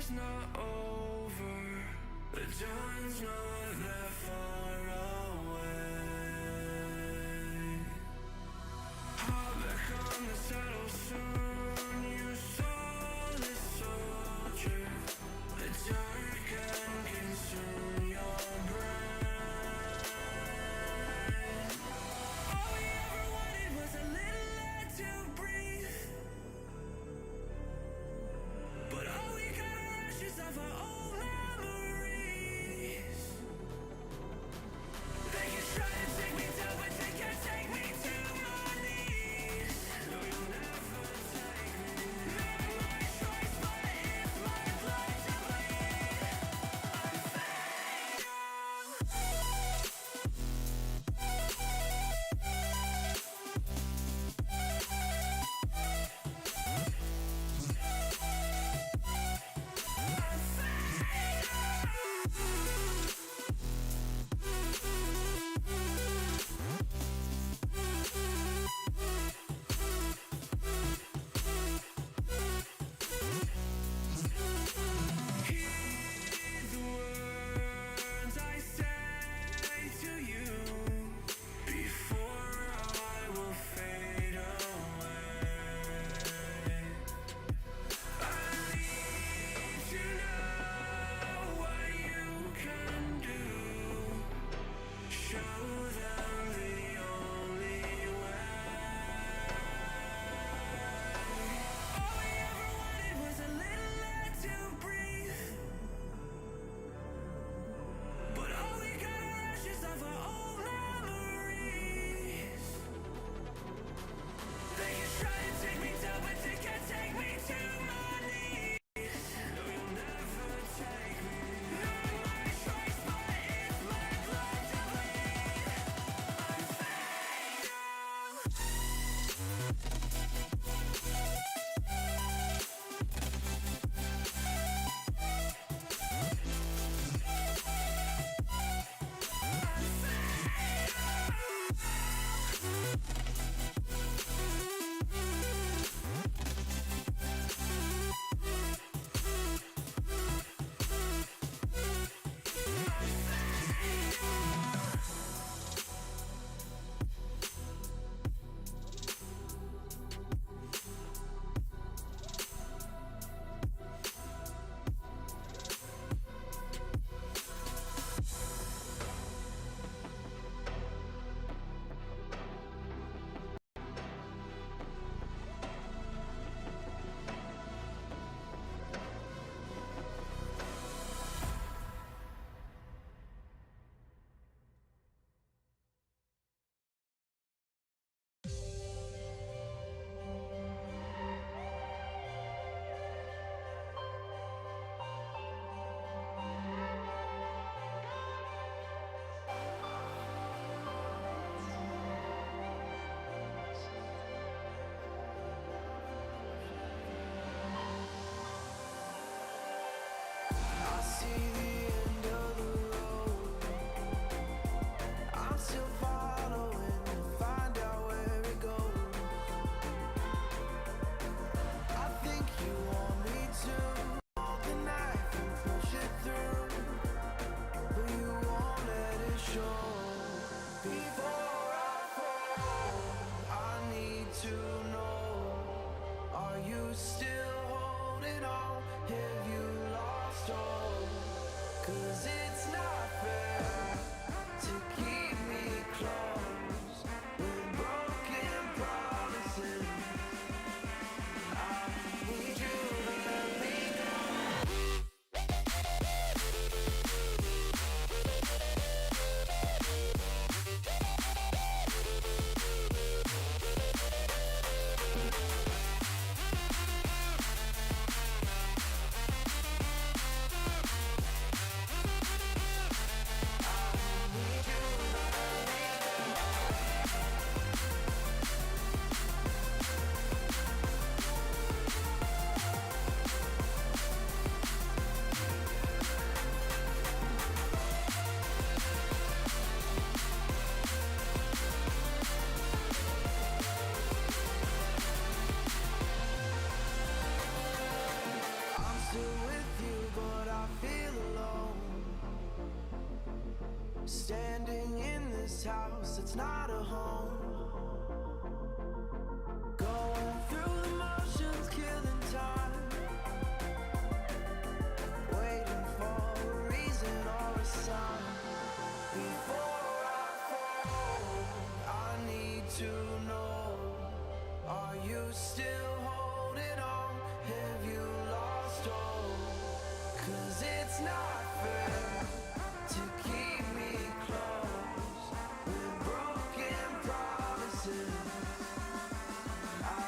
war's not over, the dawn's not that far away. Hop back on the saddle soon, you soulless soldier. The dark can consume your brain. All we ever wanted was a little air to breathe, but all we got are ashes of our old memories. They can try to take me down, but they can't take me to my knees. No, you'll never take Standing in this house, it's not a home. Going through the motions, killing time, waiting for a reason or a sign. Before I fall, I need to know, are you still holding on? Have you lost hope? 'Cause it's not fair to keep me close with broken promises. I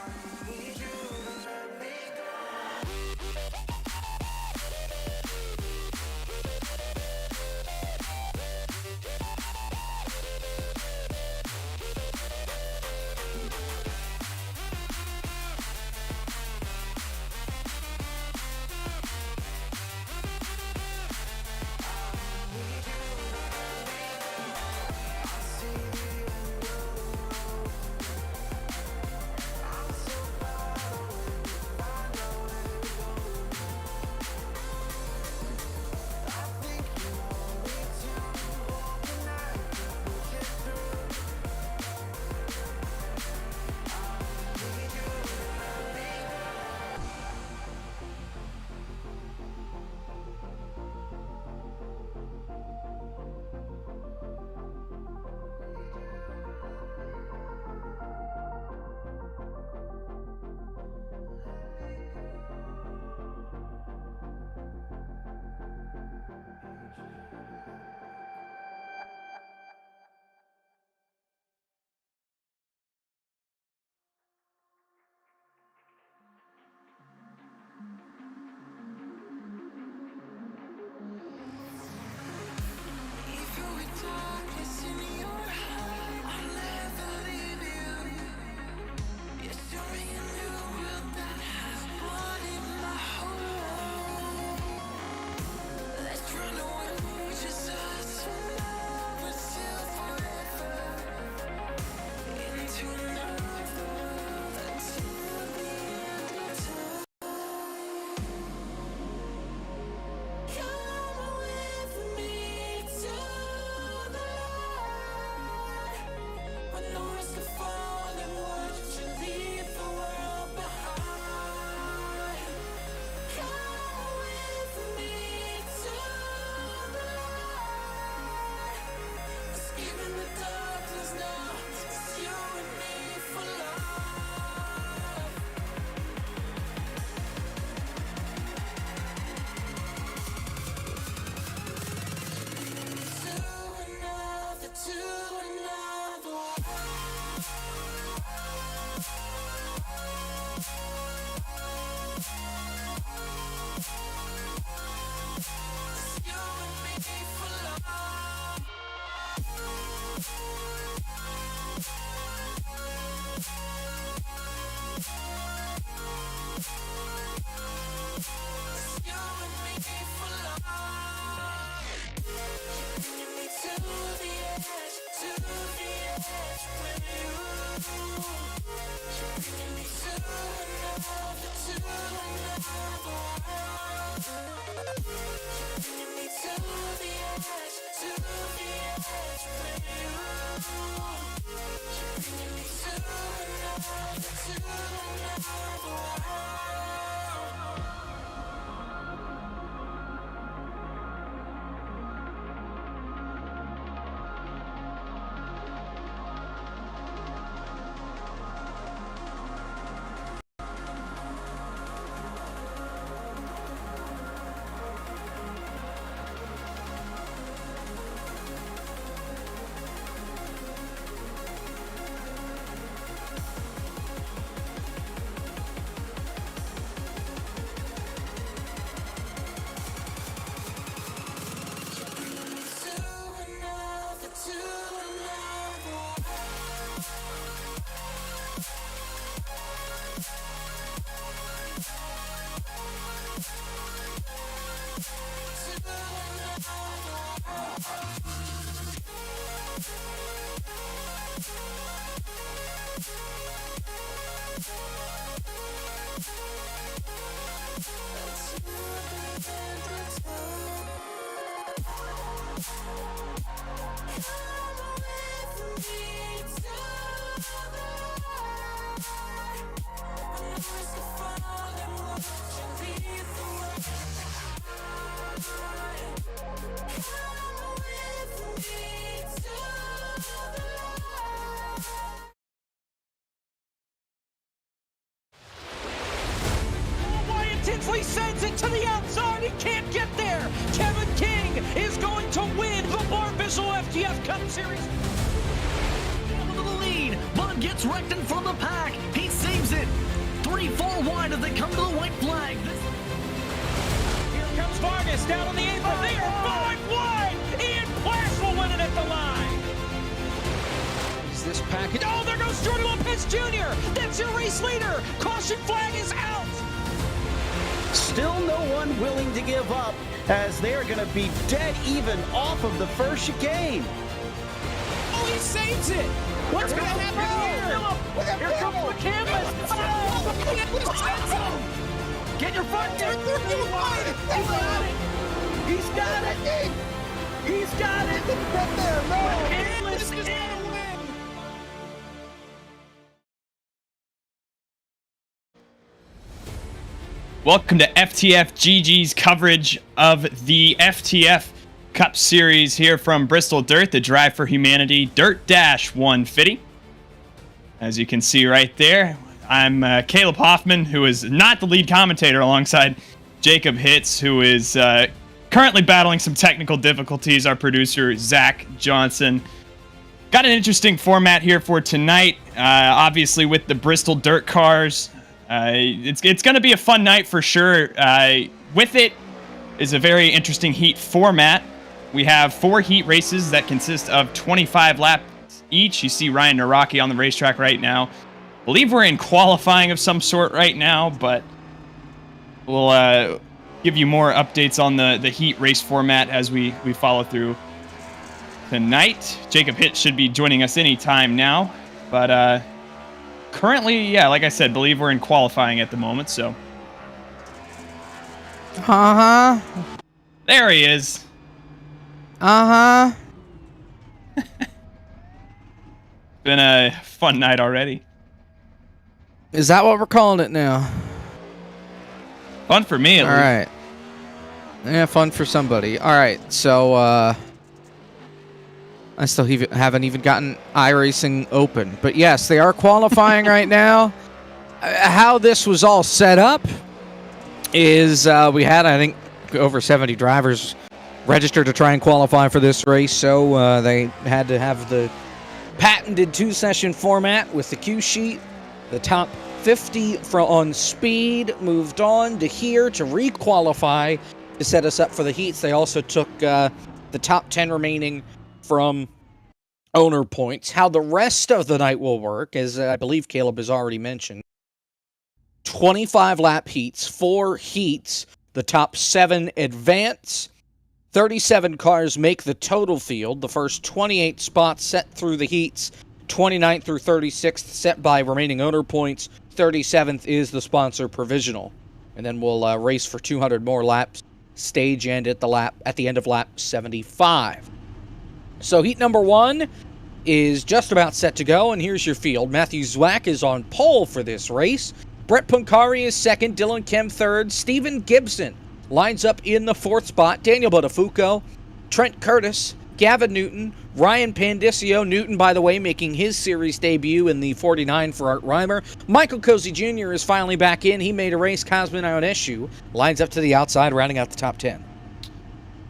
Tinsley sends it to the outside. He can't get there. Kevin King is going to win the Barr Bristol FTF Cup Series. Into the lead. Bud gets wrecked in front of the pack. He saves it. 3-4 wide as they come to the white flag. Here comes Vargas down on the apron. They are 5 wide. Ian Plash will win it at the line. Is this package? Oh, there goes Jordan Lopez Jr. That's your race leader. Caution flag is out. Still no one willing to give up as they're going to be dead even off of the first chicane. Oh, he saves it. What's going to happen here? Here comes the canvas. Oh, get your front gear. He's got it. He's got it. Get there, no. Canvas is going to win. Welcome to FTF GG's coverage of the FTF Cup Series here from Bristol Dirt, the Drive for Humanity Dirt Dash 150. As you can see right there, I'm Caleb Hoffman, who is not the lead commentator, alongside Jacob Hitz, who is currently battling some technical difficulties, our producer, Zach Johnson. Got an interesting format here for tonight, obviously with the Bristol Dirt cars. It's going to be a fun night for sure. With it is a very interesting heat format. We have 4 heat races that consist of 25 laps each. You see Ryan Naraki on the racetrack right now. I believe we're in qualifying of some sort right now, but we'll give you more updates on the heat race format as we follow through tonight. Jacob Hitt should be joining us any time now, but currently, yeah, like I said, believe we're in qualifying at the moment, so. There he is. Been a fun night already. Is that what we're calling it now? Fun for me, at least. All right. Yeah, fun for somebody. All right, so I still haven't even gotten iRacing open. But yes, they are qualifying right now. How this was all set up is we had, I think, over 70 drivers registered to try and qualify for this race. So they had to have the patented 2-session format with the cue sheet. The top 50 on speed moved on to here to re-qualify to set us up for the heats. They also took the top 10 remaining from owner points. How the rest of the night will work, as I believe Caleb has already mentioned, 25 lap heats, 4 heats, the top 7 advance, 37 cars make the total field, the first 28 spots set through the heats, 29th through 36th set by remaining owner points, 37th is the sponsor provisional, and then we'll race for 200 more laps, stage end at the end of lap 75. So heat number 1 is just about set to go, and here's your field. Matthew Zwack is on pole for this race. Brett Punkari is second, Dylan Kemp third, Steven Gibson lines up in the 4th spot, Daniel Botafuco, Trent Curtis, Gavin Newton, Ryan Pandicio. Newton, by the way, making his series debut in the 49 for Art Reimer. Michael Cozy Jr. is finally back in. He made a race. Cosmin Ionescu lines up to the outside, rounding out the top 10.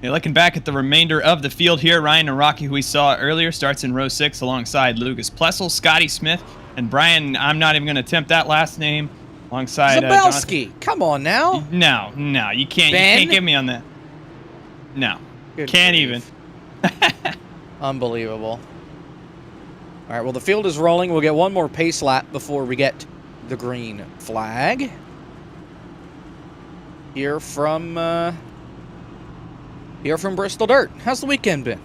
Yeah, looking back at the remainder of the field here, Ryan Naraki, who we saw earlier, starts in row 6 alongside Lucas Plessel, Scotty Smith, and Brian, I'm not even going to attempt that last name, alongside Zabelski. Come on now. No, you can't. Ben? You can't get me on that. No, Good can't grief. even. Unbelievable. All right, well, the field is rolling. We'll get one more pace lap before we get the green flag. Here from Bristol Dirt. How's the weekend been?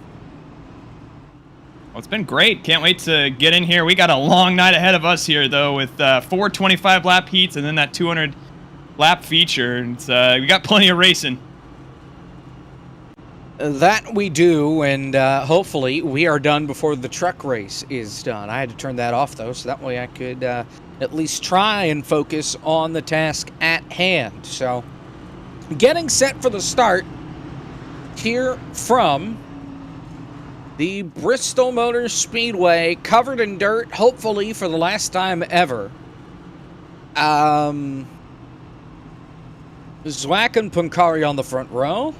Well, it's been great. Can't wait to get in here. We got a long night ahead of us here, though, with 4 25-lap heats and then that 200-lap feature. And we got plenty of racing. That we do, and hopefully we are done before the truck race is done. I had to turn that off, though, so that way I could at least try and focus on the task at hand. So, getting set for the start here from the Bristol Motor Speedway, covered in dirt, hopefully for the last time ever. Zwack and Punkari on the front row.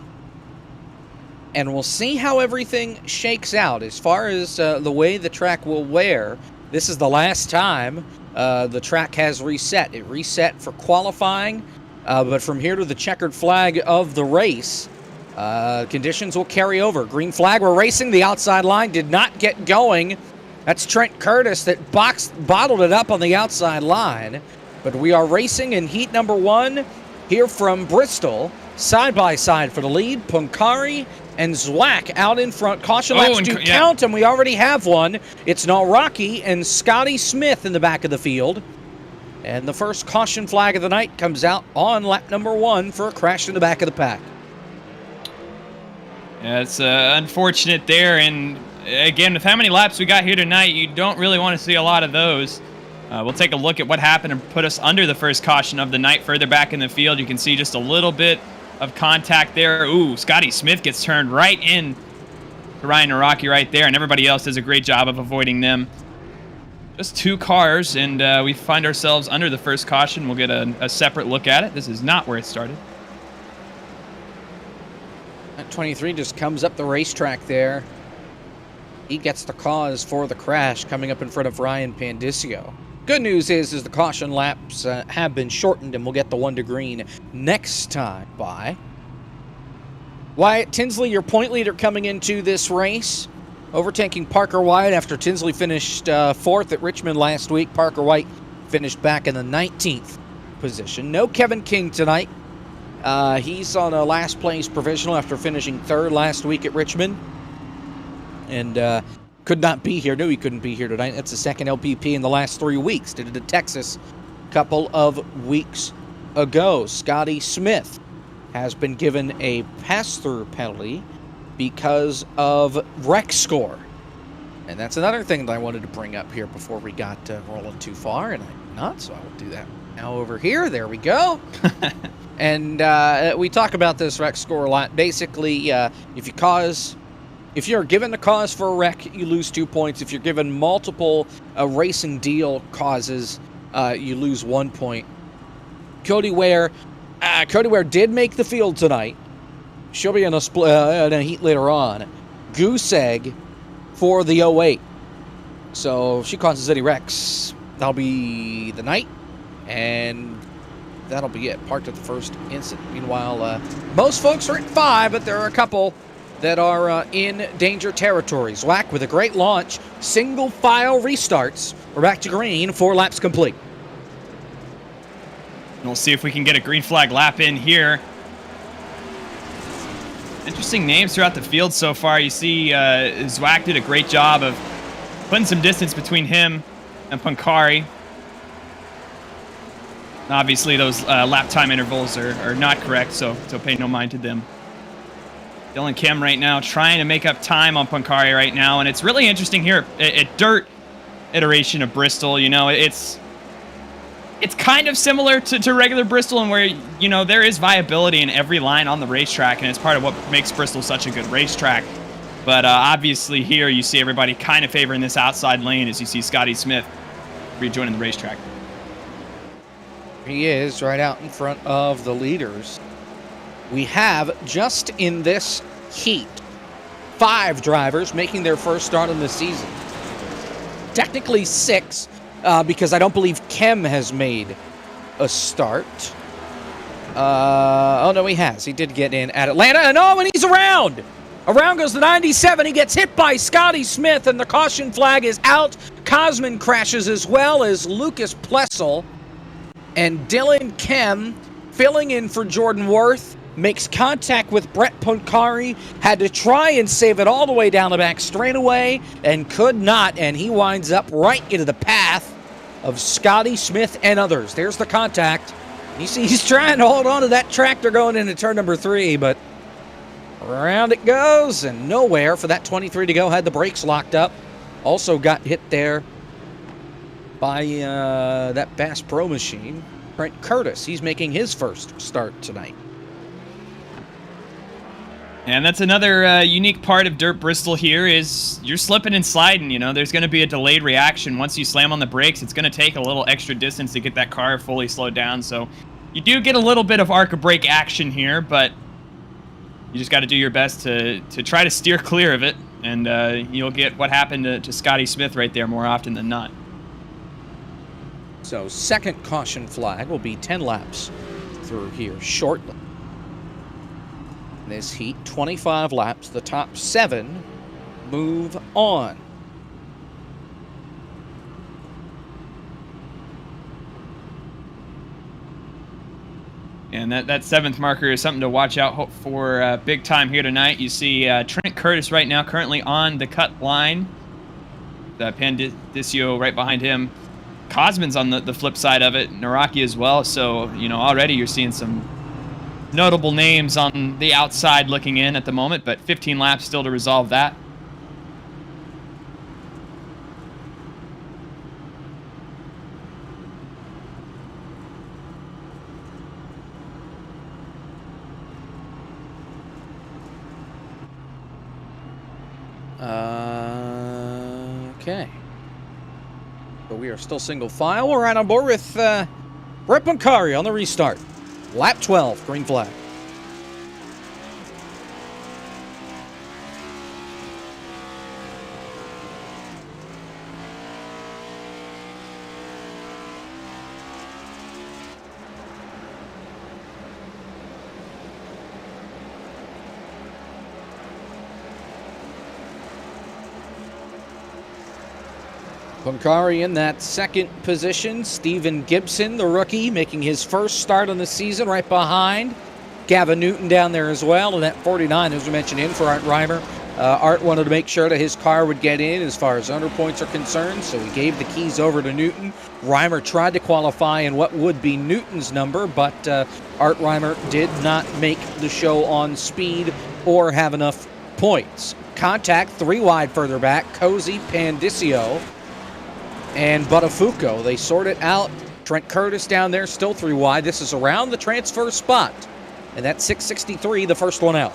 And we'll see how everything shakes out as far as the way the track will wear. This is the last time the track has reset. It reset for qualifying, but from here to the checkered flag of the race, conditions will carry over. Green flag, we're racing. The outside line did not get going. That's Trent Curtis that bottled it up on the outside line. But we are racing in heat number 1 here from Bristol. Side by side for the lead, Punkari and Zwack out in front. Caution laps do count, and we already have one. It's Nalraki and Scotty Smith in the back of the field. And the first caution flag of the night comes out on lap number 1 for a crash in the back of the pack. Yeah, it's unfortunate there, and again, with how many laps we got here tonight, you don't really want to see a lot of those. We'll take a look at what happened and put us under the first caution of the night. Further back in the field, you can see just a little bit of contact there. Ooh, Scotty Smith gets turned right in to Ryan Naraki right there, and everybody else does a great job of avoiding them. Just 2 cars, and we find ourselves under the first caution. We'll get a separate look at it. This is not where it started. That 23 just comes up the racetrack there. He gets the cause for the crash coming up in front of Ryan Pandicio. Good news is the caution laps have been shortened, and we'll get the 1 to green next time by. Wyatt Tinsley, your point leader coming into this race, overtaking Parker White after Tinsley finished 4th at Richmond last week. Parker White finished back in the 19th position. No Kevin King tonight. He's on a last place provisional after finishing 3rd last week at Richmond. And could not be here. Knew he couldn't be here tonight. That's the second LPP in the last 3 weeks. Did it at Texas a couple of weeks ago. Scotty Smith has been given a pass-through penalty because of wreck score. And that's another thing that I wanted to bring up here before we got rolling too far, and I'm not, so I will do that now over here. There we go. And we talk about this wreck score a lot. Basically, if you're given the cause for a wreck, you lose 2 points. If you're given multiple racing deal causes, you lose 1 point. Cody Ware did make the field tonight. She'll be in a heat later on. Goose egg for the 08. So if she causes any wrecks, that'll be the night, and that'll be it. Parked at the first incident. Meanwhile, most folks are at 5, but there are a couple that are in danger territory. Zwack with a great launch. Single file restarts. We're back to green. 4 laps complete. We'll see if we can get a green flag lap in here. Interesting names throughout the field so far. You see Zwack did a great job of putting some distance between him and Punkari. Obviously, those lap time intervals are not correct, so pay no mind to them. Dylan Kim right now trying to make up time on Punkari right now, and it's really interesting here at dirt iteration of Bristol. You know, it's kind of similar to regular Bristol, and where, you know, there is viability in every line on the racetrack, and it's part of what makes Bristol such a good racetrack. But obviously here you see everybody kind of favoring this outside lane as you see Scotty Smith rejoining the racetrack. He is right out in front of the leaders. We have, just in this heat, 5 drivers making their first start in the season. Technically 6, because I don't believe Kem has made a start. Oh, no, he has. He did get in at Atlanta, and he's around! Around goes the 97. He gets hit by Scotty Smith, and the caution flag is out. Cosman crashes, as well as Lucas Plessel. And Dylan Kem, filling in for Jordan Worth, makes contact with Brett Punkari, had to try and save it all the way down the back straightaway, and could not, and he winds up right into the path of Scotty Smith and others. There's the contact. You see he's trying to hold on to that tractor going into turn number 3, but around it goes, and nowhere for that 23 to go. Had the brakes locked up. Also got hit there by that Bass Pro machine. Trent Curtis, he's making his first start tonight. And that's another unique part of Dirt Bristol here is you're slipping and sliding. You know, there's going to be a delayed reaction. Once you slam on the brakes, it's going to take a little extra distance to get that car fully slowed down. So You do get a little bit of arc brake action here, but you just got to do your best to try to steer clear of it, and you'll get what happened to Scotty Smith right there more often than not. So second caution flag will be 10 laps through here shortly. This heat, 25 laps. The top 7 move on. And that 7th marker is something to watch out for big time here tonight. You see Trent Curtis right now currently on the cut line. Pandisio right behind him. Cosman's on the flip side of it. Naraki as well. So, you know, already you're seeing some notable names on the outside looking in at the moment, but 15 laps still to resolve that. Okay. But we are still single file. We're right on board with Brett Bunkari on the restart. Lap 12, green flag. Bunkari in that second position. Steven Gibson, the rookie, making his first start on the season right behind. Gavin Newton down there as well. And that 49, as we mentioned, in for Art Reimer. Art wanted to make sure that his car would get in as far as owner points are concerned, so he gave the keys over to Newton. Reimer tried to qualify in what would be Newton's number, but Art Reimer did not make the show on speed or have enough points. Contact 3 wide further back. Cozy, Pandisio, and Buttafuoco. They sort it out. Trent Curtis down there, still 3 wide. This is around the transfer spot. And that's 663, the first one out.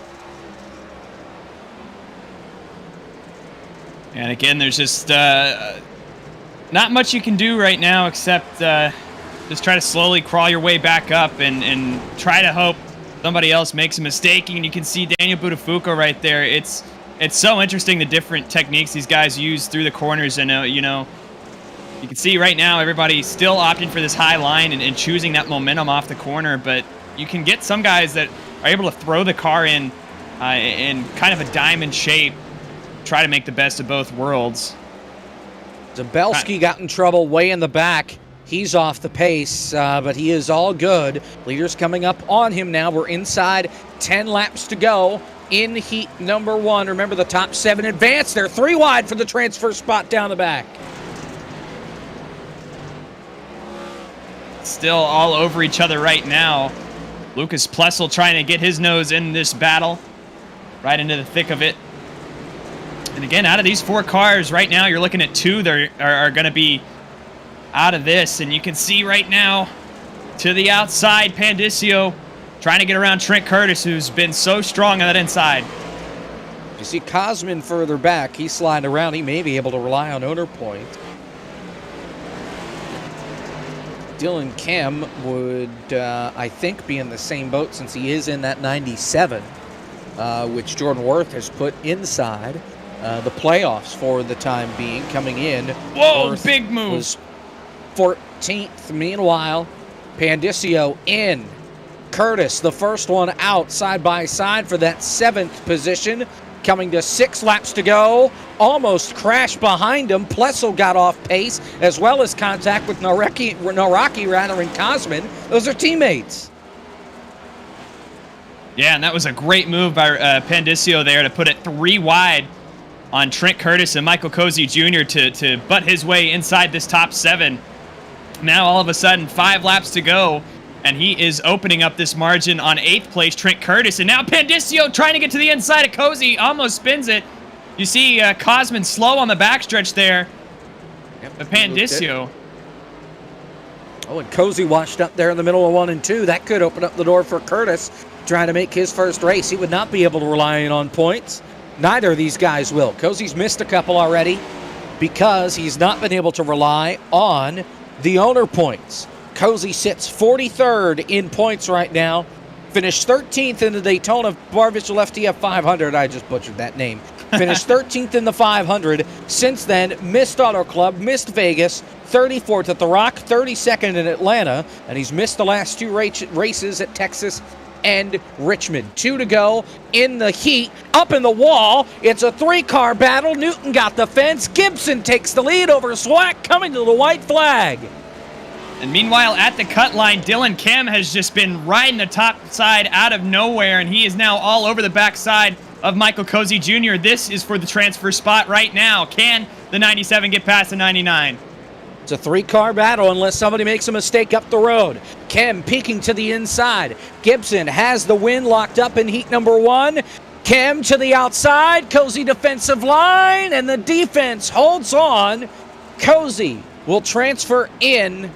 And again, there's just not much you can do right now except just try to slowly crawl your way back up and try to hope somebody else makes a mistake. And you can see Daniel Buttafuoco right there. It's so interesting the different techniques these guys use through the corners. And, you know, you can see right now everybody's still opting for this high line and choosing that momentum off the corner. But you can get some guys that are able to throw the car in kind of a diamond shape, try to make the best of both worlds. Zabelski got in trouble way in the back. He's off the pace, but he is all good. Leaders coming up on him now. We're inside 10 laps to go in heat number 1. Remember, the top 7 advance. They're 3 wide for the transfer spot down the back. Still all over each other right now. Lucas Plessel trying to get his nose in this battle, right into the thick of it. And again, out of these 4 cars right now, you're looking at 2 that are going to be out of this. And you can see right now to the outside, Pandisio trying to get around Trent Curtis, who's been so strong on that inside. You see Cosman further back. He's sliding around. He may be able to rely on owner point. Dylan Kem would, I think, be in the same boat since he is in that 97, which Jordan Worth has put inside the playoffs for the time being. Coming in, whoa, Worth big move. Was 14th. Meanwhile, Pandisio in. Curtis, the first one out, side by side for that 7th position. Coming to 6 laps to go. Almost crashed behind him. Plessel got off pace, as well as contact with Naraki and Cosman. Those are teammates. Yeah, and that was a great move by Pandisio there to put it 3 wide on Trent Curtis and Michael Cozy Jr. to butt his way inside this top 7. Now all of a sudden 5 laps to go, and he is opening up this margin on 8th place, Trent Curtis. And now Pandisio trying to get to the inside of Cozy, almost spins it. You see Cosman slow on the backstretch there. Yep, but Pandisio. Oh, and Cozy washed up there in the middle of 1 and 2. That could open up the door for Curtis trying to make his first race. He would not be able to rely on points. Neither of these guys will. Cozy's missed a couple already because he's not been able to rely on the owner points. Cozy sits 43rd in points right now. Finished 13th in the Daytona Barr FTF 500. I just butchered that name. Finished 13th in the 500. Since then, missed Auto Club, missed Vegas, 34th at the Rock, 32nd in Atlanta, and he's missed the last two races at Texas and Richmond. 2 to go in the heat. Up in the wall, it's a 3-car battle. Newton got the fence. Gibson takes the lead over Zwack, coming to the white flag. And meanwhile, at the cut line, Dylan Kim has just been riding the top side out of nowhere, and he is now all over the backside of Michael Cozy Jr. This is for the transfer spot right now. Can the 97 get past the 99? It's a 3-car battle unless somebody makes a mistake up the road. Kem peeking to the inside. Gibson has the win locked up in heat number 1. Kem to the outside. Cozy defensive line, and the defense holds on. Cozy will transfer in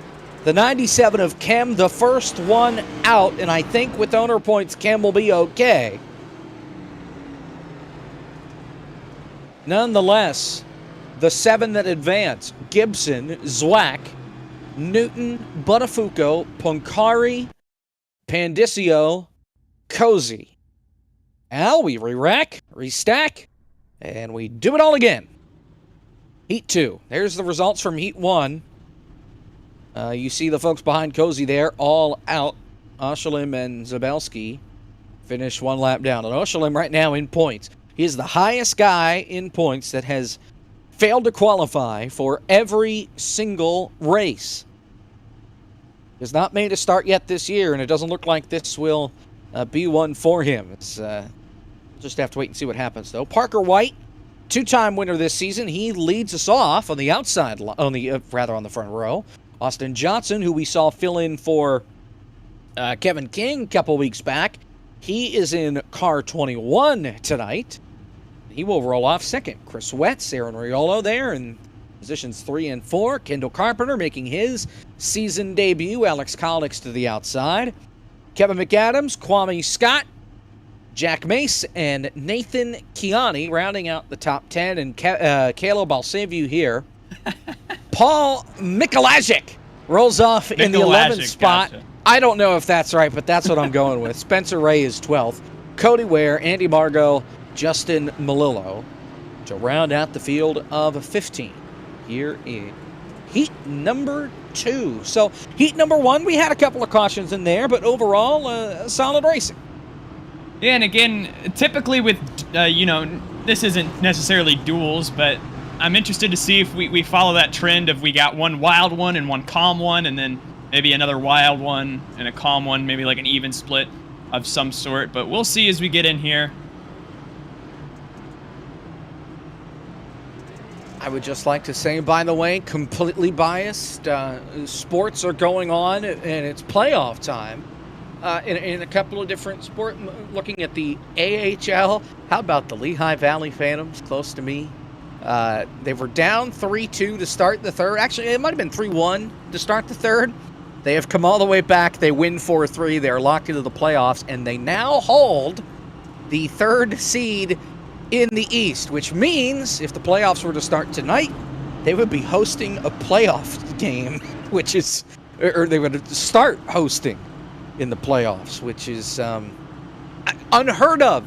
the 97 of Kem, the first one out, and I think with owner points, Kem will be okay. Nonetheless, the 7 that advance: Gibson, Zwack, Newton, Buttafuoco, Poncari, Pandicio, Cozy. Now we re-rack, restack, and we do it all again. Heat 2. There's the results from Heat 1. You see the folks behind Cozy there, all out. Oshalim and Zabelski finish 1 lap down. And Oshalim right now in points. He is the highest guy in points that has failed to qualify for every single race. Has not made a start yet this year, and it doesn't look like this will be one for him. We'll just have to wait and see what happens, though. Parker White, 2-time winner this season. He leads us off on the outside, on the front row. Austin Johnson, who we saw fill in for Kevin King a couple weeks back, he is in car 21 tonight. He will roll off second. Chris Wetz, Aaron Riolo there in positions 3 and 4. Kendall Carpenter making his season debut. Alex Collix to the outside. Kevin McAdams, Kwame Scott, Jack Mace, and Nathan Kiani rounding out the top 10. And Caleb, I'll save you here. Paul Mikalajic rolls off in the 11th spot. Gotcha. I don't know if that's right, but that's what I'm going with. Spencer Ray is 12th. Cody Ware, Andy Margot, Justin Malillo to round out the field of 15 here in heat number 2. So heat number 1, we had a couple of cautions in there, but overall, solid racing. Yeah, and again, typically with, this isn't necessarily duels, but I'm interested to see if we follow that trend of we got one wild one and one calm one, and then maybe another wild one and a calm one, maybe like an even split of some sort. But we'll see as we get in here. I would just like to say, by the way, completely biased, sports are going on, and it's playoff time in a couple of different sports. Looking at the AHL, how about the Lehigh Valley Phantoms, close to me? They were down 3-2 to start the third. Actually, it might have been 3-1 to start the third. They have come all the way back. They win 4-3. They're locked into the playoffs, and they now hold the 3rd seed in the East, which means if the playoffs were to start tonight, they would be hosting a playoff game, which is, or they would start hosting in the playoffs, which is unheard of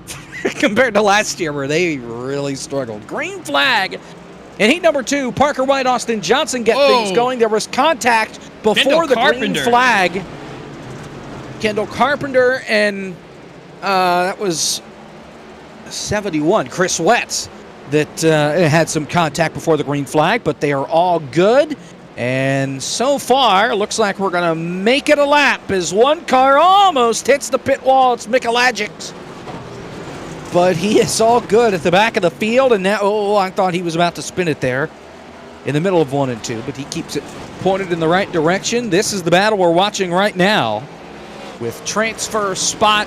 compared to last year where they really struggled. Green flag in heat number 2. Parker White, Austin Johnson get things going. There was contact before the green flag. Kendall Carpenter, and that was 71. Chris Wetz that had some contact before the green flag, but they are all good. And so far, looks like we're going to make it a lap as one car almost hits the pit wall. It's Mikalajic's. But he is all good at the back of the field. And now, I thought he was about to spin it there in the middle of 1 and 2, but he keeps it pointed in the right direction. This is the battle we're watching right now with transfer spot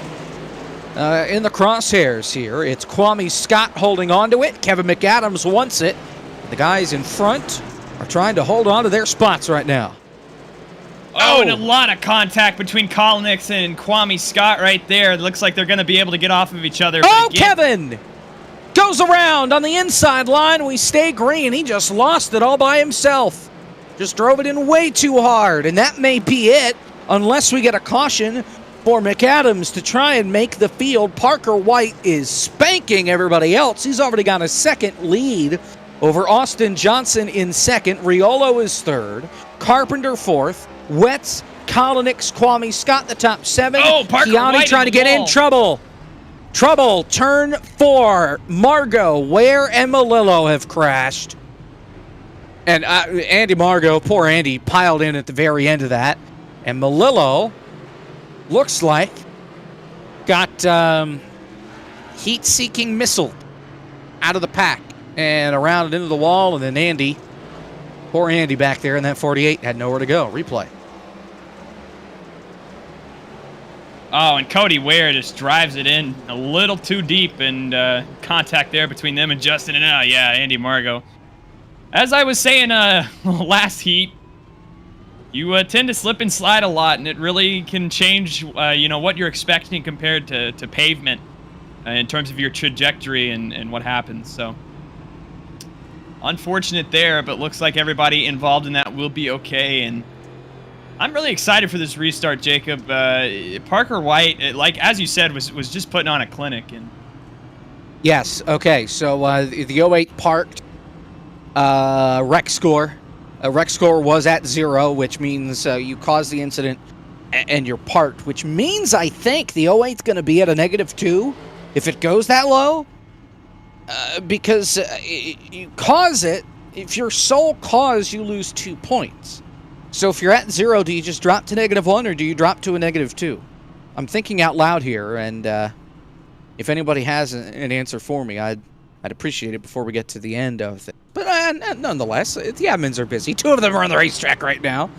in the crosshairs here. It's Kwame Scott holding on to it. Kevin McAdams wants it. The guys in front are trying to hold on to their spots right now. Oh, and a lot of contact between Kolnix and Kwame Scott right there. It looks like they're going to be able to get off of each other. Oh, Kevin goes around on the inside line. We stay green. He just lost it all by himself. Just drove it in way too hard, and that may be it, unless we get a caution for McAdams to try and make the field. Parker White is spanking everybody else. He's already got a second lead over Austin Johnson in second. Riolo is third. Carpenter fourth. Wetz, Kolinix, Kwame Scott, the top seven. Oh, Parker Kiani White trying to get in wall. trouble. Trouble, turn 4. Margot, Ware, and Malillo have crashed. And Andy Margot, poor Andy, piled in at the very end of that. And Malillo looks like got heat-seeking missile out of the pack and around and into the wall. And then Andy, poor Andy back there in that 48, had nowhere to go. Replay. Oh, and Cody Ware just drives it in a little too deep, and contact there between them and Justin. And yeah, Andy Margot. As I was saying last heat, you tend to slip and slide a lot, and it really can change, what you're expecting compared to pavement in terms of your trajectory and what happens. So, unfortunate there, but looks like everybody involved in that will be okay. And I'm really excited for this restart, Jacob. Parker White, as you said, was just putting on a clinic. And Yes, okay, so the 08 parked rec score. Rec score was at 0, which means you caused the incident and you're parked, which means I think the 08's going to be at a -2 if it goes that low, because you cause it. If your sole cause, you lose 2 points. So if you're at 0, do you just drop to -1 or do you drop to a -2? I'm thinking out loud here, and if anybody has an answer for me, I'd appreciate it before we get to the end of it. But nonetheless, the admins are busy. 2 of them are on the racetrack right now,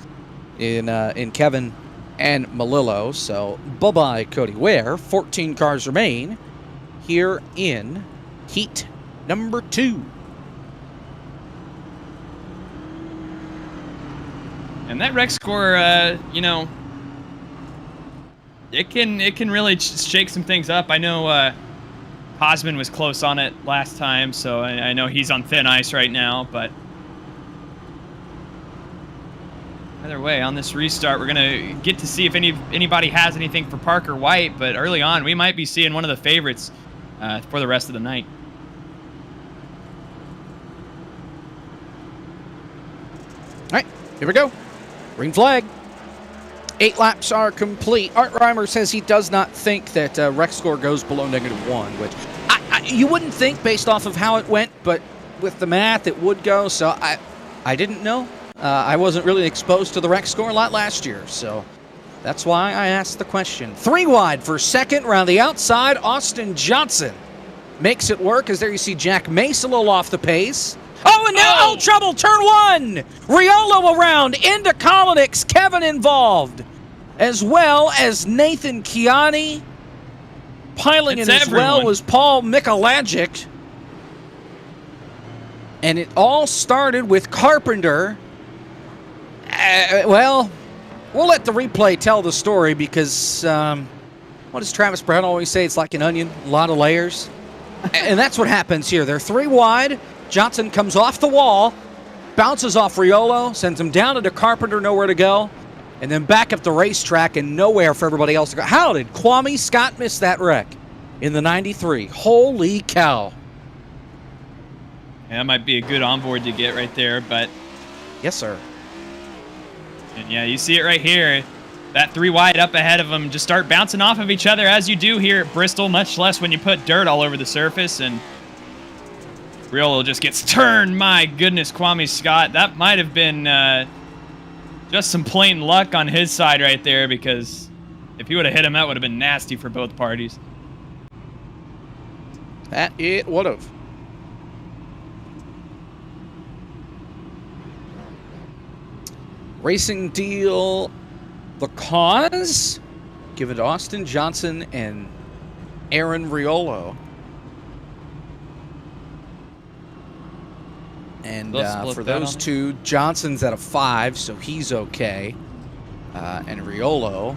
in Kevin and Malillo. So bye-bye, Cody Ware. 14 cars remain here in heat number 2. And that rec score, it can really shake some things up. I know Hosman was close on it last time, so I know he's on thin ice right now. But either way, on this restart, we're gonna get to see if anybody has anything for Parker White. But early on, we might be seeing one of the favorites for the rest of the night. All right, here we go. Green flag. 8 laps are complete. Art Reimer says he does not think that rec score goes below -1, which you wouldn't think based off of how it went, but with the math, it would go. So I didn't know. I wasn't really exposed to the rec score a lot last year, so that's why I asked the question. 3 wide for second. Around the outside, Austin Johnson makes it work, as there you see Jack Mace a little off the pace. Oh, and now trouble, turn 1. Riolo around, into Kolinix, Kevin involved, as well as Nathan Kiani. Piling in as well was Paul Mikalajic. And it all started with Carpenter. Well, we'll let the replay tell the story, because what does Travis Brown always say? It's like an onion, a lot of layers. And that's what happens here. They're 3 wide. Johnson comes off the wall, bounces off Riolo, sends him down into Carpenter, nowhere to go, and then back up the racetrack and nowhere for everybody else to go. How did Kwame Scott miss that wreck in the 93? Holy cow. Yeah, that might be a good onboard to get right there, but... Yes, sir. And yeah, you see it right here. That 3 wide up ahead of them just start bouncing off of each other, as you do here at Bristol, much less when you put dirt all over the surface. And Riolo just gets turned. My goodness, Kwame Scott. That might have been just some plain luck on his side right there, because if he would have hit him, that would have been nasty for both parties. That it would have. Racing deal, the cause, give it to Austin Johnson and Aaron Riolo. And for those two, Johnson's at a 5, so he's okay. And Riolo's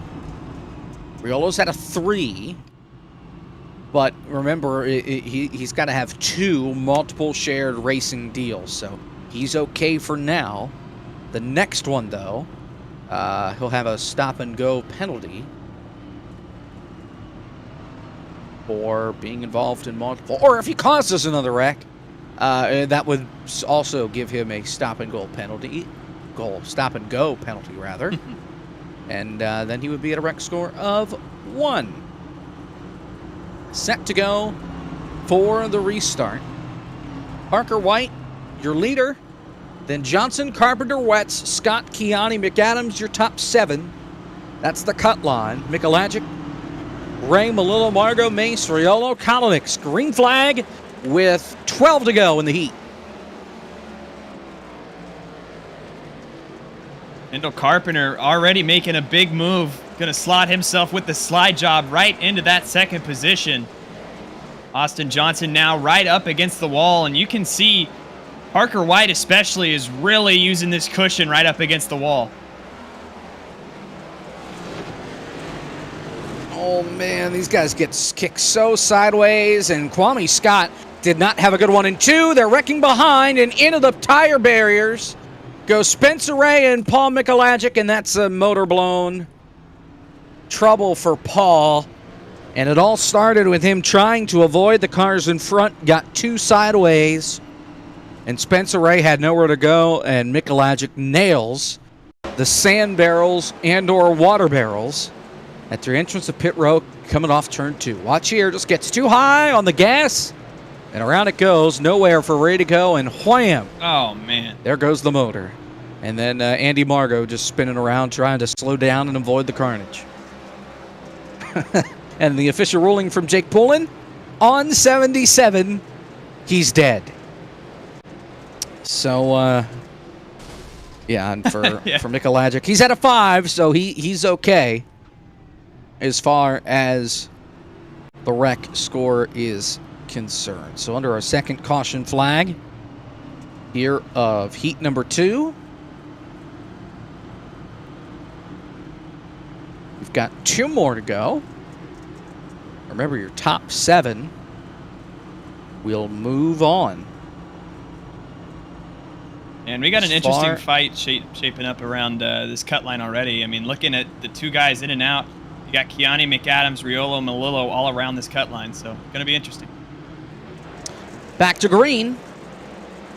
at a 3. But remember, he's got to have 2 multiple shared racing deals, so he's okay for now. The next one, though, he'll have a stop-and-go penalty for being involved in multiple, or if he causes another wreck, that would also give him a stop-and-go penalty, rather, and then he would be at a wreck score of 1. Set to go for the restart. Parker White, your leader. Then Johnson, Carpenter, Wetz, Scott, Kiani, McAdams, your top 7. That's the cut line. Mikalajic, Ray, Malillo, Margot, Mace, Riolo, Kolonix. Green flag with 12 to go in the heat. Kendall Carpenter already making a big move. Going to slot himself with the slide job right into that second position. Austin Johnson now right up against the wall, and you can see Parker White especially is really using this cushion right up against the wall. Oh, man, these guys get kicked so sideways, and Kwame Scott did not have a good 1 and 2. They're wrecking behind, and into the tire barriers go Spencer Ray and Paul Mikalajic, and that's a motor blown. Trouble for Paul. And it all started with him trying to avoid the cars in front, got 2 sideways, and Spencer Ray had nowhere to go, and Mikalajic nails the sand barrels and or water barrels at their entrance of pit road coming off turn 2. Watch here, just gets too high on the gas, and around it goes, nowhere for Ray to go, and wham! Oh, man. There goes the motor. And then Andy Margot just spinning around trying to slow down and avoid the carnage. And the official ruling from Jake Poulin, on 77, he's dead. So, yeah, and for Mikalajic, he's at a 5, so he's okay as far as the wreck score is concerned. So under our second caution flag here of heat number 2, we've got 2 more to go. Remember, your top 7 will move on. And we got an interesting fight shaping up around this cut line already. I mean, looking at the 2 guys in and out, you got Kiani, McAdams, Riolo, Malillo all around this cut line, so going to be interesting. Back to green.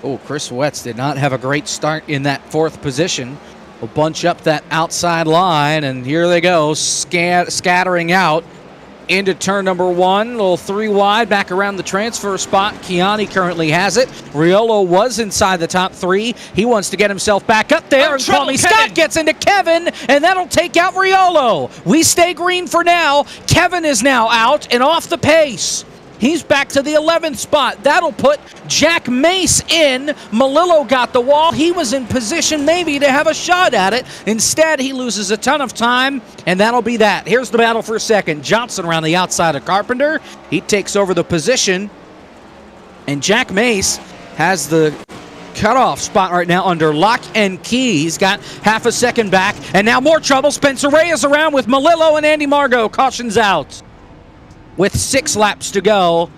Oh, Chris Wetz did not have a great start in that 4th position. Will bunch up that outside line, and here they go, scattering out into turn number 1, little 3 wide, back around the transfer spot. Kiani currently has it. Riolo was inside the top 3. He wants to get himself back up there, and Kwame Scott gets into Kevin, and that'll take out Riolo. We stay green for now. Kevin is now out and off the pace. He's back to the 11th spot. That'll put Jack Mace in. Malillo got the wall. He was in position maybe to have a shot at it. Instead, he loses a ton of time, and that'll be that. Here's the battle for a second. Johnson around the outside of Carpenter. He takes over the position, and Jack Mace has the cutoff spot right now under lock and key. He's got half a second back, and now more trouble. Spencer Ray is around with Malillo and Andy Margot. Caution's out. With 6 laps to go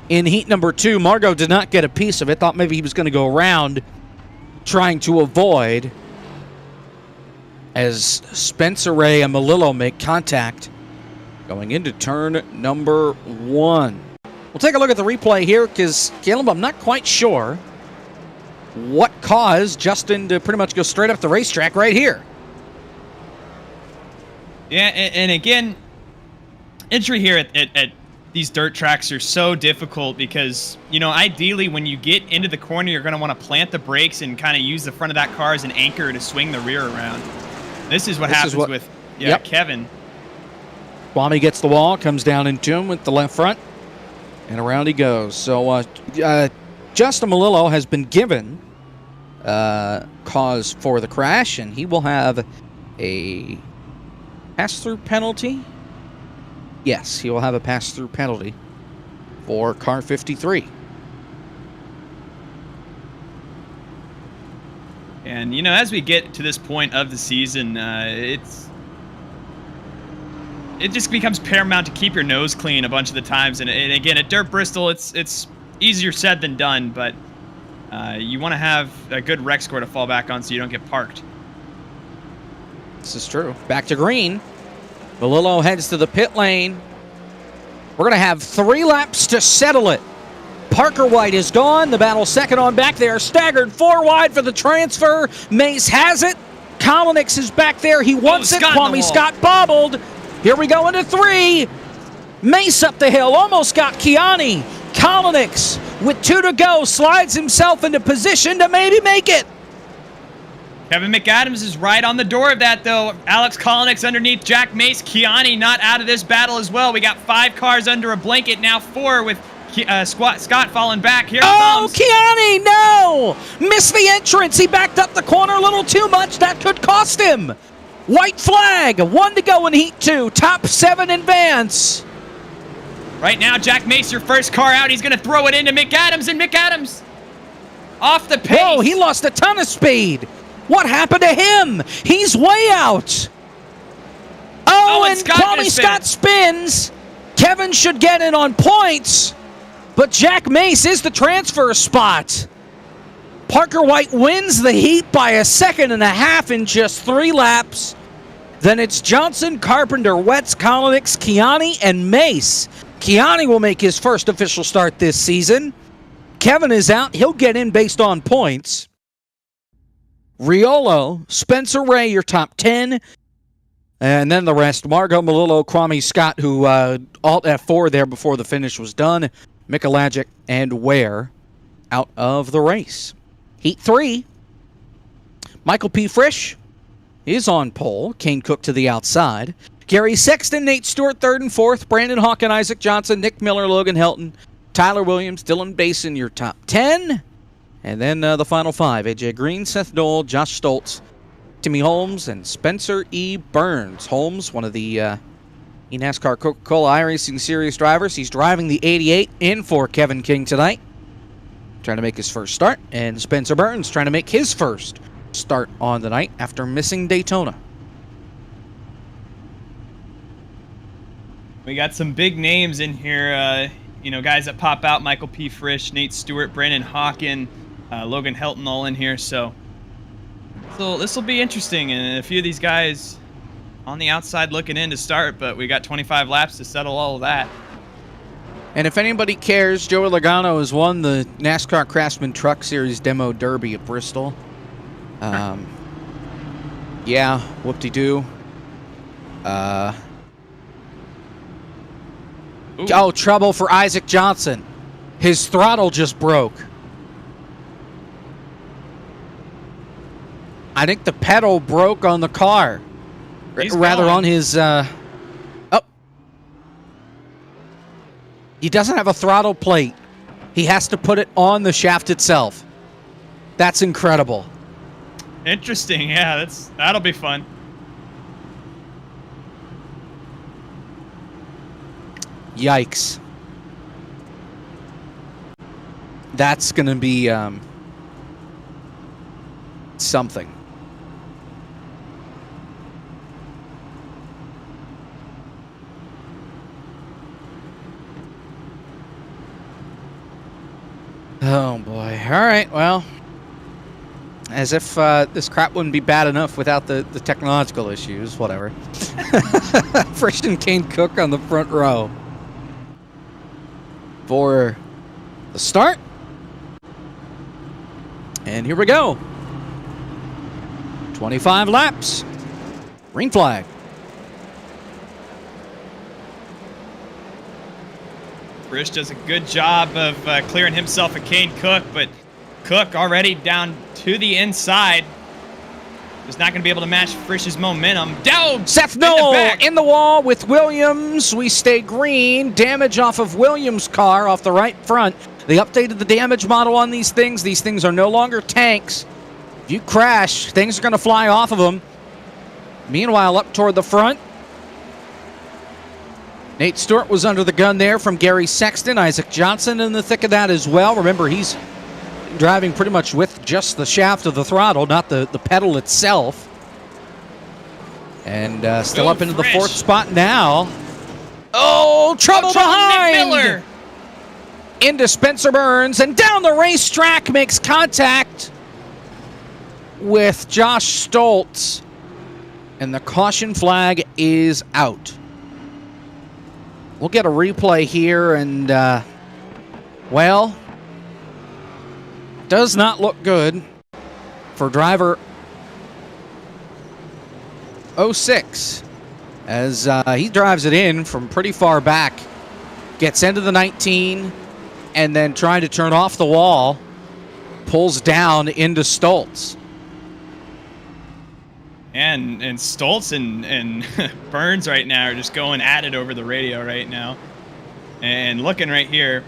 in heat number 2, Margot did not get a piece of it. Thought maybe he was going to go around trying to avoid as Spencer Ray and Malillo make contact going into turn number 1. We'll take a look at the replay here because, Caleb, I'm not quite sure what caused Justin to pretty much go straight up the racetrack right here. Yeah, and again, entry here at these dirt tracks are so difficult because, you know, ideally when you get into the corner, you're going to want to plant the brakes and kind of use the front of that car as an anchor to swing the rear around. This is what happens with Kevin. Kwame gets the wall, comes down into him with the left front, and around he goes. So Justin Malillo has been given cause for the crash, and he will have a pass-through penalty. Yes, he will have a pass-through penalty for car 53. And, you know, as we get to this point of the season, it just becomes paramount to keep your nose clean a bunch of the times. And again, at Dirt Bristol, it's easier said than done. But You want to have a good rec score to fall back on so you don't get parked. This is true. Back to green. Melillo heads to the pit lane. We're going to have 3 laps to settle it. Parker White is gone. The battle second on back. They are staggered 4 wide for the transfer. Mace has it. Kolonix is back there. He wants it. Kwame Scott bobbled. Here we go into 3. Mace up the hill. Almost got Kiani. Kolonix with 2 to go slides himself into position to maybe make it. Kevin McAdams is right on the door of that, though. Alex Kolonix underneath Jack Mace. Kiani not out of this battle as well. We got 5 cars under a blanket, now 4 with Scott falling back. Here comes. Kiani, no! Missed the entrance. He backed up the corner a little too much. That could cost him. White flag. 1 to go in Heat 2. Top 7 in Vance. Right now, Jack Mace, your first car out. He's going to throw it into McAdams, and McAdams off the pace. Whoa, he lost a ton of speed. What happened to him? He's way out. Oh, and Kwame Scott spins. Kevin should get in on points, but Jack Mace is the transfer spot. Parker White wins the heat by 1.5 seconds in just 3 laps. Then it's Johnson, Carpenter, Wetz, Kolonix, Kiani, and Mace. Kiani will make his first official start this season. Kevin is out. He'll get in based on points. Riolo, Spencer Ray, your top 10. And then the rest, Margot, Melillo, Kwame Scott, who alt F4 there before the finish was done. Mikalajic and Ware out of the race. Heat 3, Michael P. Frisch is on pole. Kane Cook to the outside. Gary Sexton, Nate Stewart, 3rd and 4th. Brandon Hawk and Isaac Johnson, Nick Miller, Logan Helton, Tyler Williams, Dylan Basin, your top 10. And then the final 5, AJ Green, Seth Dole, Josh Stoltz, Timmy Holmes, and Spencer E. Burns. Holmes, one of the eNASCAR Coca-Cola iRacing Series drivers. He's driving the 88 in for Kevin King tonight. Trying to make his first start. And Spencer Burns trying to make his first start on the night after missing Daytona. We got some big names in here. Guys that pop out. Michael P. Frisch, Nate Stewart, Brandon Hawken, Logan Helton all in here. So this will be interesting. And a few of these guys on the outside looking in to start. But we got 25 laps to settle all of that. And if anybody cares, Joey Logano has won the NASCAR Craftsman Truck Series Demo Derby at Bristol. Yeah, whoop-de-doo. Oh, trouble for Isaac Johnson. His throttle just broke. I think the pedal broke on the car. Rather on his... Oh. He doesn't have a throttle plate. He has to put it on the shaft itself. That's incredible. Interesting, yeah, that'll be fun. Yikes. That's going to be something. Oh, boy. All right, well, as if this crap wouldn't be bad enough without the technological issues, whatever. Frisch and Kane Cook on the front row for the start. And here we go. 25 laps. Green flag. Frisch does a good job of clearing himself of Kane Cook, but Cook already down to the inside. Is not going to be able to match Frisch's momentum. Down! Seth Noel in the wall with Williams. We stay green. Damage off of Williams' car off the right front. They updated the damage model on these things. These things are no longer tanks. If you crash, things are going to fly off of them. Meanwhile, up toward the front, Nate Stewart was under the gun there from Gary Sexton. Isaac Johnson in the thick of that as well. Remember, he's driving pretty much with just the shaft of the throttle, not the pedal itself. And still up into the 4th spot now. Oh, trouble behind! Nick Miller. into Spencer Burns and down the racetrack, makes contact with Josh Stoltz. And the caution flag is out. We'll get a replay here, and, well, does not look good for driver 06 as he drives it in from pretty far back, gets into the 19, and then trying to turn off the wall, pulls down into Stoltz. And Stoltz and Burns right now are just going at it over the radio right now. And looking right here,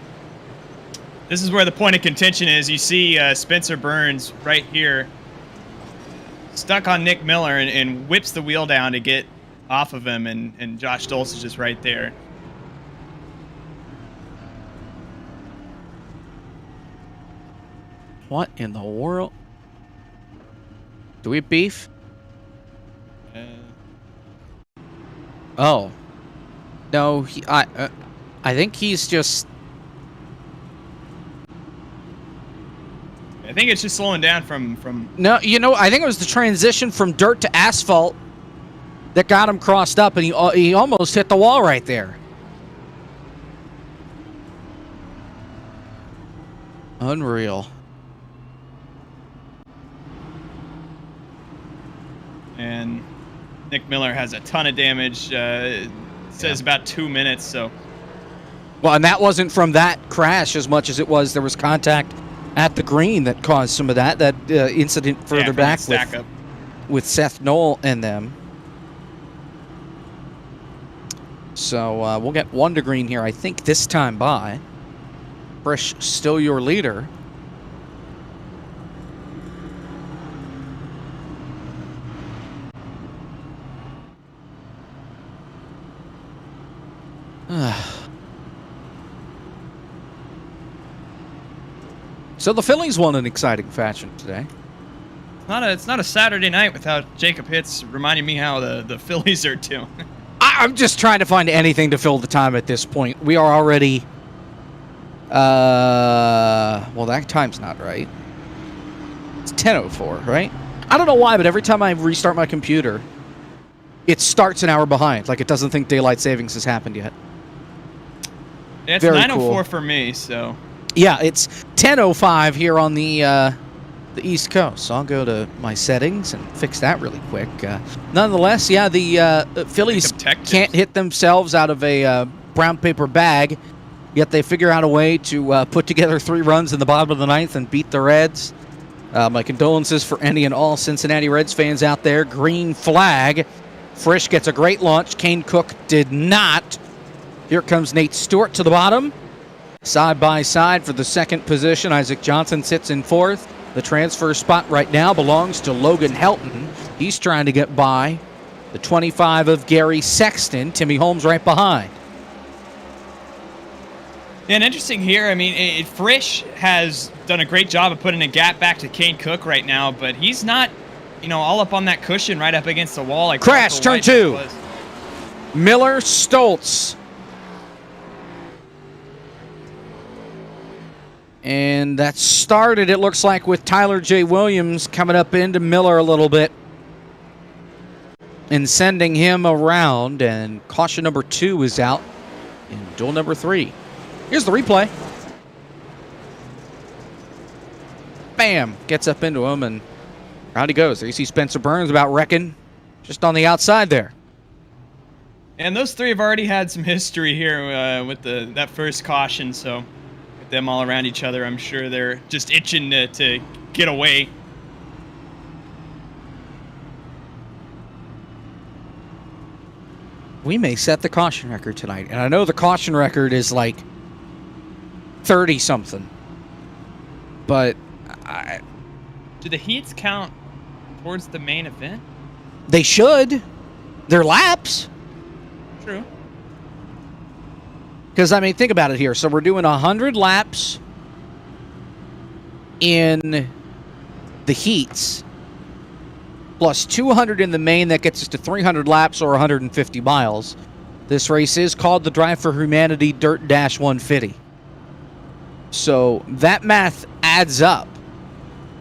this is where the point of contention is. You see Spencer Burns right here stuck on Nick Miller and whips the wheel down to get off of him, and Josh Stoltz is just right there. What in the world? Do we have beef? Oh. No, I think he's just... I think it's just slowing down from... No, you know, I think it was the transition from dirt to asphalt that got him crossed up, and he almost hit the wall right there. Unreal. And Nick Miller has a ton of damage. It says about 2 minutes, so... Well, and that wasn't from that crash as much as it was there was contact at the green that caused some of that incident further back with Seth Knoll and them. So we'll get 1 to green here, I think, this time by. Frisch still your leader. So the Phillies won in exciting fashion today. It's not a Saturday night without Jacob Hitz reminding me how the Phillies are doing. I'm just trying to find anything to fill the time at this point. We are already... well, that time's not right. It's 10:04, right? I don't know why, but every time I restart my computer, it starts an hour behind. Like it doesn't think daylight savings has happened yet. Yeah, it's Very 9:04 cool. for me, so... Yeah, it's 10:05 here on the East Coast. So I'll go to my settings and fix that really quick. Nonetheless, yeah, the Phillies can't hit themselves out of a brown paper bag, yet they figure out a way to put together 3 runs in the bottom of the 9th and beat the Reds. My condolences for any and all Cincinnati Reds fans out there. Green flag. Frisch gets a great launch. Kane Cook did not. Here comes Nate Stewart to the bottom. Side by side for the 2nd position. Isaac Johnson sits in 4th. The transfer spot right now belongs to Logan Helton. He's trying to get by the 25 of Gary Sexton. Timmy Holmes right behind. Yeah, and interesting here, I mean, Frisch has done a great job of putting a gap back to Kane Cook right now, but he's not, all up on that cushion right up against the wall. Like Crash, turn 2. Miller, Stoltz. And that started, it looks like, with Tyler J. Williams coming up into Miller a little bit and sending him around. And caution number 2 is out in duel number 3. Here's the replay. Bam! Gets up into him, and out he goes. There you see Spencer Burns about wrecking just on the outside there. And those 3 have already had some history here with that first caution, so... them all around each other, I'm sure they're just itching to get away. We may set the caution record tonight, and I know the caution record is like 30-something, but do the heats count towards the main event? They should. They're laps. True. Because, I mean, think about it here. So we're doing 100 laps in the heats, plus 200 in the main. That gets us to 300 laps or 150 miles. This race is called the Drive for Humanity Dirt Dash 150. So that math adds up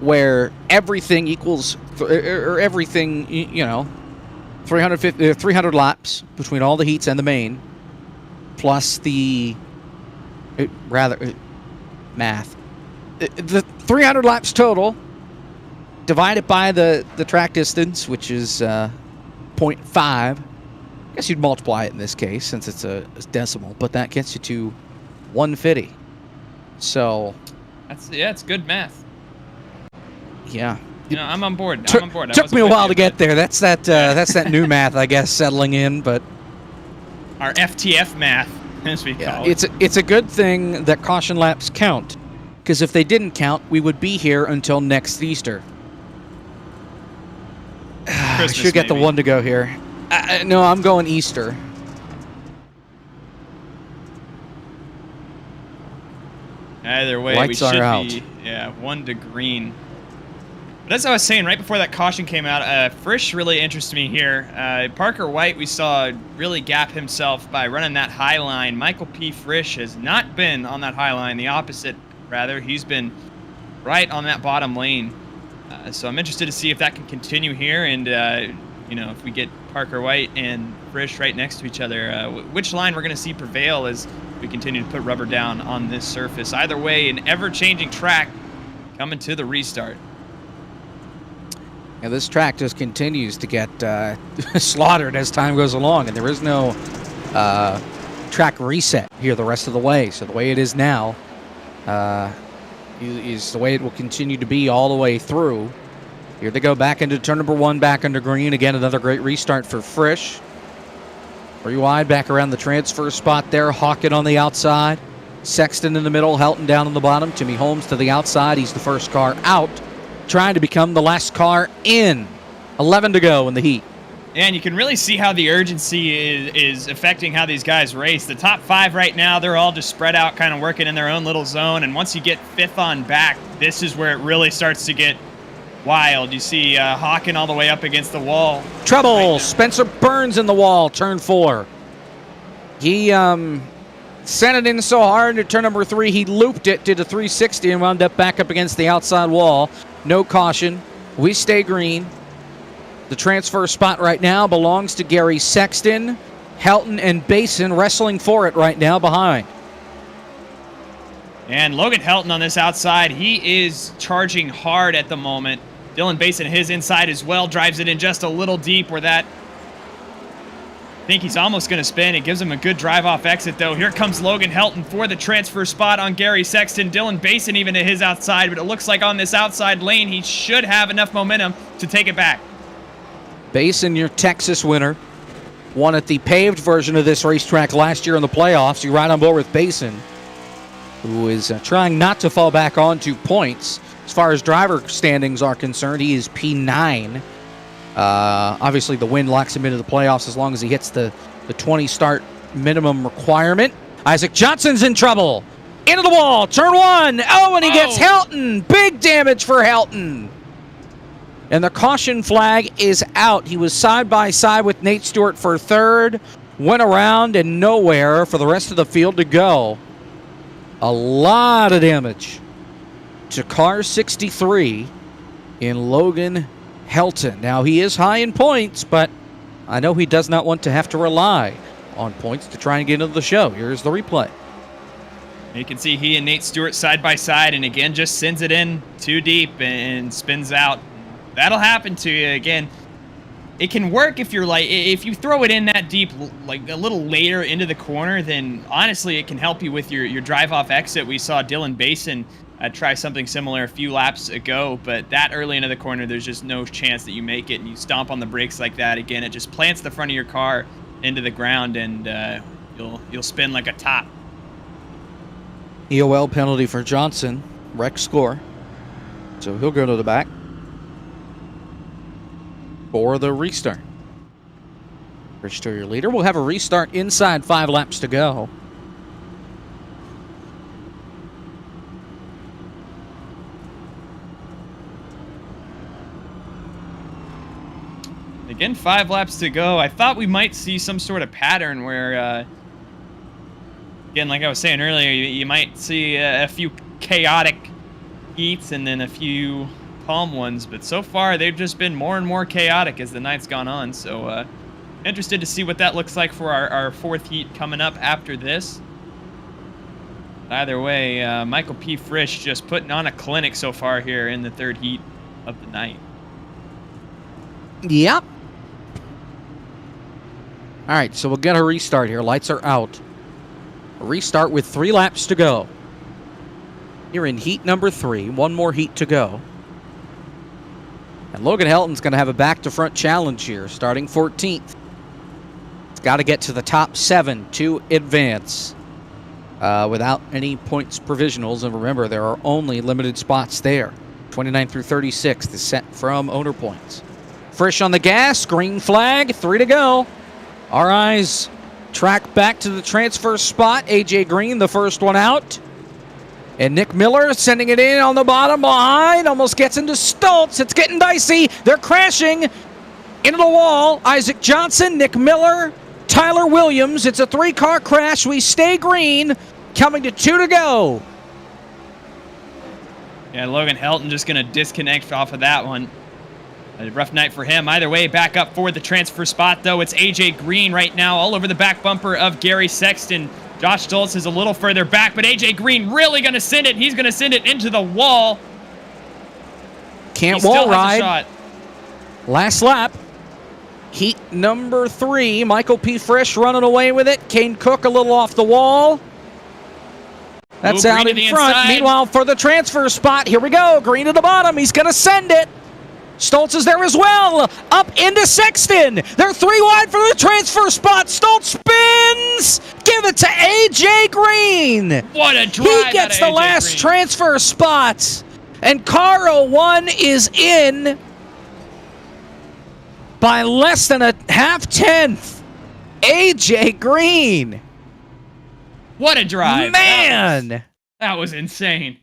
where everything equals, or everything, 300 laps between all the heats and the main, plus the, math. The 300 laps total, divided by the track distance, which is 0.5. I guess you'd multiply it in this case since it's a decimal, but that gets you to 150. So it's good math. Yeah. I'm on board. Took me a while to get there. That's that new math, I guess, settling in, but our FTF math, as we call it. It's a good thing that caution laps count, because if they didn't count, we would be here until next Easter. I should get the one to go here. No, I'm going Easter. Either way, Lights we should are be 1 to green. But as I was saying, right before that caution came out, Frisch really interested me here. Parker White, we saw really gap himself by running that high line. Michael P. Frisch has not been on that high line. The opposite, rather. He's been right on that bottom lane. So I'm interested to see if that can continue here, and if we get Parker White and Frisch right next to each other, which line we're going to see prevail as we continue to put rubber down on this surface. Either way, an ever-changing track coming to the restart. Yeah, this track just continues to get slaughtered as time goes along, and there is no track reset here the rest of the way. So the way it is now is the way it will continue to be all the way through. Here they go back into turn number 1, back under green. Again, another great restart for Frisch. 3 wide, back around the transfer spot there. Hawken on the outside. Sexton in the middle, Helton down on the bottom. Timmy Holmes to the outside. He's the first car out, trying to become the last car in. 11 to go in the heat. And you can really see how the urgency is affecting how these guys race. The top 5 right now, they're all just spread out, kind of working in their own little zone. And once you get 5th on back, this is where it really starts to get wild. You see Hawken all the way up against the wall. Trouble! Right, Spencer Burns in the wall, turn 4. He sent it in so hard to turn number 3, he looped it, did a 360, and wound up back up against the outside wall. No caution. We stay green. The transfer spot right now belongs to Gary Sexton. Helton and Basin wrestling for it right now behind. And Logan Helton on this outside, he is charging hard at the moment. Dylan Basin, his inside as well, drives it in just a little deep where that... I think he's almost going to spin. It gives him a good drive-off exit, though. Here comes Logan Helton for the transfer spot on Gary Sexton. Dylan Basin even to his outside, but it looks like on this outside lane, he should have enough momentum to take it back. Basin, your Texas winner, won at the paved version of this racetrack last year in the playoffs. You ride on board with Basin, who is trying not to fall back onto points. As far as driver standings are concerned, he is P9. Obviously, the win locks him into the playoffs as long as he hits the 20 start minimum requirement. Isaac Johnson's in trouble. Into the wall, turn 1. Oh, and he gets Helton. Big damage for Helton. And the caution flag is out. He was side by side with Nate Stewart for 3rd. Went around and nowhere for the rest of the field to go. A lot of damage to car 63 in Logan Helton. Now, he is high in points, but I know he does not want to have to rely on points to try and get into the show. Here's the replay. You can see he and Nate Stewart side by side, and again, just sends it in too deep and spins out. That'll happen to you again. It can work if you throw it in that deep, like a little later into the corner, then honestly, it can help you with your drive-off exit. We saw Dylan Basin try something similar a few laps ago, but that early into the corner, there's just no chance that you make it, and you stomp on the brakes like that. Again, it just plants the front of your car into the ground, and you'll spin like a top. EOL penalty for Johnson, wreck score. So he'll go to the back for the restart. Rich to your leader. We'll have a restart inside 5 laps to go. Again, 5 laps to go. I thought we might see some sort of pattern where again, like I was saying earlier, you might see a few chaotic heats and then a few calm ones, but so far they've just been more and more chaotic as the night's gone on. So interested to see what that looks like for our fourth heat coming up after this. Either way, Michael P. Frisch just putting on a clinic so far here in the third heat of the night. Yep. All right, so we'll get a restart here. Lights are out. A restart with 3 laps to go. You're in heat number 3. 1 more heat to go. And Logan Helton's going to have a back-to-front challenge here, starting 14th. It's got to get to the top 7 to advance without any points provisionals. And remember, there are only limited spots there. 29 through 36 is set from owner points. Frisch on the gas, green flag, 3 to go. Our eyes track back to the transfer spot. AJ Green, the first one out. And Nick Miller sending it in on the bottom behind. Almost gets into Stoltz. It's getting dicey. They're crashing into the wall. Isaac Johnson, Nick Miller, Tyler Williams. It's a 3-car crash. We stay green. Coming to 2 to go. Yeah, Logan Helton just going to disconnect off of that one. A rough night for him. Either way, back up for the transfer spot, though. It's AJ Green right now all over the back bumper of Gary Sexton. Josh Stoltz is a little further back, but AJ Green really going to send it. He's going to send it into the wall. Can't he wall still ride. Has a shot. Last lap. Heat number 3. Michael P. Frisch running away with it. Kane Cook a little off the wall. That's out in front. Inside. Meanwhile, for the transfer spot, here we go. Green to the bottom. He's going to send it. Stoltz is there as well. Up into Sexton. They're 3 wide for the transfer spot. Stoltz spins. Give it to AJ Green. What a drive. He gets the last transfer spot. And car 01 is in by less than a half-tenth. AJ Green. What a drive. Man. That was insane.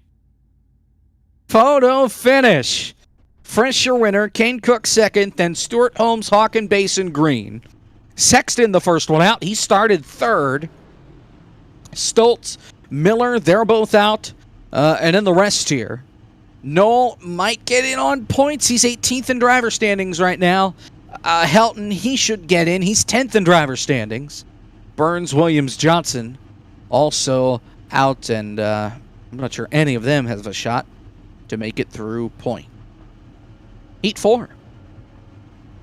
Photo finish. Frisch your winner, Kane Cook second, then Stuart Holmes, Hawken, Basin, Green. Sexton the first one out. He started third. Stoltz, Miller, they're both out. And then the rest here. Noel might get in on points. He's 18th in driver standings right now. Helton, he should get in. He's 10th in driver standings. Burns, Williams, Johnson also out. And I'm not sure any of them have a shot to make it through point. Heat 4.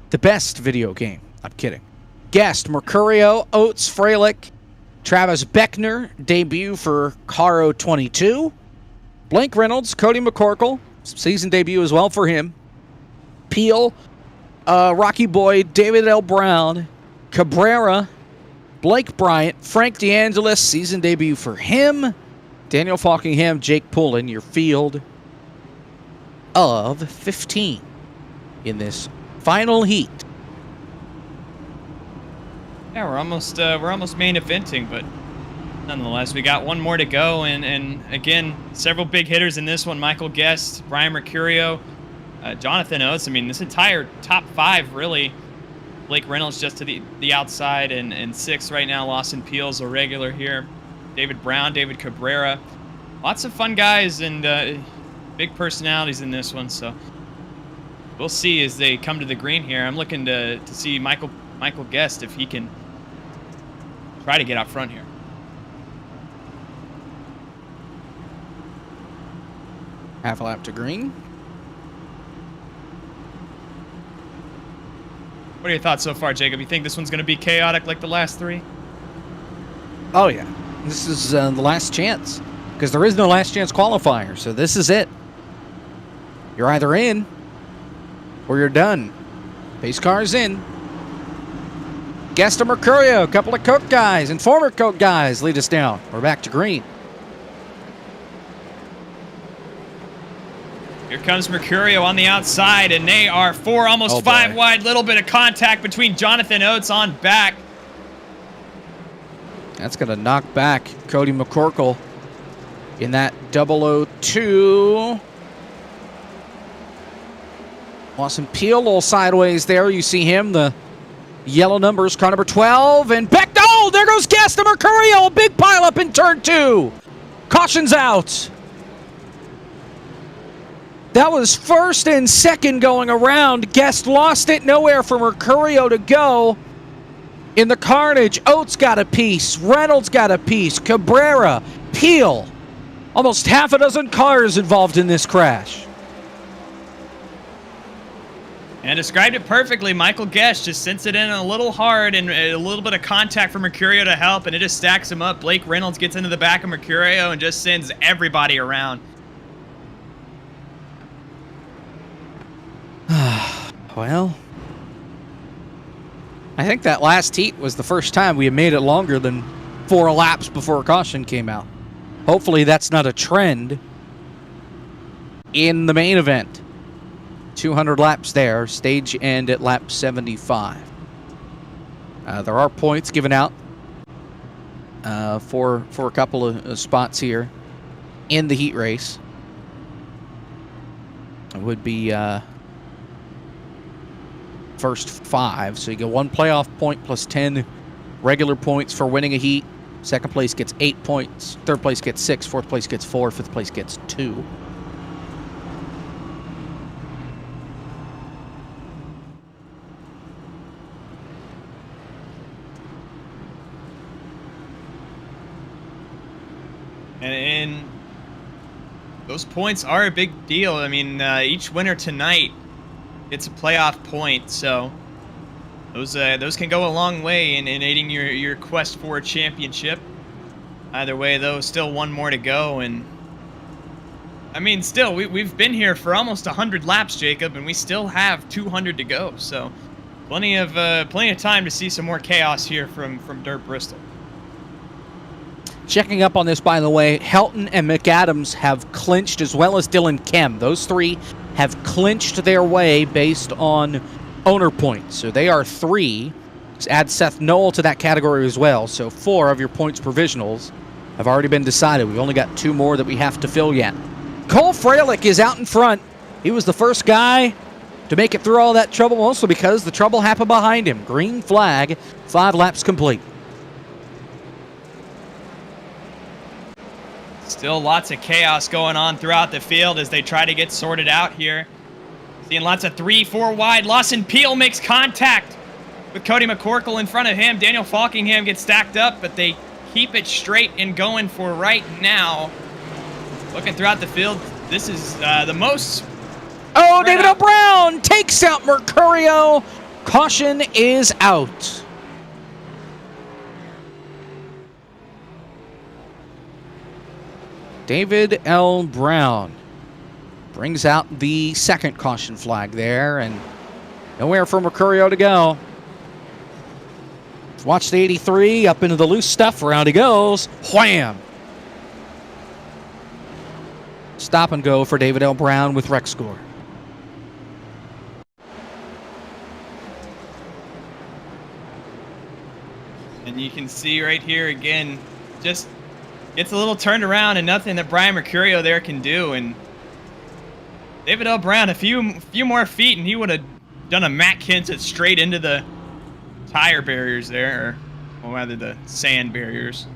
The best video game. I'm kidding. Guest, Mercurio, Oates, Freilich, Travis Beckner, debut for Caro 22. Blake Reynolds, Cody McCorkle, season debut as well for him. Peel, Rocky Boyd, David L. Brown, Cabrera, Blake Bryant, Frank DeAngelis, season debut for him. Daniel Falkingham, Jake Pullen, your field of 15 in this final heat. Yeah, we're almost main eventing, but nonetheless, we got one more to go, and again, several big hitters in this one. Michael Guest, Brian Mercurio, Jonathan Oates. I mean, this entire top 5 really. Blake Reynolds just to the outside, and 6th right now. Lawson Peel's a regular here. David Brown, David Cabrera. Lots of fun guys and big personalities in this one, so we'll see as they come to the green here. I'm looking to see Michael Guest if he can try to get out front here. Half a lap to green. What are your thoughts so far, Jacob? You think this one's going to be chaotic like the last 3? Oh, yeah. This is the last chance, because there is no last chance qualifier, so this is it. You're either in or you're done. Pace car's in. Guest of Mercurio, a couple of Coke guys and former Coke guys lead us down. We're back to green. Here comes Mercurio on the outside, and they are 4, almost 5 wide. Little bit of contact between Jonathan Oates on back. That's going to knock back Cody McCorkle in that 002. Lawson Peel, a little sideways there. You see him, the yellow numbers, car number 12. And Beck, oh, there goes Guest and Mercurio. A big pileup in turn 2. Caution's out. That was first and second going around. Guest lost it. Nowhere for Mercurio to go. In the carnage, Oates got a piece. Reynolds got a piece. Cabrera, Peel. Almost half a dozen cars involved in this crash. And described it perfectly. Michael Guest just sends it in a little hard and a little bit of contact for Mercurio to help, and it just stacks him up. Blake Reynolds gets into the back of Mercurio and just sends everybody around. Well, I think that last heat was the first time we had made it longer than 4 laps before caution came out. Hopefully that's not a trend in the main event. 200 laps there, stage end at lap 75. There are points given out for a couple of spots here in the heat race. It would be first 5, so you get 1 playoff point plus 10 regular points for winning a heat. Second place gets 8 points, third place gets 6, fourth place gets 4, fifth place gets 2. And those points are a big deal. I mean, each winner tonight gets a playoff point, so those can go a long way in aiding your quest for a championship. Either way, though, still one more to go, and I mean, still we've been here for almost 100 laps, Jacob, and we still have 200 to go. So plenty of time to see some more chaos here from Dirt Bristol. Checking up on this, by the way, Helton and McAdams have clinched, as well as Dylan Kemp. Those 3 have clinched their way based on owner points. So they are 3. Let's add Seth Knoll to that category as well. So 4 of your points provisionals have already been decided. We've only got 2 more that we have to fill yet. Cole Freilich is out in front. He was the first guy to make it through all that trouble, mostly because the trouble happened behind him. Green flag, 5 laps complete. Still lots of chaos going on throughout the field as they try to get sorted out here. Seeing lots of 3-4 wide. Lawson Peel makes contact with Cody McCorkle in front of him. Daniel Falkingham gets stacked up, but they keep it straight and going for right now. Looking throughout the field, this is the most... Oh, David O'Brown takes out Mercurio. Caution is out. David L. Brown brings out the second caution flag there, and nowhere for Mercurio to go. Let's watch the 83 up into the loose stuff. Around he goes. Wham! Stop and go for David L. Brown with wreck score. And you can see right here again, just gets a little turned around and nothing that Brian Mercurio there can do. And David L. Brown, a few more feet and he would have done a Matt Kenseth straight into the tire barriers there, or rather the sand barriers.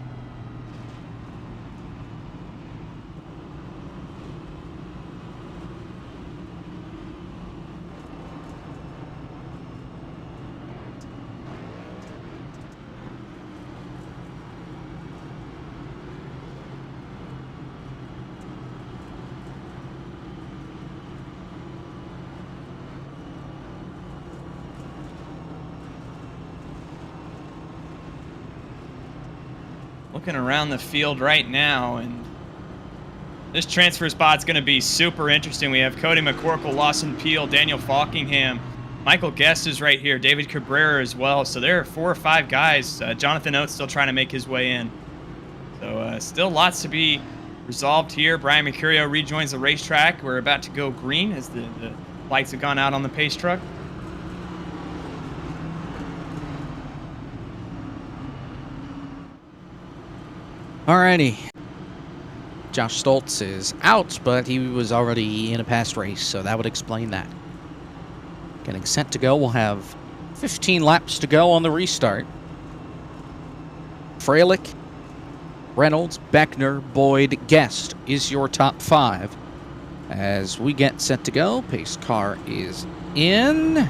Looking around the field right now, and this transfer spot's going to be super interesting. We have Cody McCorkle, Lawson Peel, Daniel Falkingham, Michael Guest is right here, David Cabrera as well. So there are 4 or 5 guys. Jonathan Oates still trying to make his way in. So still lots to be resolved here. Brian Mercurio rejoins the racetrack. We're about to go green as the lights have gone out on the pace truck. Alrighty. Josh Stoltz is out, but he was already in a past race, so that would explain that. Getting set to go. We'll have 15 laps to go on the restart. Freilich, Reynolds, Beckner, Boyd, Guest is your top 5. As we get set to go, pace car is in.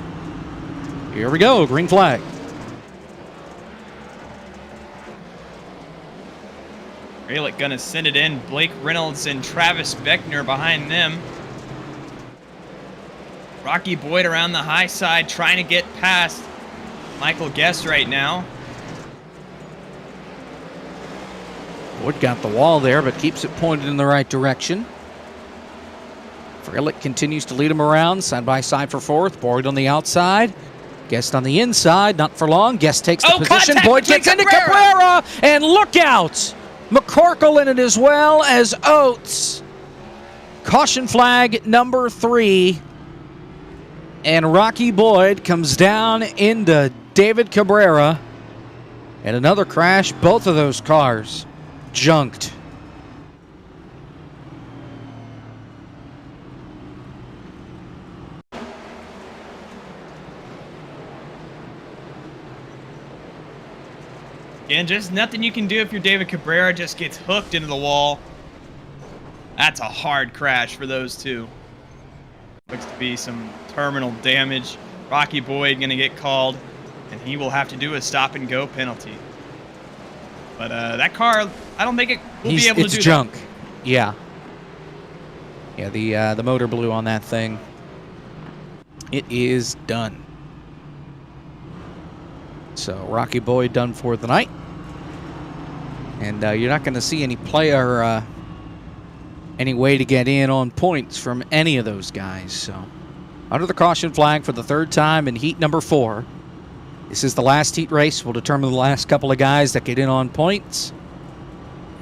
Here we go, green flag. Freilich gonna send it in. Blake Reynolds and Travis Beckner behind them. Rocky Boyd around the high side trying to get past Michael Guest right now. Boyd got the wall there, but keeps it pointed in the right direction. Freilich continues to lead him around, side by side for 4th. Boyd on the outside. Guest on the inside, not for long. Guest takes the position. Boyd gets into Cabrera, and look out! McCorkle in it as well as Oates. Caution flag number 3. And Rocky Boyd comes down into David Cabrera. And another crash, both of those cars junked. And just nothing you can do if you're David Cabrera, just gets hooked into the wall. That's a hard crash for those two. Looks to be some terminal damage. Rocky Boyd going to get called, and he will have to do a stop-and-go penalty. But that car, I don't think it will be able to do that. It's junk. Yeah. Yeah, the motor blew on that thing. It is done. So Rocky Boyd done for the night. And you're not going to see any player, any way to get in on points from any of those guys. So under the caution flag for the 3rd time in heat number 4. This is the last heat race. We'll determine the last couple of guys that get in on points.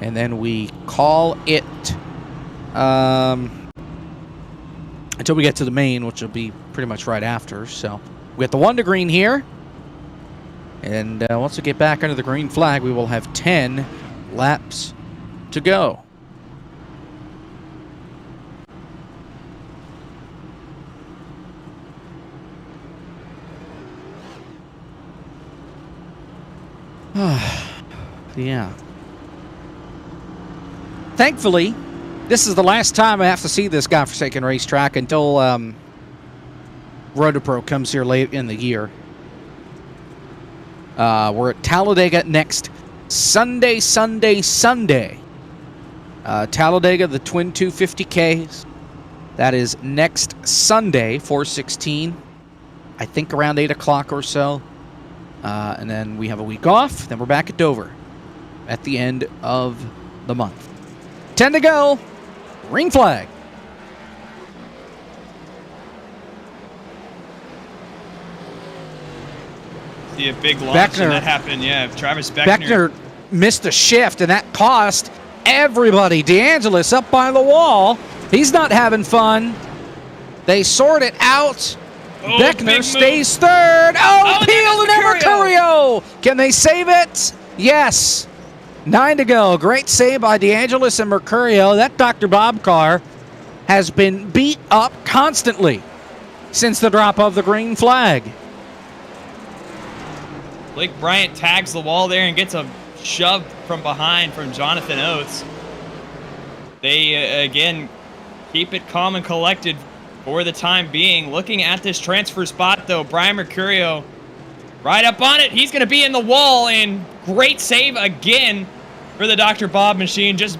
And then we call it until we get to the main, which will be pretty much right after. So we got the 1 to green here. And once we get back under the green flag, we will have 10 laps to go. Yeah. Thankfully, this is the last time I have to see this godforsaken racetrack until Rotopro comes here late in the year. We're at Talladega next Sunday. Talladega, the twin 250Ks. That is next Sunday, 4/16. I think around 8 o'clock or so. And then we have a week off. Then we're back at Dover at the end of the month. 10 to go. Green flag. See a big launch and that happened. Yeah, Travis Beckner missed a shift, and that cost everybody. DeAngelis up by the wall. He's not having fun. They sort it out. Oh, Beckner stays 3rd. Oh, Peel and Mercurio. Can they save it? Yes. 9 to go. Great save by DeAngelis and Mercurio. That Dr. Bob car has been beat up constantly since the drop of the green flag. Blake Bryant tags the wall there and gets a shove from behind from Jonathan Oates. They, again, keep it calm and collected for the time being. Looking at this transfer spot, though, Brian Mercurio right up on it. He's going to be in the wall, and great save again for the Dr. Bob machine. Just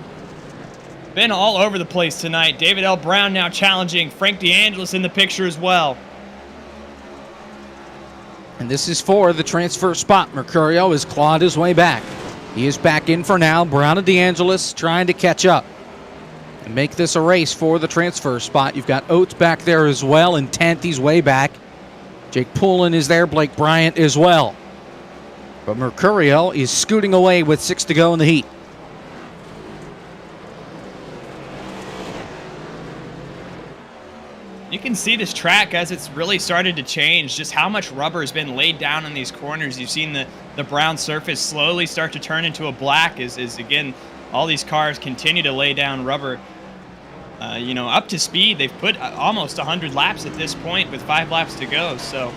been all over the place tonight. David L. Brown now challenging. Frank DeAngelis in the picture as well. And this is for the transfer spot. Mercurio has clawed his way back. He is back in for now. Brown and DeAngelis trying to catch up and make this a race for the transfer spot. You've got Oates back there as well in 10th. He's way back. Jake Poulin is there. Blake Bryant as well. But Mercurio is scooting away with 6 to go in the heat. You can see this track as it's really started to change, just how much rubber has been laid down in these corners. You've seen the brown surface slowly start to turn into a black as again, all these cars continue to lay down rubber. Up to speed. They've put almost 100 laps at this point with 5 laps to go. So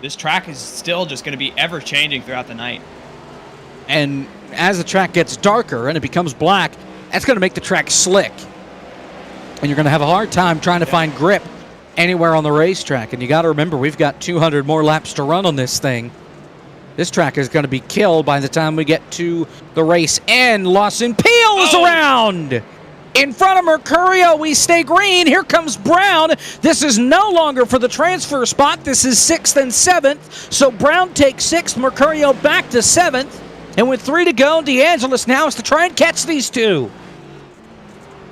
this track is still just going to be ever changing throughout the night. And as the track gets darker and it becomes black, that's going to make the track slick. And you're going to have a hard time trying to find grip anywhere on the racetrack. And you got to remember, we've got 200 more laps to run on this thing. This track is going to be killed by the time we get to the race end. Lawson peels around. In front of Mercurio, we stay green. Here comes Brown. This is no longer for the transfer spot. This is 6th and 7th. So Brown takes 6th, Mercurio back to 7th. And with 3 to go, DeAngelis now has to try and catch these two.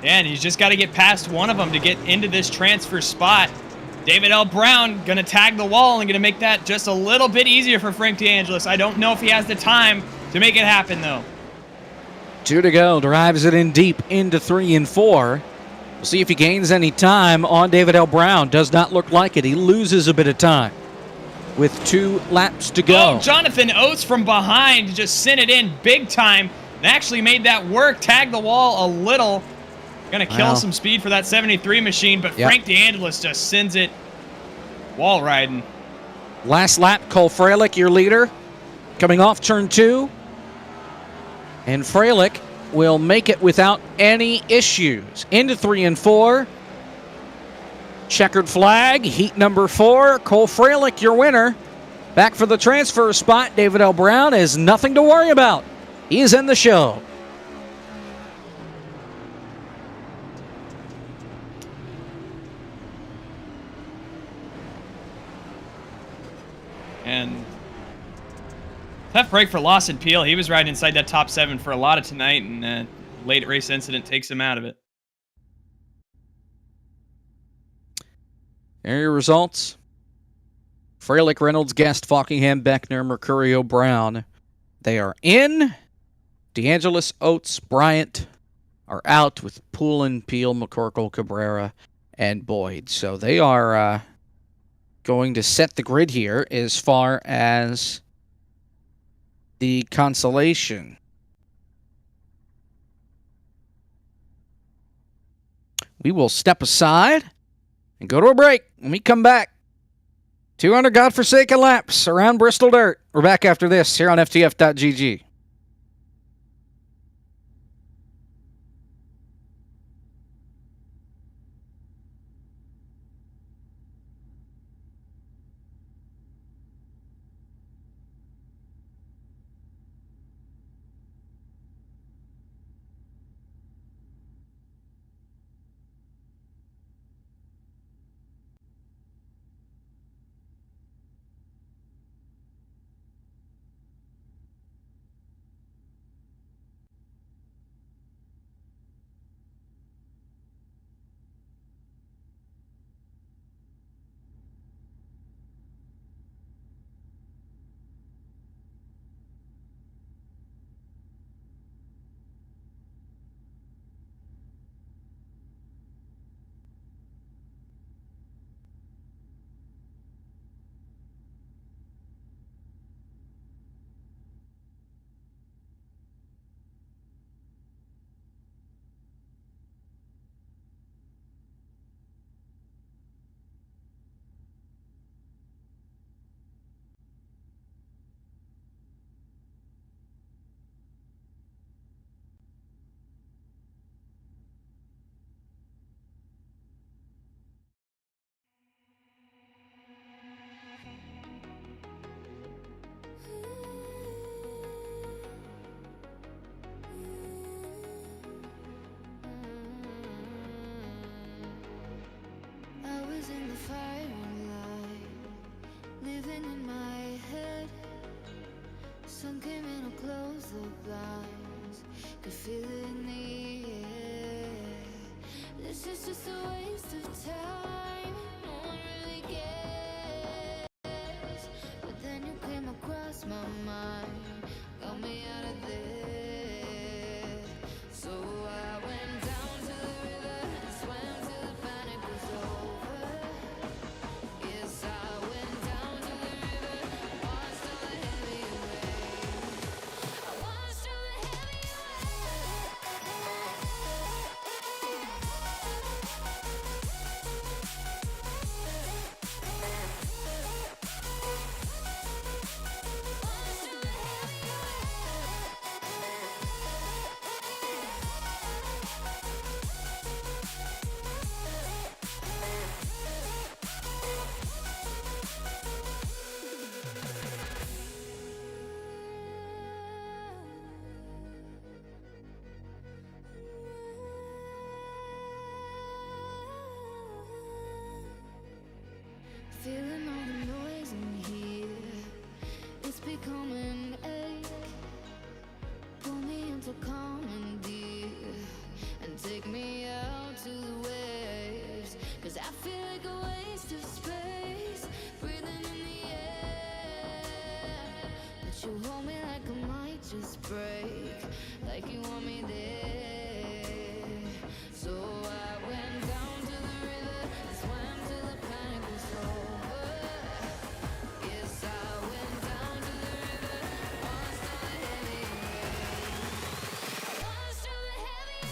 And he's just got to get past one of them to get into this transfer spot. David L. Brown going to tag the wall and going to make that just a little bit easier for Frank DeAngelis. I don't know if he has the time to make it happen, though. 2 to go, drives it in deep into 3 and 4. We'll see if he gains any time on David L. Brown. Does not look like it. He loses a bit of time with 2 laps to go. Oh, Jonathan Oates from behind just sent it in big time and actually made that work. Tagged the wall a little. Going to kill some speed for that 73 machine, but Frank DeAngelis just sends it wall riding. Last lap, Cole Freilich, your leader, coming off turn 2. And Freilich will make it without any issues. Into 3 and 4. Checkered flag, heat number 4. Cole Freilich, your winner. Back for the transfer spot. David L. Brown has nothing to worry about. He is in the show. And tough break for Lawson Peel. He was right inside that top 7 for a lot of tonight, and late race incident takes him out of it. There are your results. Freilich, Reynolds, Guest, Falkingham, Beckner, Mercurio, Brown. They are in. DeAngelis, Oates, Bryant are out with Poulin, Peel, McCorkle, Cabrera, and Boyd. So they are going to set the grid here as far as the consolation. We will step aside and go to a break. When we come back, 200 godforsaken laps around Bristol Dirt. We're back after this here on FTF.GG. Sun came in, I'll close the blinds. Could feel it in the air. This is just a waste of time. No one really cares. But then you came across my mind, got me out of there. So I went down to the river and swam till the panic was over. Yes, I went down to the river, watched all the heavy rain. I watched all the heavy rain. me there. So I went down to the river and swam till the panic was over. Yes, I went down to the river, washed all the heavy away. Washed all the heavy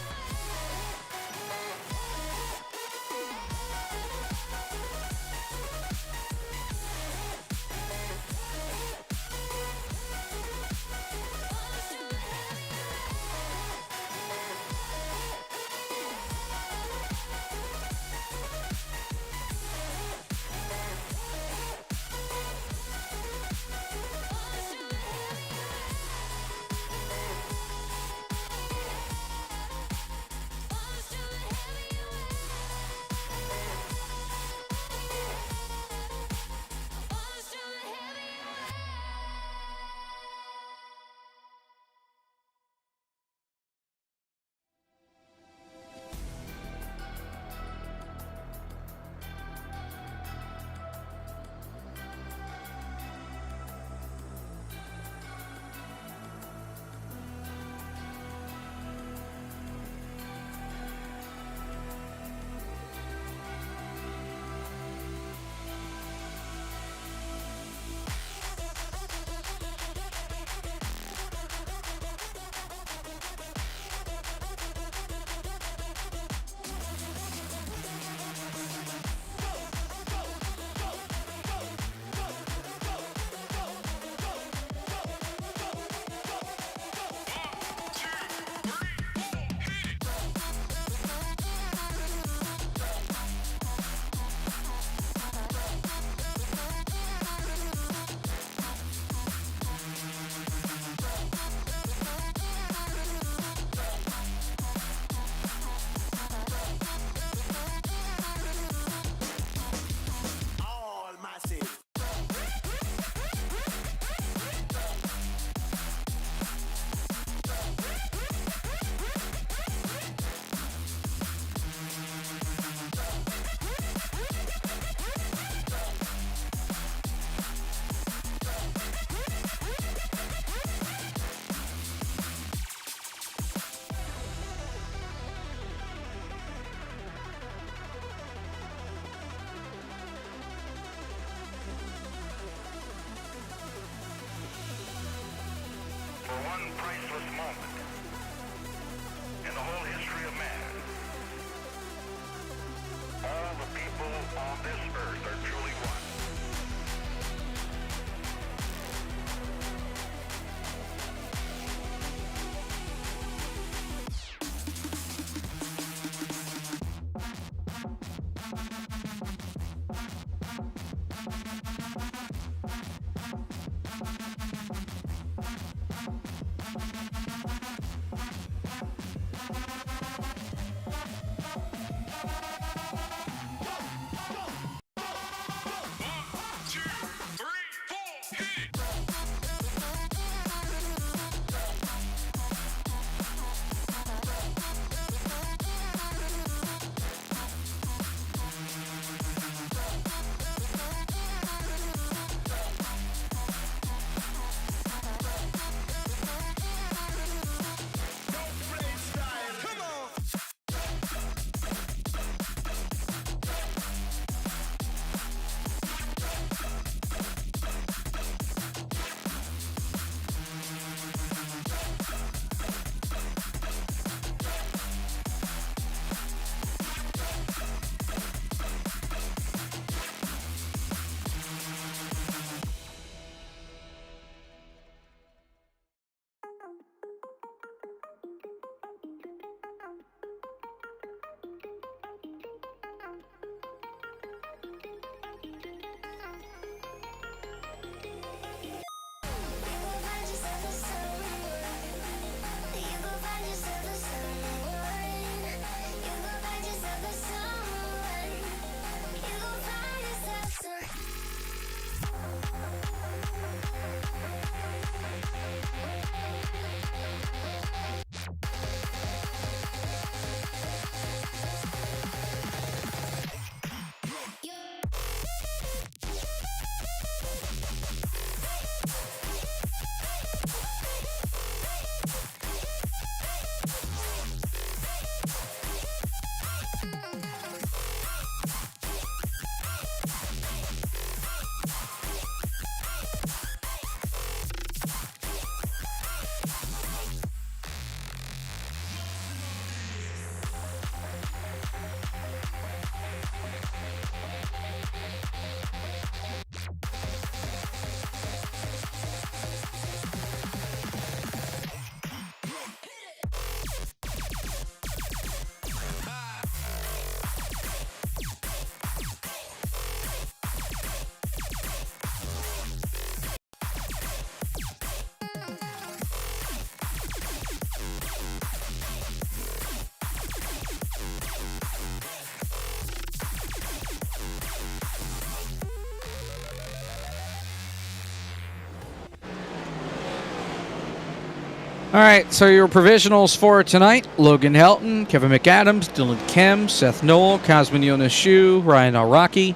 All right, so your provisionals for tonight: Logan Helton, Kevin McAdams, Dylan Kem, Seth Knoll, Cosmin Yoneshu, Ryan Araki.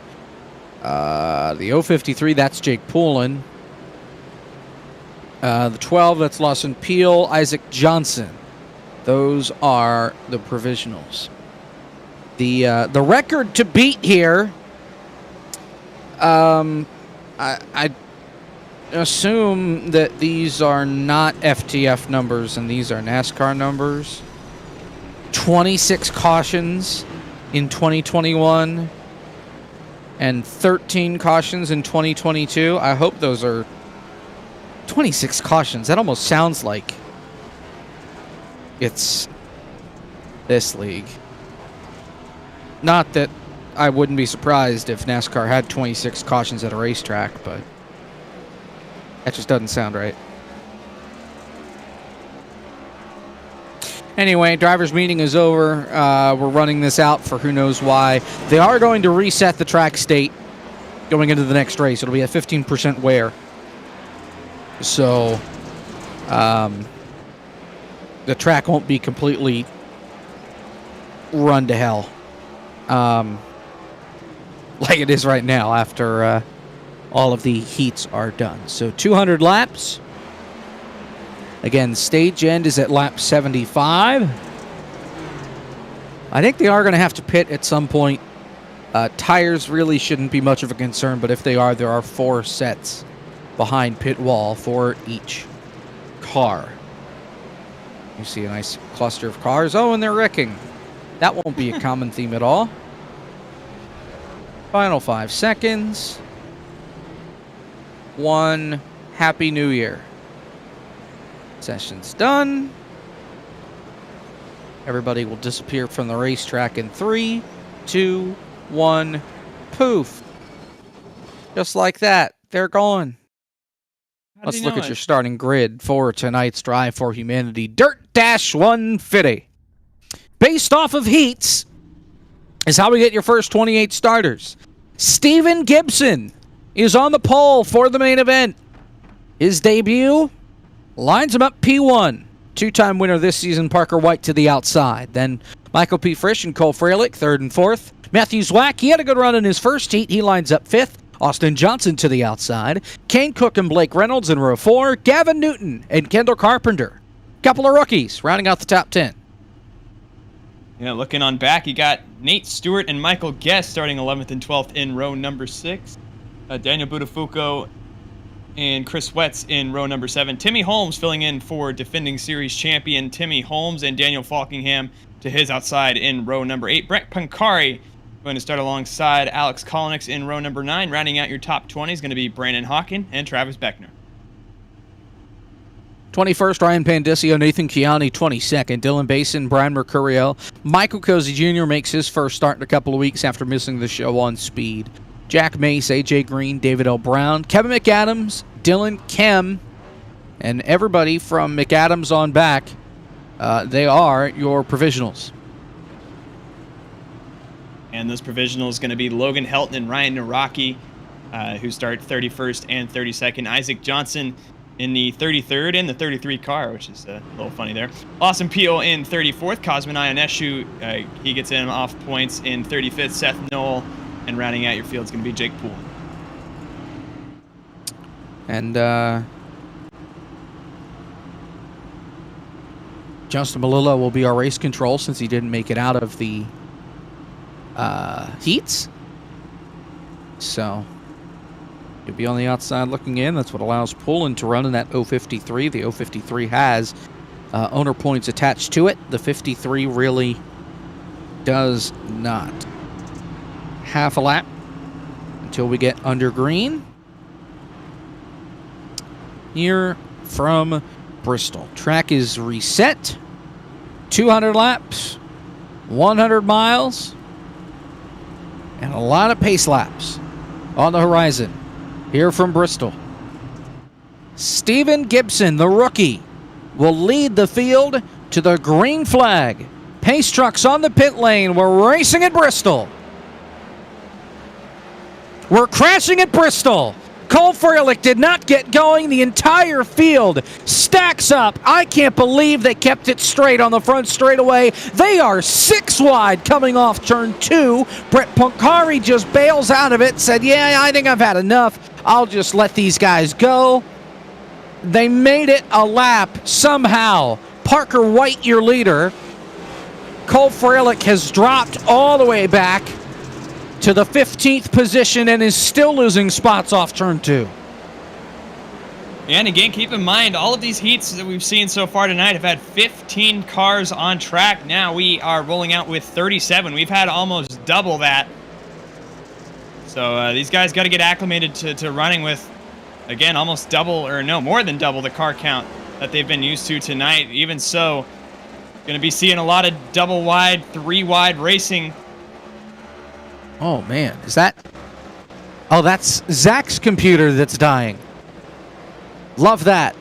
The 053, that's Jake Poulin. The 12, that's Lawson Peel, Isaac Johnson. Those are the provisionals. The record to beat here, I assume that these are not FTF numbers and these are NASCAR numbers. 26 cautions in 2021 and 13 cautions in 2022. I hope those are 26 cautions. That almost sounds like it's this league. Not that I wouldn't be surprised if NASCAR had 26 cautions at a racetrack, but that just doesn't sound right. Anyway, drivers' meeting is over. We're running this out for who knows why. They are going to reset the track state going into the next race. It'll be at 15% wear. So, the track won't be completely run to hell. Like it is right now after all of the heats are done. So 200 laps. Again, stage end is at lap 75. I think they are going to have to pit at some point. Tires really shouldn't be much of a concern, but if they are, there are 4 sets behind pit wall for each car. You see a nice cluster of cars. Oh, and they're wrecking. That won't be a common theme at all. Final 5 seconds. 1. Happy New Year. Session's done. Everybody will disappear from the racetrack in 3, 2, 1. Poof. Just like that. They're gone. Let's look at your starting grid for tonight's Drive for Humanity Dirt Dash 150. Based off of heats is how we get your first 28 starters. Steven Gibson is on the pole for the main event. His debut lines him up P1. 2-time winner this season, Parker White to the outside. Then Michael P. Frisch and Cole Freilich, 3rd and 4th. Matthew Zwack, he had a good run in his first heat. He lines up 5th. Austin Johnson to the outside. Kane Cook and Blake Reynolds in row 4. Gavin Newton and Kendall Carpenter. Couple of rookies rounding out the top 10. Yeah, looking on back, you got Nate Stewart and Michael Guest starting 11th and 12th in row number 6. Daniel Buttafuoco and Chris Wetz in row number 7. Timmy Holmes filling in for defending series champion Timmy Holmes, and Daniel Falkingham to his outside in row number 8. Brett Pancari going to start alongside Alex Kolonix in row number 9. Rounding out your top 20 is going to be Brandon Hawken and Travis Beckner. 21st, Ryan Pandisio, Nathan Chiani, 22nd. Dylan Basin, Brian Mercurio. Michael Cozy Jr. makes his first start in a couple of weeks after missing the show on speed. Jack Mace, AJ Green, David L. Brown, Kevin McAdams, Dylan Kem, and everybody from McAdams on back. They are your provisionals. And those provisionals going to be Logan Helton and Ryan Naraki, who start 31st and 32nd. Isaac Johnson in the 33rd and the 33 car, which is a little funny there. Lawson Peel in 34th. Cosmin Ionescu, he gets in off points in 35th. Seth Knoll, and rounding out your field is going to be Jake Poole. And Justin Malillo will be our race control since he didn't make it out of the heats. So he'll be on the outside looking in. That's what allows Poulin to run in that 053. The 053 has owner points attached to it. The 53 really does not. Half a lap until we get under green. Here from Bristol. Track is reset. 200 laps. 100 miles. And a lot of pace laps on the horizon here from Bristol. Steven Gibson, the rookie, will lead the field to the green flag. Pace trucks on the pit lane. We're racing at Bristol. We're crashing at Bristol. Cole Freilich did not get going. The entire field stacks up. I can't believe they kept it straight on the front straightaway. They are 6 wide coming off turn 2. Brett Poncari just bails out of it, said, yeah, I think I've had enough. I'll just let these guys go. They made it a lap somehow. Parker White, your leader. Cole Freilich has dropped all the way back to the 15th position and is still losing spots off turn 2. And again, keep in mind, all of these heats that we've seen so far tonight have had 15 cars on track. Now we are rolling out with 37. We've had almost double that. So these guys got to get acclimated to running with, again, almost double, or no, more than double the car count that they've been used to tonight. Even so, going to be seeing a lot of double wide, 3 wide racing. Oh, man. Is that... Oh, that's Zach's computer that's dying. Love that.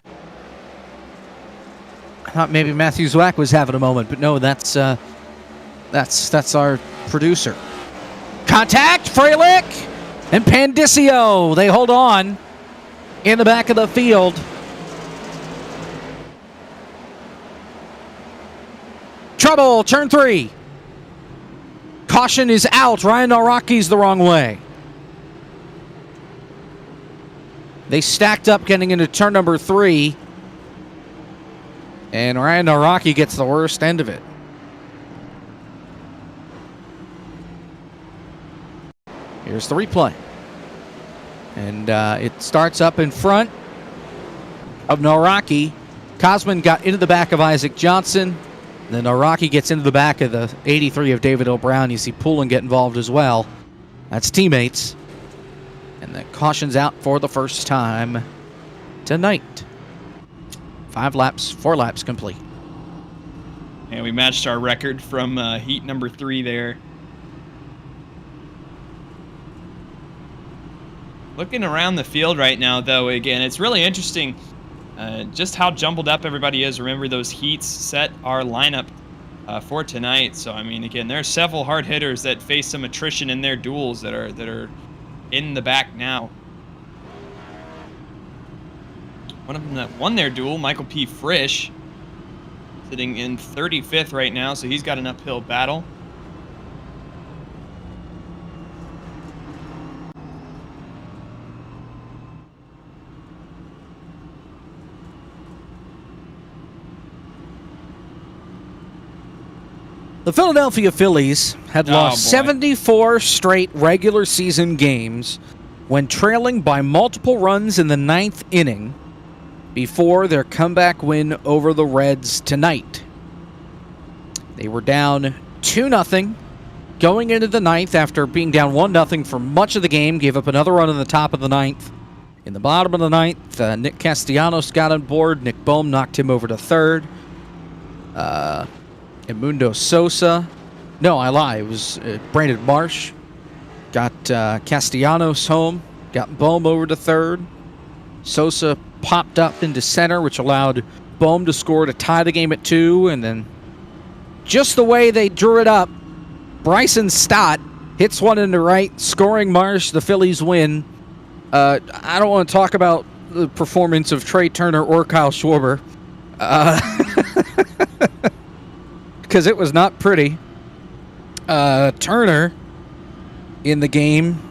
I thought maybe Matthew Zwack was having a moment, but no, that's our producer. Contact! Freilich and Pandicio. They hold on in the back of the field. Trouble, turn 3. Caution is out. Ryan Naraki's the wrong way. They stacked up getting into turn number 3. And Ryan Naraki gets the worst end of it. Here's the replay. And it starts up in front of Naraki. Cosman got into the back of Isaac Johnson. Then Naraki gets into the back of the 83 of David O'Brown. You see Poulin get involved as well. That's teammates. And the caution's out for the first time tonight. 4 laps complete. And we matched our record from heat number 3 there. Looking around the field right now, though, again, it's really interesting just how jumbled up everybody is. Remember, those heats set our lineup for tonight. So, I mean, again, there are several hard hitters that face some attrition in their duels that are in the back now. One of them that won their duel, Michael P. Frisch, sitting in 35th right now, so he's got an uphill battle. The Philadelphia Phillies had lost 74 straight regular season games when trailing by multiple runs in the 9th inning before their comeback win over the Reds tonight. They were down 2-0 going into the 9th after being down 1-0 for much of the game, gave up another run in the top of the 9th. In the bottom of the 9th, Nick Castellanos got on board. Nick Bohm knocked him over to third. Edmundo Sosa. No, I lie. It was Brandon Marsh. Got Castellanos home. Got Bohm over to third. Sosa popped up into center, which allowed Bohm to score to tie the game at 2. And then just the way they drew it up, Bryson Stott hits one into right, scoring Marsh. The Phillies win. I don't want to talk about the performance of Trey Turner or Kyle Schwarber. Because it was not pretty. Turner in the game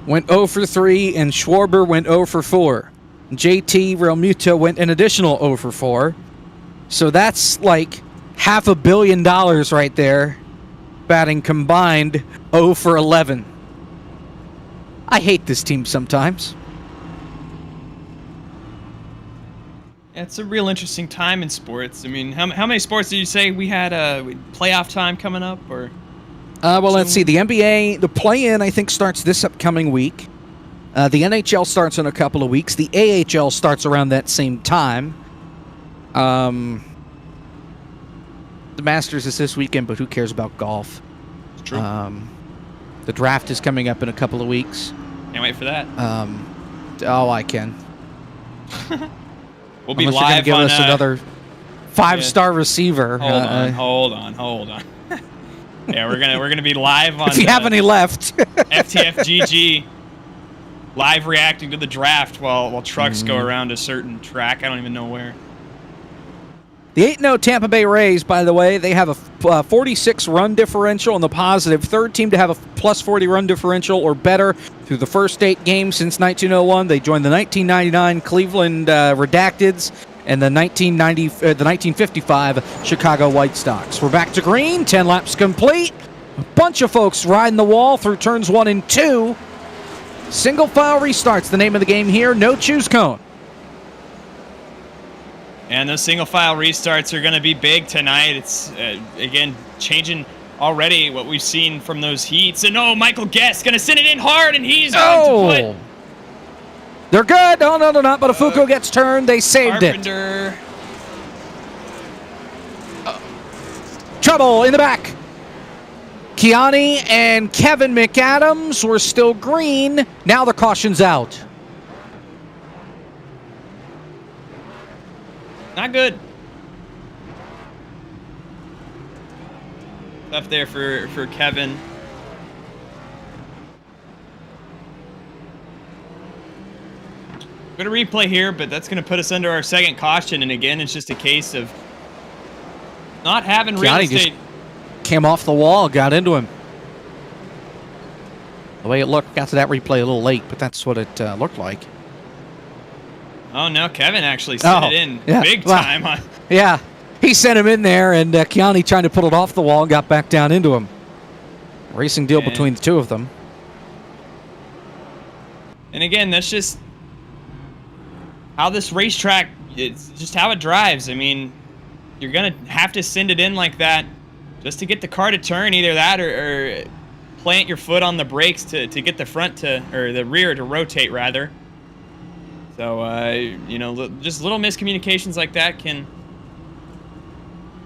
went 0 for 3, and Schwarber went 0 for 4. JT Realmuto went an additional 0 for 4. So that's like $500 million right there, batting combined 0 for 11. I hate this team sometimes. It's a real interesting time in sports. I mean, how many sports did you say we had playoff time coming up? Or well, let's see. The NBA, the play-in, I think, starts this upcoming week. The NHL starts in a couple of weeks. The AHL starts around that same time. The Masters is this weekend, but who cares about golf? It's true. The draft is coming up in a couple of weeks. Can't wait for that. I can. We'll be Unless live you're gonna give on us another 5-star receiver. Hold on. Yeah, we're gonna be live on. If you have any left. FTF GG live reacting to the draft while trucks go around a certain track. I don't even know where. The 8-0 Tampa Bay Rays, by the way, they have a 46 run differential in the positive. Third team to have a plus 40 run differential or better through the first 8 games since 1901. They joined the 1999 Cleveland Redacteds and the 1955 Chicago White Sox. We're back to green. 10 laps complete. A bunch of folks riding the wall through turns 1 and 2. Single file restarts, the name of the game here. No choose cone. And those single file restarts are going to be big tonight. It's, again, changing already what we've seen from those heats. And Michael Guest going to send it in hard, and he's going to put... They're good. No, they're not. But Afuko gets turned. They saved Carpenter. it. Trouble in the back. Kiani and Kevin McAdams were still green. Now the caution's out. Not good. Up there for Kevin. We're going to replay here, but that's going to put us under our second caution. And again, it's just a case of not having real Kiani estate. Just came off the wall, got into him. The way it looked, got to that replay a little late, but that's what it looked like. Oh, no, Kevin actually sent it in big time. Yeah, he sent him in there, and Kiani trying to pull it off the wall and got back down into him. Racing deal between the two of them. And again, that's just how this racetrack, it's just how it drives. I mean, you're going to have to send it in like that just to get the car to turn, either that or plant your foot on the brakes to get the front to, or the rear to rotate, rather. So, just little miscommunications like that can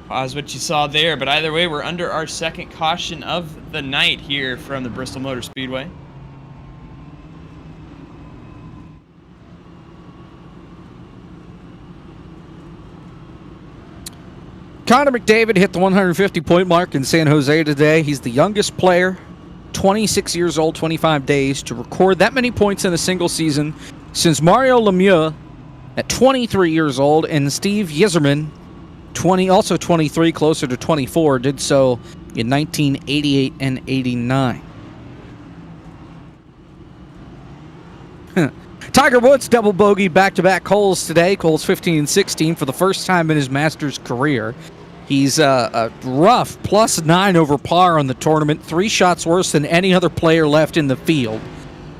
cause what you saw there. But either way, we're under our second caution of the night here from the Bristol Motor Speedway. Connor McDavid hit the 150-point mark in San Jose today. He's the youngest player, 26 years old, 25 days, to record that many points in a single season since Mario Lemieux at 23 years old, and Steve Yzerman, also 23, closer to 24, did so in 1988 and 89. Tiger Woods double bogeyed back-to-back holes today. Holes 15 and 16 for the first time in his Masters career. He's a rough +9 over par on the tournament, 3 shots worse than any other player left in the field.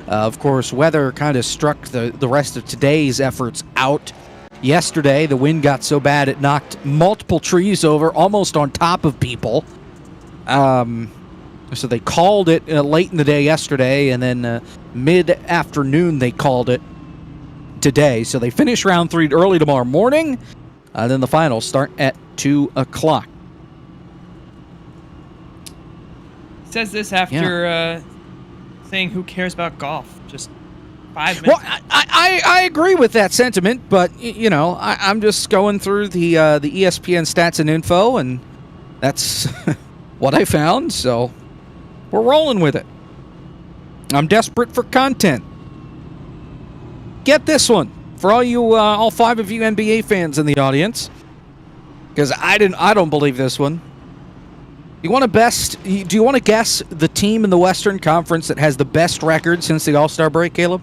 Of course, weather kind of struck the rest of today's efforts out. Yesterday, the wind got so bad it knocked multiple trees over, almost on top of people. So they called it late in the day yesterday, and then mid-afternoon they called it today. So they finish round 3 early tomorrow morning, then the finals start at 2 o'clock. Says this after saying who cares about golf? Just 5 minutes. Well, I agree with that sentiment, but, I'm just going through the ESPN stats and info, and that's what I found, so we're rolling with it. I'm desperate for content. Get this one for all 5 of you NBA fans in the audience, because I don't believe this one. Do you want to guess the team in the Western Conference that has the best record since the All-Star break, Caleb?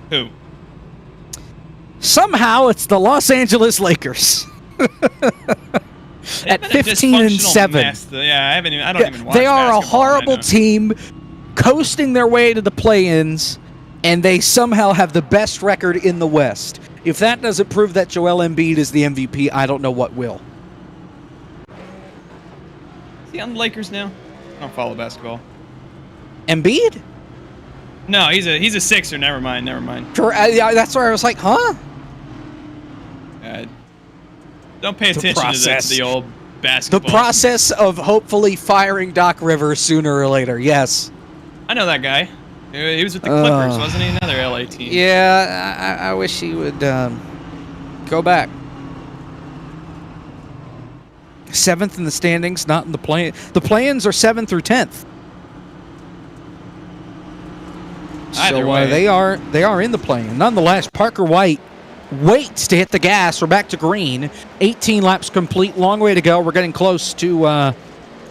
Who? Somehow it's the Los Angeles Lakers. At 15 and 7. Yeah, I don't even watch They are a basketball, horrible team, coasting their way to the play-ins, and they somehow have the best record in the West. If that doesn't prove that Joel Embiid is the MVP, I don't know what will. Is he on the Lakers now? I don't follow basketball. Embiid? No, he's a Sixer. Never mind. That's where I was like, huh? Don't pay attention to the old basketball. The process of hopefully firing Doc Rivers sooner or later, yes. I know that guy. He was with the Clippers, wasn't he? Another LA team. Yeah, I wish he would go back. 7th in the standings, not in the play. The play-ins are 7th through 10th. Either way. they are in the play-in. Nonetheless, Parker White waits to hit the gas. We're back to green. 18 laps complete. Long way to go. We're getting close to a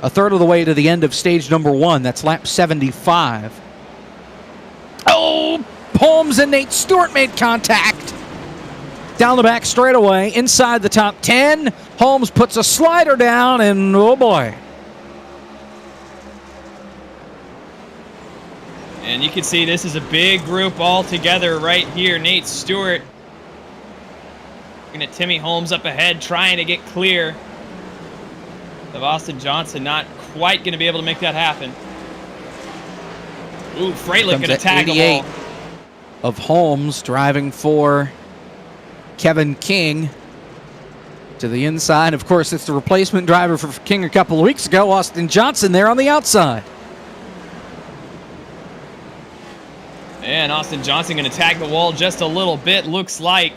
third of the way to the end of stage number 1. That's lap 75. Oh, Holmes and Nate Stewart made contact. Down the back straightaway, inside the top 10. Holmes puts a slider down, and oh boy. And you can see this is a big group all together right here. Nate Stewart looking at Timmy Holmes up ahead, trying to get clear of Austin Johnson. Not quite going to be able to make that happen. Ooh, Freilich going to tag them all. Of Holmes driving for Kevin King to the inside. Of course, it's the replacement driver for King a couple of weeks ago, Austin Johnson, there on the outside. And Austin Johnson going to tag the wall just a little bit, looks like.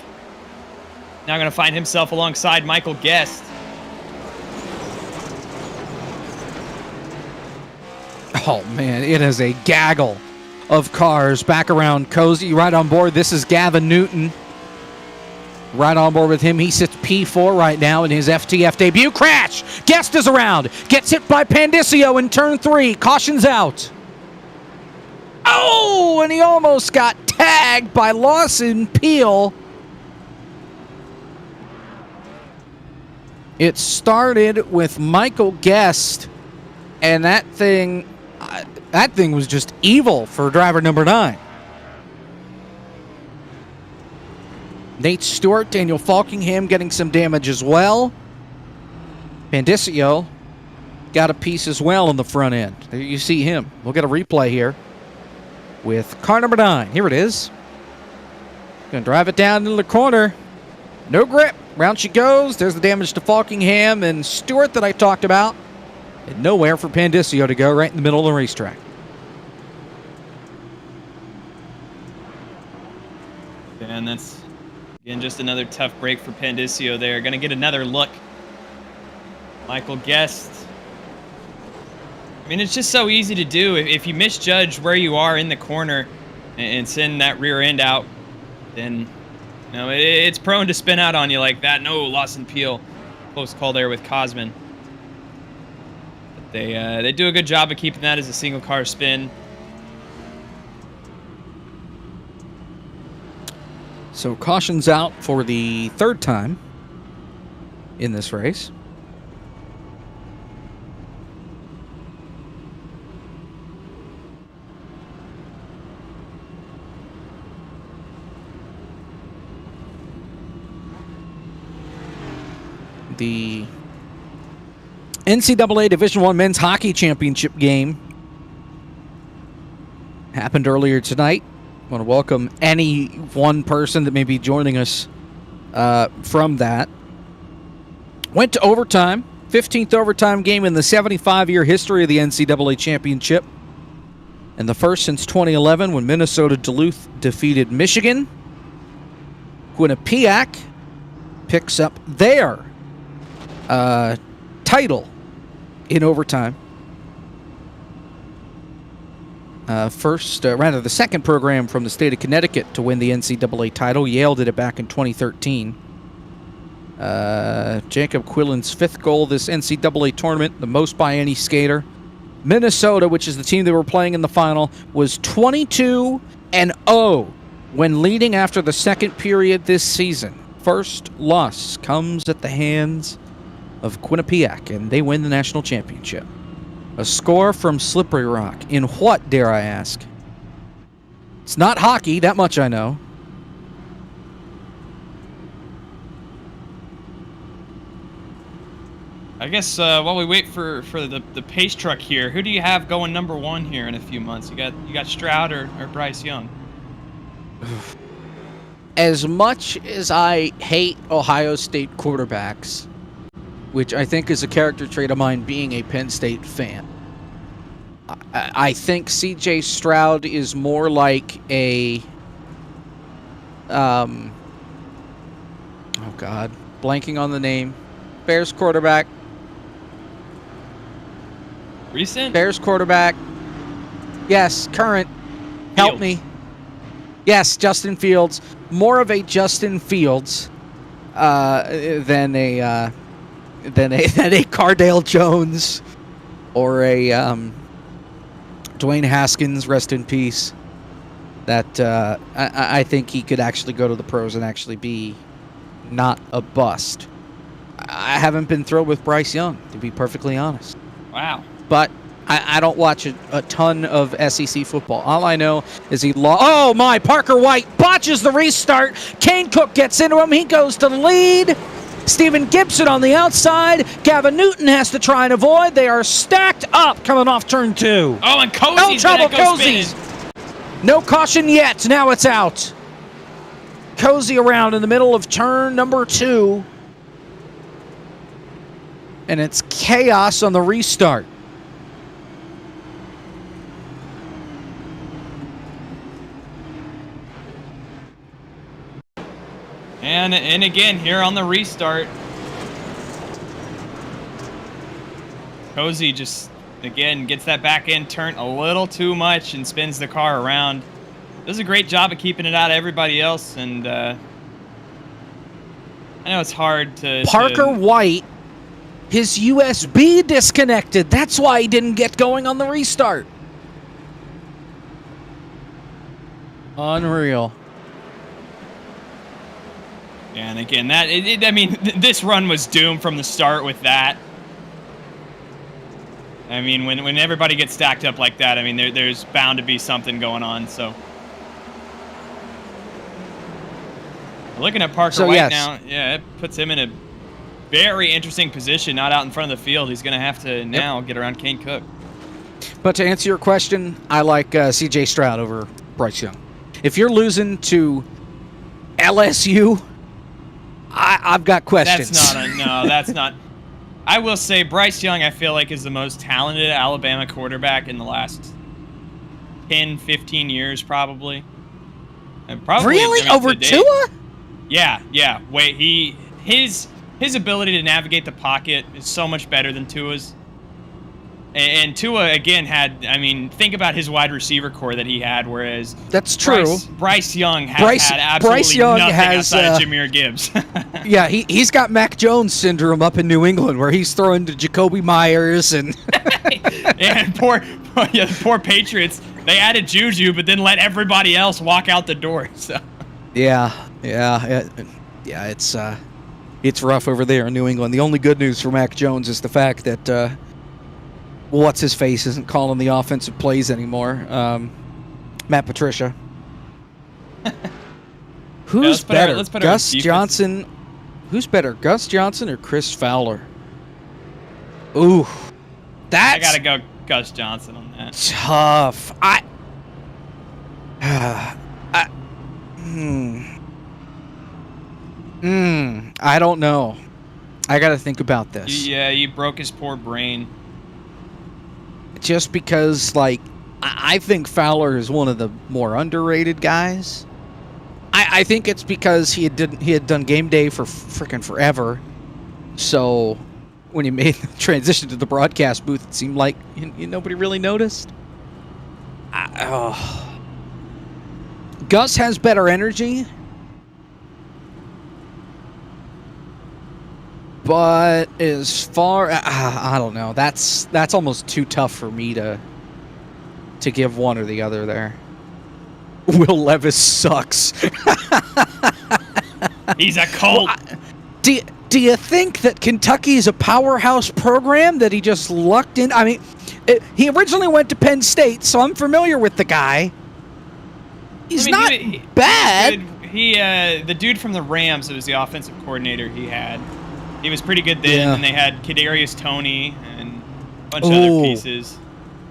Now going to find himself alongside Michael Guest. Oh, man, it is a gaggle of cars back around Cozy. Right on board, this is Gavin Newton. Right on board with him. He sits P4 right now in his FTF debut. Crash! Guest is around. Gets hit by Pandicio in turn 3. Caution's out. Oh, and he almost got tagged by Lawson Peel. It started with Michael Guest, and that thing was just evil for driver number 9. Nate Stewart, Daniel Falkingham getting some damage as well. Pandicio got a piece as well on the front end. There you see him. We'll get a replay here with car number 9. Here it is. Gonna drive it down into the corner. No grip. Round she goes. There's the damage to Falkingham and Stewart that I talked about. And nowhere for Pandicio to go, right in the middle of the racetrack. And that's, again, just another tough break for Pandicio there. Going to get another look. Michael Guest. I mean, it's just so easy to do. If you misjudge where you are in the corner and send that rear end out, then it's prone to spin out on you like that. No, Lawson Peel. Close call there with Cosman. But they do a good job of keeping that as a single car spin. So caution's out for the 3rd time in this race. The NCAA Division I Men's Hockey Championship game happened earlier tonight. I want to welcome any one person that may be joining us from that. Went to overtime. 15th overtime game in the 75-year history of the NCAA Championship. And the first since 2011 when Minnesota Duluth defeated Michigan. Quinnipiac picks up their title in overtime. The second program from the state of Connecticut to win the NCAA title. Yale did it back in 2013. Jacob Quillen's 5th goal this NCAA tournament, the most by any skater. Minnesota, which is the team that were playing in the final, was 22-0 when leading after the second period this season. First loss comes at the hands of Quinnipiac, and they win the national championship. A score from Slippery Rock. In what, dare I ask? It's not hockey, that much I know. I guess while we wait for the pace truck here, who do you have going number 1 here in a few months? You got Stroud or Bryce Young? As much as I hate Ohio State quarterbacks, which I think is a character trait of mine being a Penn State fan, I think C.J. Stroud is more like a... oh, God. Blanking on the name. Bears quarterback. Recent? Bears quarterback. Yes, current. Help me. Yes, Justin Fields. More of a Justin Fields than a Cardale Jones or a Dwayne Haskins, rest in peace. That I think he could actually go to the pros and actually be not a bust. I haven't been thrilled with Bryce Young, to be perfectly honest. Wow. But I don't watch a ton of SEC football. All I know is oh my, Parker White botches the restart. Kane Cook gets into him. He goes to the lead. Steven Gibson on the outside. Gavin Newton has to try and avoid. They are stacked up coming off turn 2. Oh, and Cozy's No trouble, gonna go Cozy's. spinning. No caution yet. Now it's out. Cozy around in the middle of turn number 2. And it's chaos on the restart. And again, here on the restart, Cozy just, again, gets that back end turn a little too much and spins the car around. Does a great job of keeping it out of everybody else, and I know it's hard to... Parker White, his USB disconnected. That's why he didn't get going on the restart. Unreal. And again, I mean, this run was doomed from the start with that. I mean, when everybody gets stacked up like that, I mean, there's bound to be something going on. So, looking at Parker White now, yeah, it puts him in a very interesting position, not out in front of the field. He's going to have to now get around Kane Cook. But to answer your question, I like C.J. Stroud over Bryce Young. If you're losing to LSU, I've got questions. That's not. I will say Bryce Young, I feel like, is the most talented Alabama quarterback in the last 10, 15 years, probably. And probably really? Over Tua? Yeah. Wait, his ability to navigate the pocket is so much better than Tua's. And Tua, again, think about his wide receiver core that he had, whereas... That's true. Bryce Young had absolutely nothing outside of Jahmyr Gibbs. Yeah, he's got Mac Jones syndrome up in New England, where he's throwing to Jacoby Myers and... And poor Patriots, they added Juju, but then let everybody else walk out the door. So. Yeah, it's rough over there in New England. The only good news for Mac Jones is the fact that... what's-his-face isn't calling the offensive plays anymore. Matt Patricia. Who's better, Gus Johnson? Who's better, Gus Johnson or Chris Fowler? Ooh, I gotta go Gus Johnson on that. Tough. I don't know. I gotta think about this. Yeah, you broke his poor brain. Just because, like, I think Fowler is one of the more underrated guys. I think it's because he had done game day for freaking forever. So when he made the transition to the broadcast booth, it seemed like nobody really noticed. Gus has better energy. But as far, I don't know. That's almost too tough for me to give one or the other there. Will Levis sucks. He's a cult. Do you think that Kentucky is a powerhouse program that he just lucked in? I mean, he originally went to Penn State, so I'm familiar with the guy. He's not bad. The dude from the Rams, that was the offensive coordinator he had. He was pretty good then, and they had Kadarius Toney and a bunch of other pieces.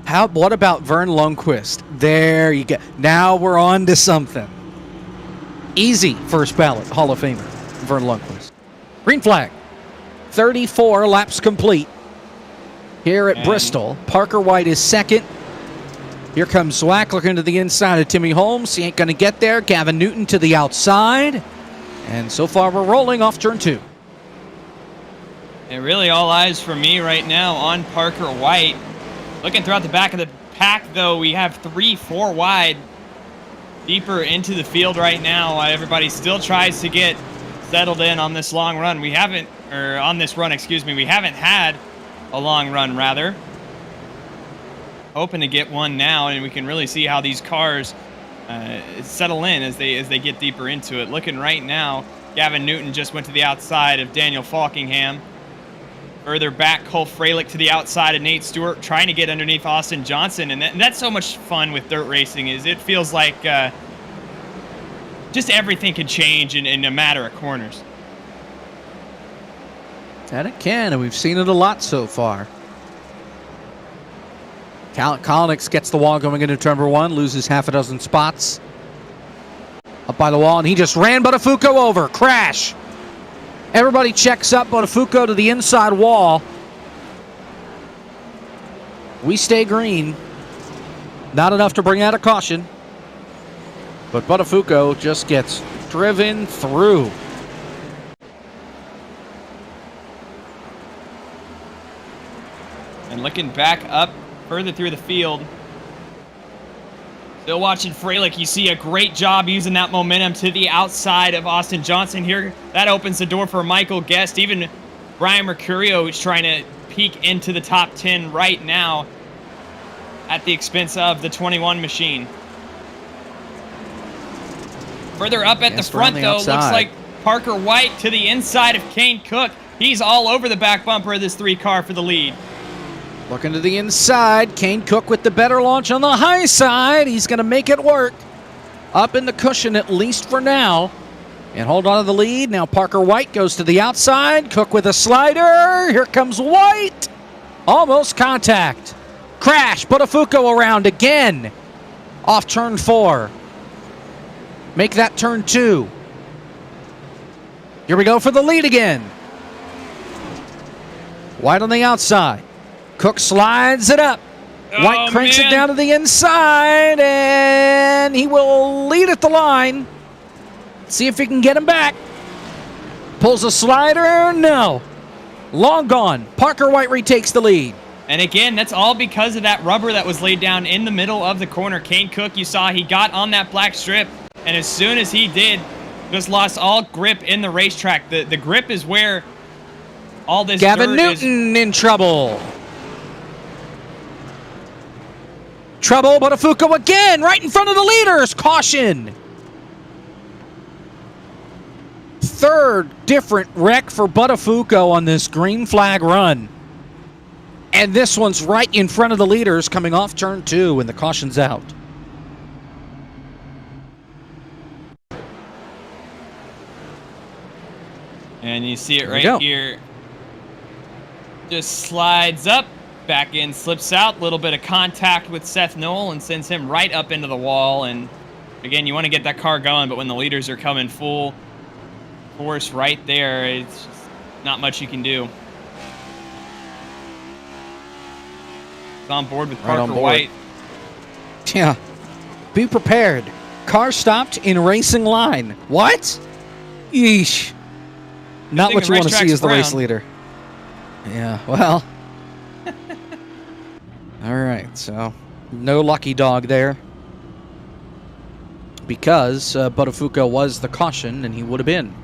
What about Vern Lundquist? There you go. Now we're on to something. Easy first ballot Hall of Famer, Vern Lundquist. Green flag. 34 laps complete here at Bristol. Parker White is second. Here comes Zwack looking to the inside of Timmy Holmes. He ain't going to get there. Gavin Newton to the outside. And so far we're rolling off turn 2. And really all eyes for me right now on Parker White. Looking throughout the back of the pack, though, we have 3-4 wide. deeper into the field right now. Everybody still tries to get settled in on this long run. We haven't had a long run, rather. Hoping to get one now, and we can really see how these cars settle in as they get deeper into it. Looking right now, Gavin Newton just went to the outside of Daniel Falkingham. Further back, Cole Freilich to the outside of Nate Stewart, trying to get underneath Austin Johnson. And that's so much fun with dirt racing, is it feels like just everything can change in a matter of corners. And it can, and we've seen it a lot so far. Kalinick gets the wall going into turn number 1, loses half a dozen spots. Up by the wall, and he just ran Buttafuoco over. Crash. Everybody checks up. Buttafuoco to the inside wall. We stay green. Not enough to bring out a caution. But Buttafuoco just gets driven through. And looking back up further through the field, still watching Freilich. You see a great job using that momentum to the outside of Austin Johnson here. That opens the door for Michael Guest. Even Brian Mercurio is trying to peek into the top 10 right now at the expense of the 21 machine. Further up at the front, though, looks like Parker White to the inside of Kane Cook. He's all over the back bumper of this 3-car for the lead. Looking to the inside. Kane Cook with the better launch on the high side. He's going to make it work. Up in the cushion, at least for now. And hold on to the lead. Now Parker White goes to the outside. Cook with a slider. Here comes White. Almost contact. Crash. Buttafuoco around again. Off turn 4. Make that turn 2. Here we go for the lead again. White on the outside. Cook slides it up. White cranks it down to the inside, and he will lead at the line. See if he can get him back. Pulls a slider. No. Long gone. Parker White retakes the lead. And again, that's all because of that rubber that was laid down in the middle of the corner. Kane Cook, you saw he got on that black strip, and as soon as he did, just lost all grip in the racetrack. The grip is where all this Gavin dirt Newton in trouble. Trouble, Buttafuoco again, right in front of the leaders. Caution. Third different wreck for Buttafuoco on this green flag run. And this one's right in front of the leaders coming off turn 2 and the caution's out. And you see it right here. Just slides up. Back in, slips out, a little bit of contact with Seth Knoll and sends him right up into the wall. And again, you want to get that car going, but when the leaders are coming full force right there, it's just not much you can do. It's on board with Parker White. Yeah. Be prepared. Car stopped in racing line. What? Yeesh. Not what you want to see as the race leader. Yeah, well. All right, so no lucky dog there because Buttafuoco was the caution and he would have been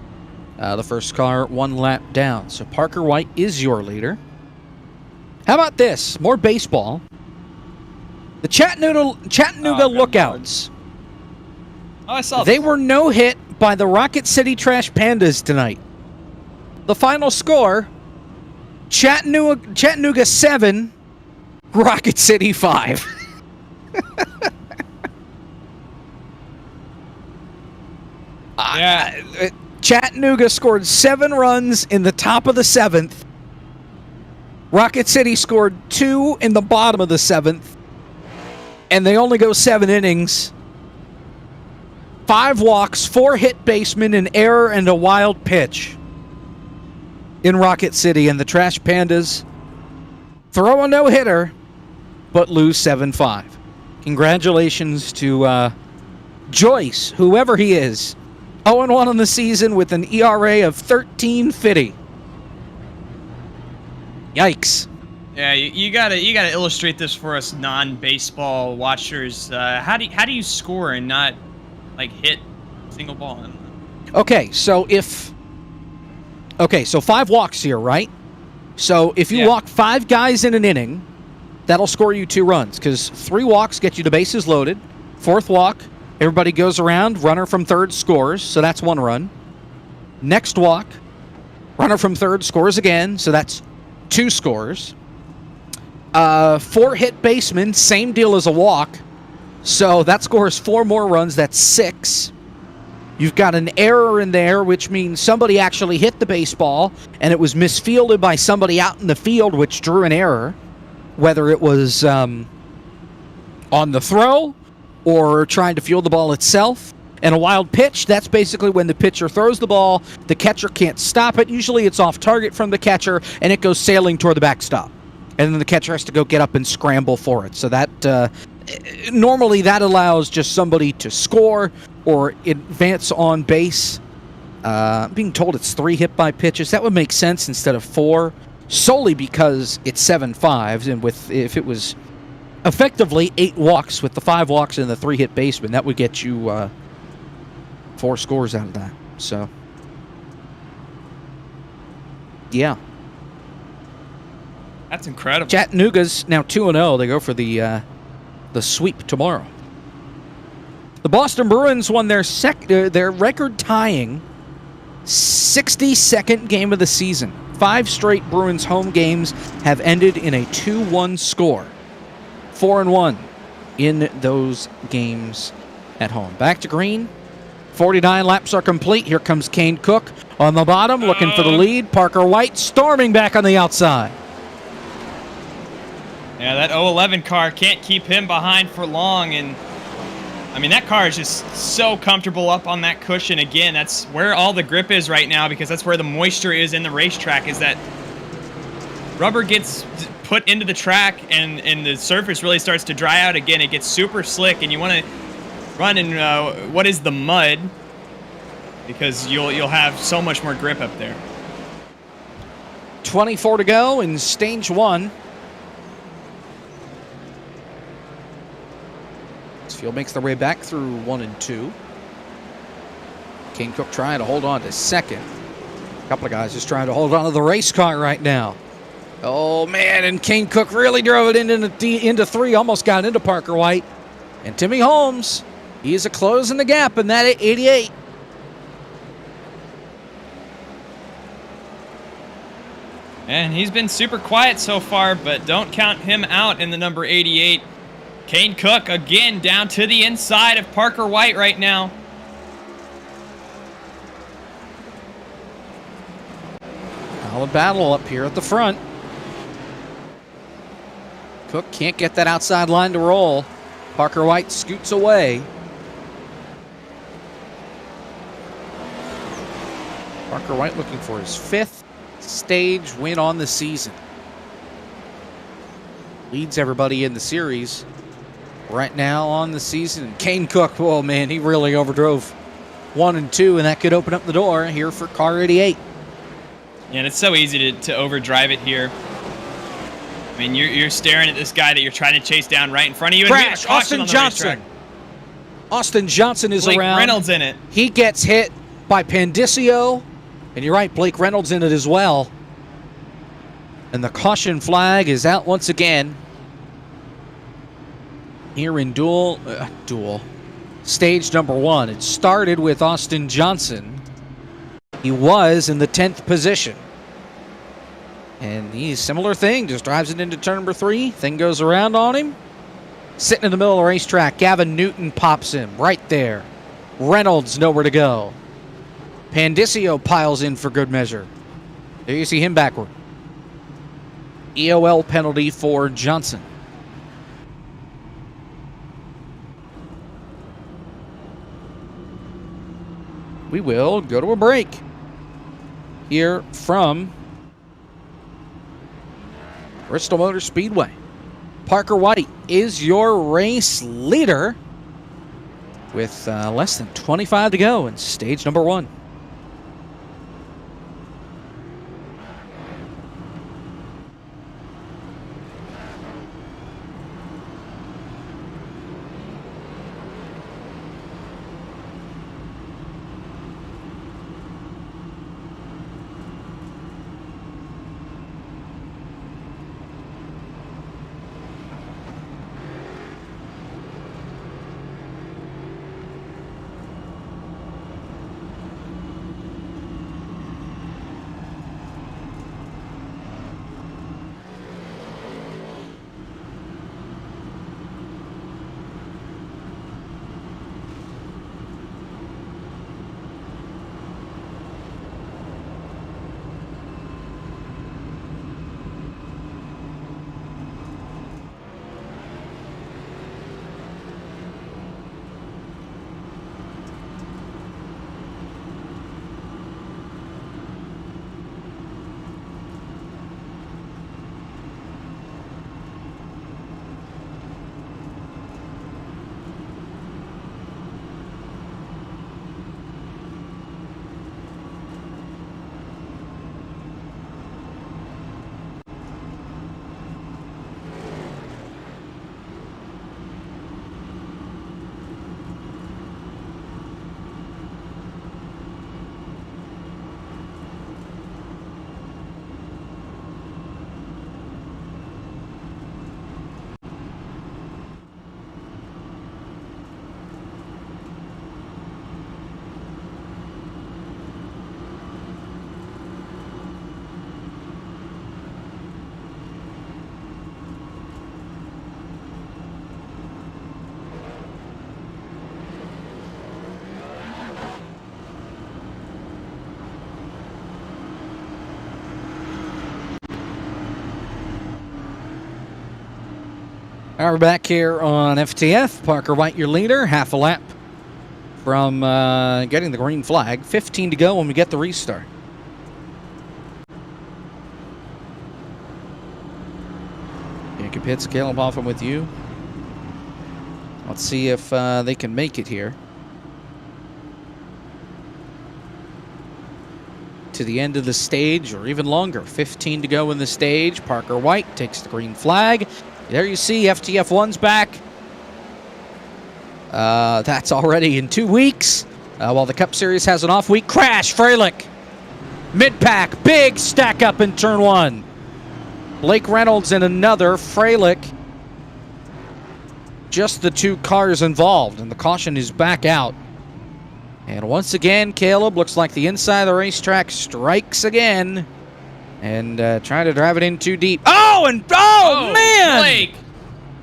the first car 1 lap down. So Parker White is your leader. How about this? More baseball. The Chattanooga Lookouts. Oh, I saw They were no hit by the Rocket City Trash Pandas tonight. The final score, Chattanooga 7, Rocket City 5. Yeah. Chattanooga scored 7 runs in the top of the 7th. Rocket City scored 2 in the bottom of the 7th. And they only go 7 innings. 5 walks, 4 hit basemen, an error, and a wild pitch in Rocket City. And the Trash Pandas throw a no-hitter, but lose 7-5. Congratulations to Joyce, whoever he is. 0-1 on the season with an ERA of 13.50. Yikes. Yeah, you gotta illustrate this for us non-baseball watchers. How do you score and not like hit single ball. Okay, so so 5 walks here, right? So if you walk 5 guys in an inning, that'll score you 2 runs, because 3 walks get you to bases loaded. 4th walk, everybody goes around, runner from third scores, so that's 1 run. Next walk, runner from third scores again, so that's 2 scores. 4 hit baseman, same deal as a walk, so that scores 4 more runs, that's 6. You've got an error in there, which means somebody actually hit the baseball, and it was misfielded by somebody out in the field, which drew an error, whether it was on the throw or trying to field the ball itself. And a wild pitch, that's basically when the pitcher throws the ball, the catcher can't stop it. Usually it's off target from the catcher, and it goes sailing toward the backstop. And then the catcher has to go get up and scramble for it. So that normally that allows just somebody to score or advance on base. I'm being told it's 3 hit by pitches. That would make sense instead of 4, solely because it's 7 5s, and if it was effectively 8 walks with the 5 walks and the 3 hit baseman, that would get you 4 scores out of that. So, yeah. That's incredible. Chattanooga's now 2-0. They go for the sweep tomorrow. The Boston Bruins won their record-tying 62nd game of the season. 5 straight Bruins home games have ended in a 2-1 score. 4-1 in those games at home. Back to green. 49 laps are complete. Here comes Kane Cook on the bottom, looking for the lead. Parker White storming back on the outside. Yeah, that 011 car can't keep him behind for long, and I mean, that car is just so comfortable up on that cushion. Again, that's where all the grip is right now, because that's where the moisture is in the racetrack, is that rubber gets put into the track and the surface really starts to dry out again. It gets super slick, and you want to run in what is the mud, because you'll have so much more grip up there. 24 to go in stage 1. Field makes their way back through 1 and 2. Kane Cook trying to hold on to second. A couple of guys just trying to hold on to the race car right now. Oh, man, and Kane Cook really drove it into 3, almost got into Parker White. And Timmy Holmes, he's closing the gap in that 88. And he's been super quiet so far, but don't count him out in the number 88. Kane Cook, again, down to the inside of Parker White right now. Solid battle up here at the front. Cook can't get that outside line to roll. Parker White scoots away. Parker White looking for his 5th stage win on the season. Leads everybody in the series right now on the season. Kane Cook, oh man, he really overdrove 1 and 2, and that could open up the door here for car 88. Yeah, and it's so easy to overdrive it here. I mean, you're staring at this guy that you're trying to chase down right in front of you. Crash, Austin Johnson. Austin Johnson is Blake around. Reynolds in it. He gets hit by Pandicio, and you're right, Blake Reynolds in it as well. And the caution flag is out once again. Here in duel stage number 1. It started with Austin Johnson. He was in the 10th position. And he's similar thing, just drives it into turn number 3. Thing goes around on him. Sitting in the middle of the racetrack, Gavin Newton pops him right there. Reynolds nowhere to go. Pandicio piles in for good measure. There you see him backward. EOL penalty for Johnson. We will go to a break here from Bristol Motor Speedway. Parker White is your race leader with less than 25 to go in stage number 1. We're back here on FTF. Parker White, your leader, half a lap from getting the green flag. 15 to go when we get the restart. Jacob Pitts, Caleb Hoffman with you. Let's see if they can make it here to the end of the stage, or even longer. 15 to go in the stage. Parker White takes the green flag. There you see FTF1's back. That's already in 2 weeks. While the Cup Series has an off week. Crash, Freilich. Mid-pack, big stack up in turn 1. Blake Reynolds and another Freilich. Just the 2 cars involved, and the caution is back out. And once again, Caleb, looks like the inside of the racetrack strikes again. And trying to drive it in too deep. Oh, man!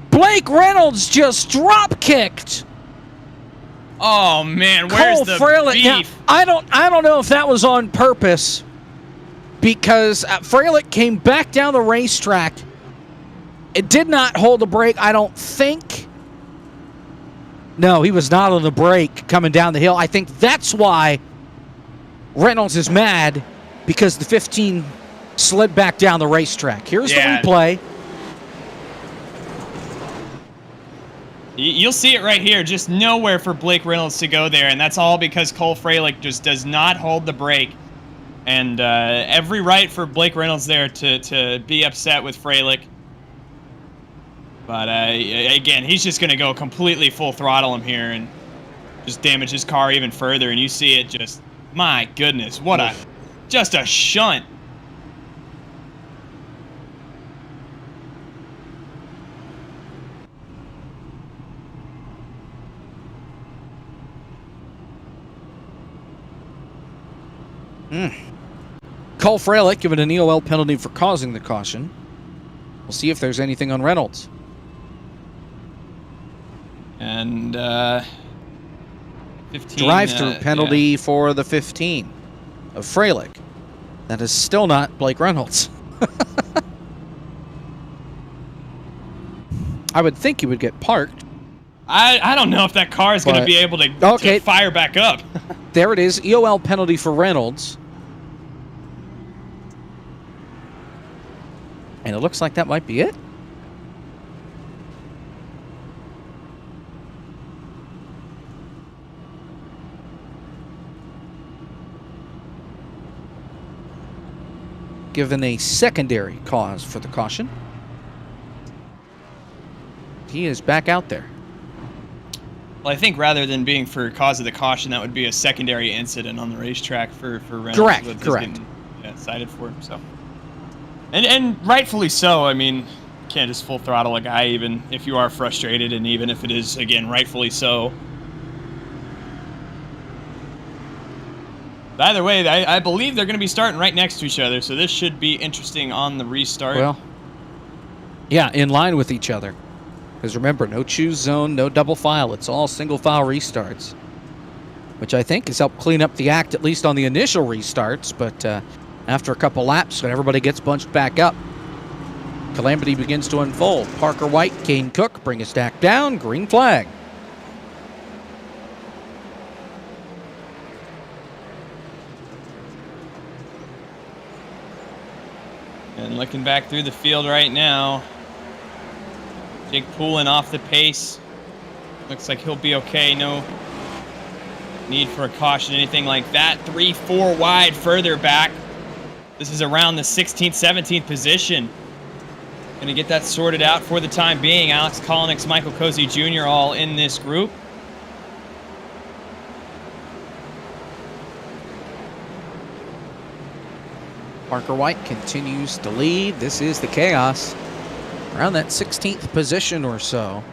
Blake Reynolds just drop-kicked. Oh, man, where's the Freilich. beef? Now, I don't know if that was on purpose, because Freilich came back down the racetrack. It did not hold the brake, I don't think. No, he was not on the brake coming down the hill. I think that's why Reynolds is mad, because the 15 slid back down the racetrack. Here's the replay. You'll see it right here. Just nowhere for Blake Reynolds to go there, and that's all because Cole Freilich just does not hold the brake. And every right for Blake Reynolds there to be upset with Freilich. But again, he's just going to go completely full throttle him here and just damage his car even further. And you see it just, my goodness, what just a shunt. Cole Freilich given an EOL penalty for causing the caution. We'll see if there's anything on Reynolds. And 15 drive-through penalty for the 15 of Freilich. That is still not Blake Reynolds. I would think he would get parked. I don't know if that car is going to be able to fire back up. There it is, EOL penalty for Reynolds. And it looks like that might be it. Given a secondary cause for the caution. He is back out there. Well, I think rather than being for cause of the caution, that would be a secondary incident on the racetrack for Reynolds. Correct. Cited for him, so. And rightfully so. I mean, you can't just full throttle a guy even if you are frustrated, and even if it is, again, rightfully so. But either way, I believe they're going to be starting right next to each other, so this should be interesting on the restart. Well, yeah, in line with each other. Because remember, no choose zone, no double file. It's all single file restarts, which I think has helped clean up the act, at least on the initial restarts. But after a couple laps, when everybody gets bunched back up, calamity begins to unfold. Parker White, Kane Cook bring a stack down, green flag. And looking back through the field right now, Jake Poulin off the pace. Looks like he'll be okay. No need for a caution, anything like that. 3-4 wide further back. This is around the 16th, 17th position. Going to get that sorted out for the time being. Alex Kolnick's, Michael Cozy Jr. all in this group. Parker White continues to lead. This is the chaos. Around that 16th position or so.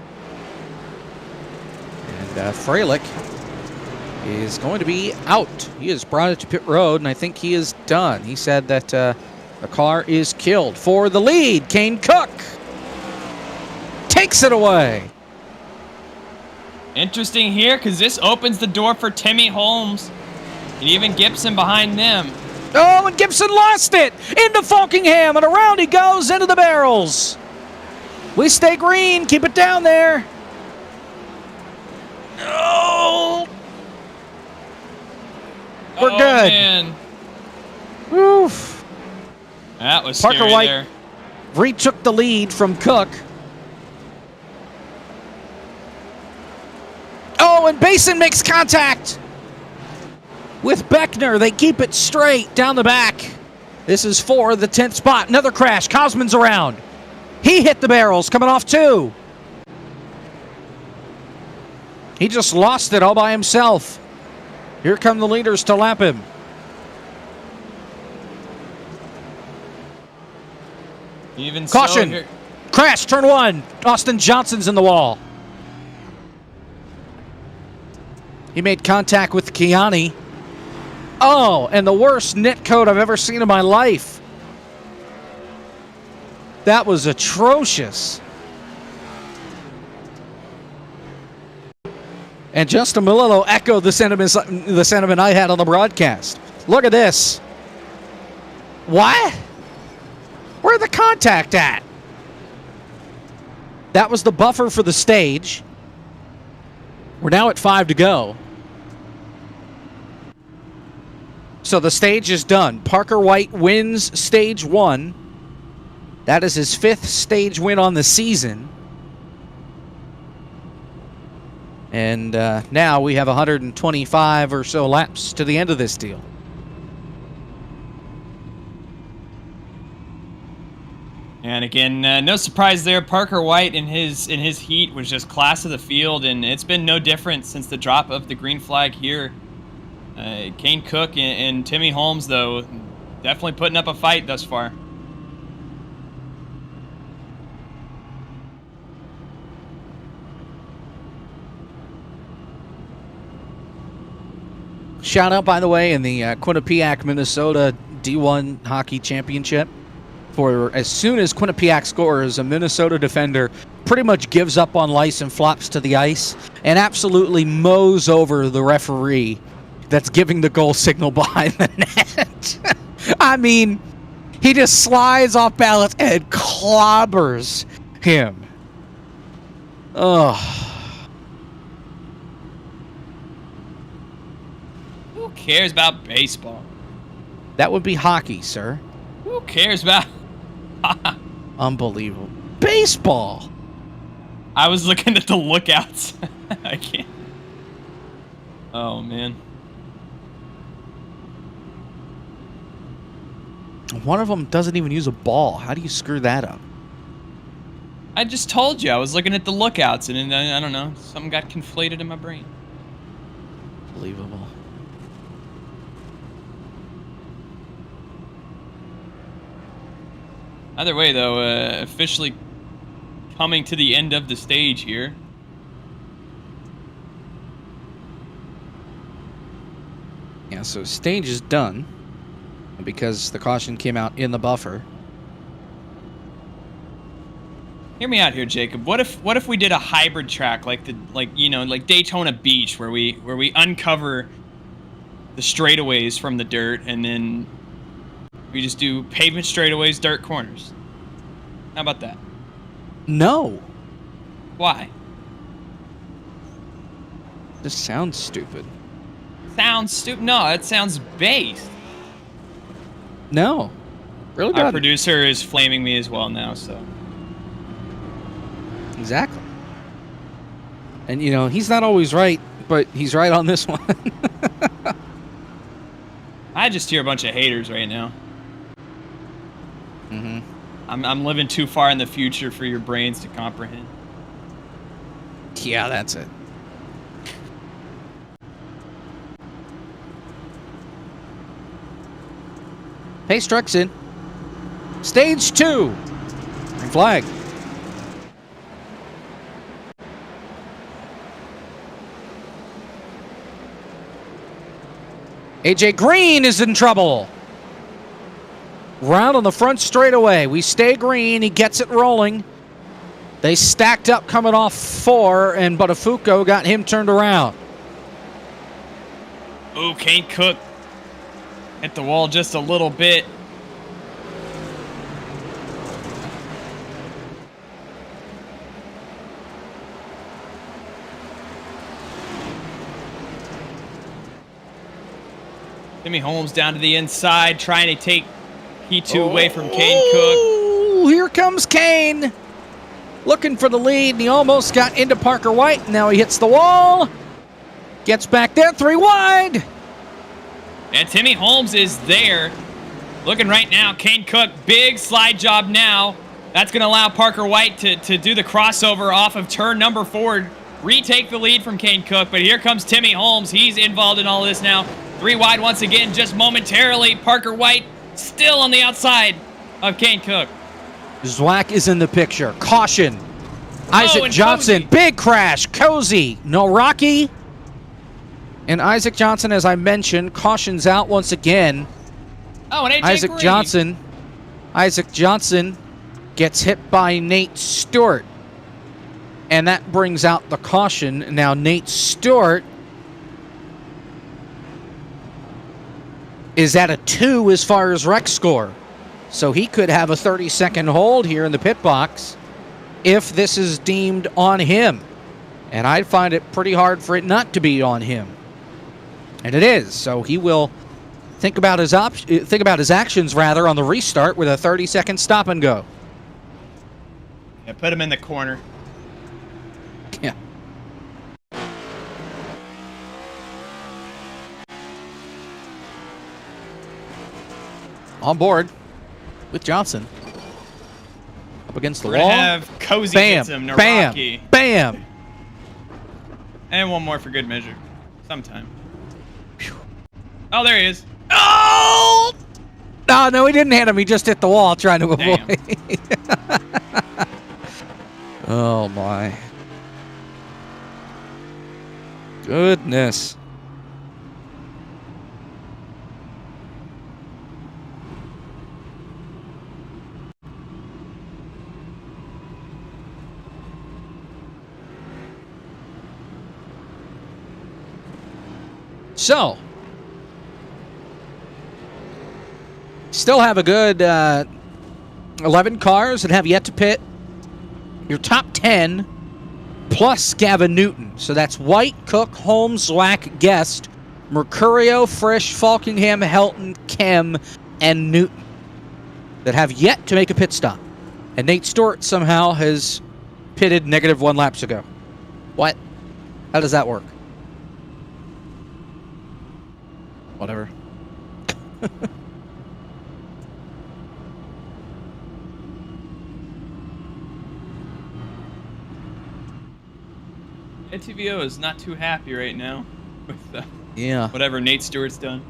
And Freilich is going to be out. He is brought it to pit road, and I think he is done. He said that the car is killed. For the lead, Kane Cook takes it away. Interesting here, because this opens the door for Timmy Holmes and even Gibson behind them. Oh, and Gibson lost it into Falkingham, and around he goes into the barrels. We stay green. Keep it down there. Oh. We're good. Man. Oof. That was Parker scary White there. retook the lead from Cook. Oh, and Basin makes contact with Beckner. They keep it straight down the back. This is for the 10th spot. Another crash. Cosman's around. He hit the barrels, coming off 2. He just lost it all by himself. Here come the leaders to lap him. Even Caution. So, Crash, turn 1. Austin Johnson's in the wall. He made contact with Kiani. Oh, and the worst net code I've ever seen in my life. That was atrocious. And Justin Melillo echoed the sentiment I had on the broadcast. Look at this. What? Where'd the contact at? That was the buffer for the stage. We're now at 5 to go. So the stage is done. Parker White wins stage 1. That is his 5th stage win on the season. And now we have 125 or so laps to the end of this deal. And again, no surprise there. Parker White in his heat was just class of the field, and it's been no different since the drop of the green flag here. Kane Cook and Timmy Holmes, though, definitely putting up a fight thus far. Shout out, by the way, in the Quinnipiac, Minnesota D1 Hockey Championship. For as soon as Quinnipiac scores, a Minnesota defender pretty much gives up on lice and flops to the ice and absolutely mows over the referee that's giving the goal signal behind the net. I mean, he just slides off balance and clobbers him. Ugh. Who cares about baseball? That would be hockey, sir. Who cares about... Unbelievable. Baseball! I was looking at the lookouts. I can't... Oh, man. One of them doesn't even use a ball. How do you screw that up? I just told you. I was looking at the lookouts, and then, I don't know, something got conflated in my brain. Unbelievable. Either way, though, officially coming to the end of the stage here. Yeah, so stage is done because the caution came out in the buffer. Hear me out here, Jacob. What if we did a hybrid track like Daytona Beach, where we uncover the straightaways from the dirt, and then we just do pavement straightaways, dirt corners. How about that? No. Why? This sounds stupid. Sounds stupid. No, it sounds based. No. Really Our doesn't. producer is flaming me as well now, so. Exactly. And, you know, he's not always right, but he's right on this one. I just hear a bunch of haters right now. Mm-hmm. I'm living too far in the future for your brains to comprehend. Yeah, that's it. Pace truck's in. Stage 2. Green flag. AJ Green is in trouble. Round on the front straightaway. We stay green. He gets it rolling. They stacked up coming off 4, and Buttafuoco got him turned around. Ooh, Kane Cook hit the wall just a little bit. Timmy Holmes down to the inside, trying to take P2 away from Kane Cook. Oh, here comes Kane. Looking for the lead, and he almost got into Parker White. Now he hits the wall. Gets back there, 3 wide. And Timmy Holmes is there. Looking right now, Kane Cook, big slide job now. That's going to allow Parker White to do the crossover off of turn number 4, retake the lead from Kane Cook. But here comes Timmy Holmes. He's involved in all this now. 3 wide once again, just momentarily. Parker White still on the outside of Kane Cook. Zwack is in the picture. Caution. Isaac Johnson, Cozy. big crash. Cozy, no Rocky. And Isaac Johnson, as I mentioned, cautions out once again. Oh, and AJ Isaac Green. Johnson gets hit by Nate Stewart. And that brings out the caution. Now Nate Stewart is at a 2 as far as wreck score. So he could have a 30-second hold here in the pit box if this is deemed on him. And I'd find it pretty hard for it not to be on him. And it is. So he will think about his actions rather on the restart with a 30-second stop and go. Yeah, put him in the corner. Yeah. On board with Johnson. Up against the We're wall. gonna have Cozy Bam, hits him, bam, Naraki. bam. And one more for good measure. Sometime. Oh, there he is. Oh! Oh, no, he didn't hit him. He just hit the wall trying to avoid. Oh, my. Goodness. So, still have a good 11 cars that have yet to pit. Your top 10 plus Gavin Newton. So that's White, Cook, Holmes, Zwack, Guest, Mercurio, Frisch, Falkingham, Helton, Kem, and Newton that have yet to make a pit stop. And Nate Stewart somehow has pitted -1 laps ago. What? How does that work? Whatever. TVO is not too happy right now with Yeah. whatever Nate Stewart's done.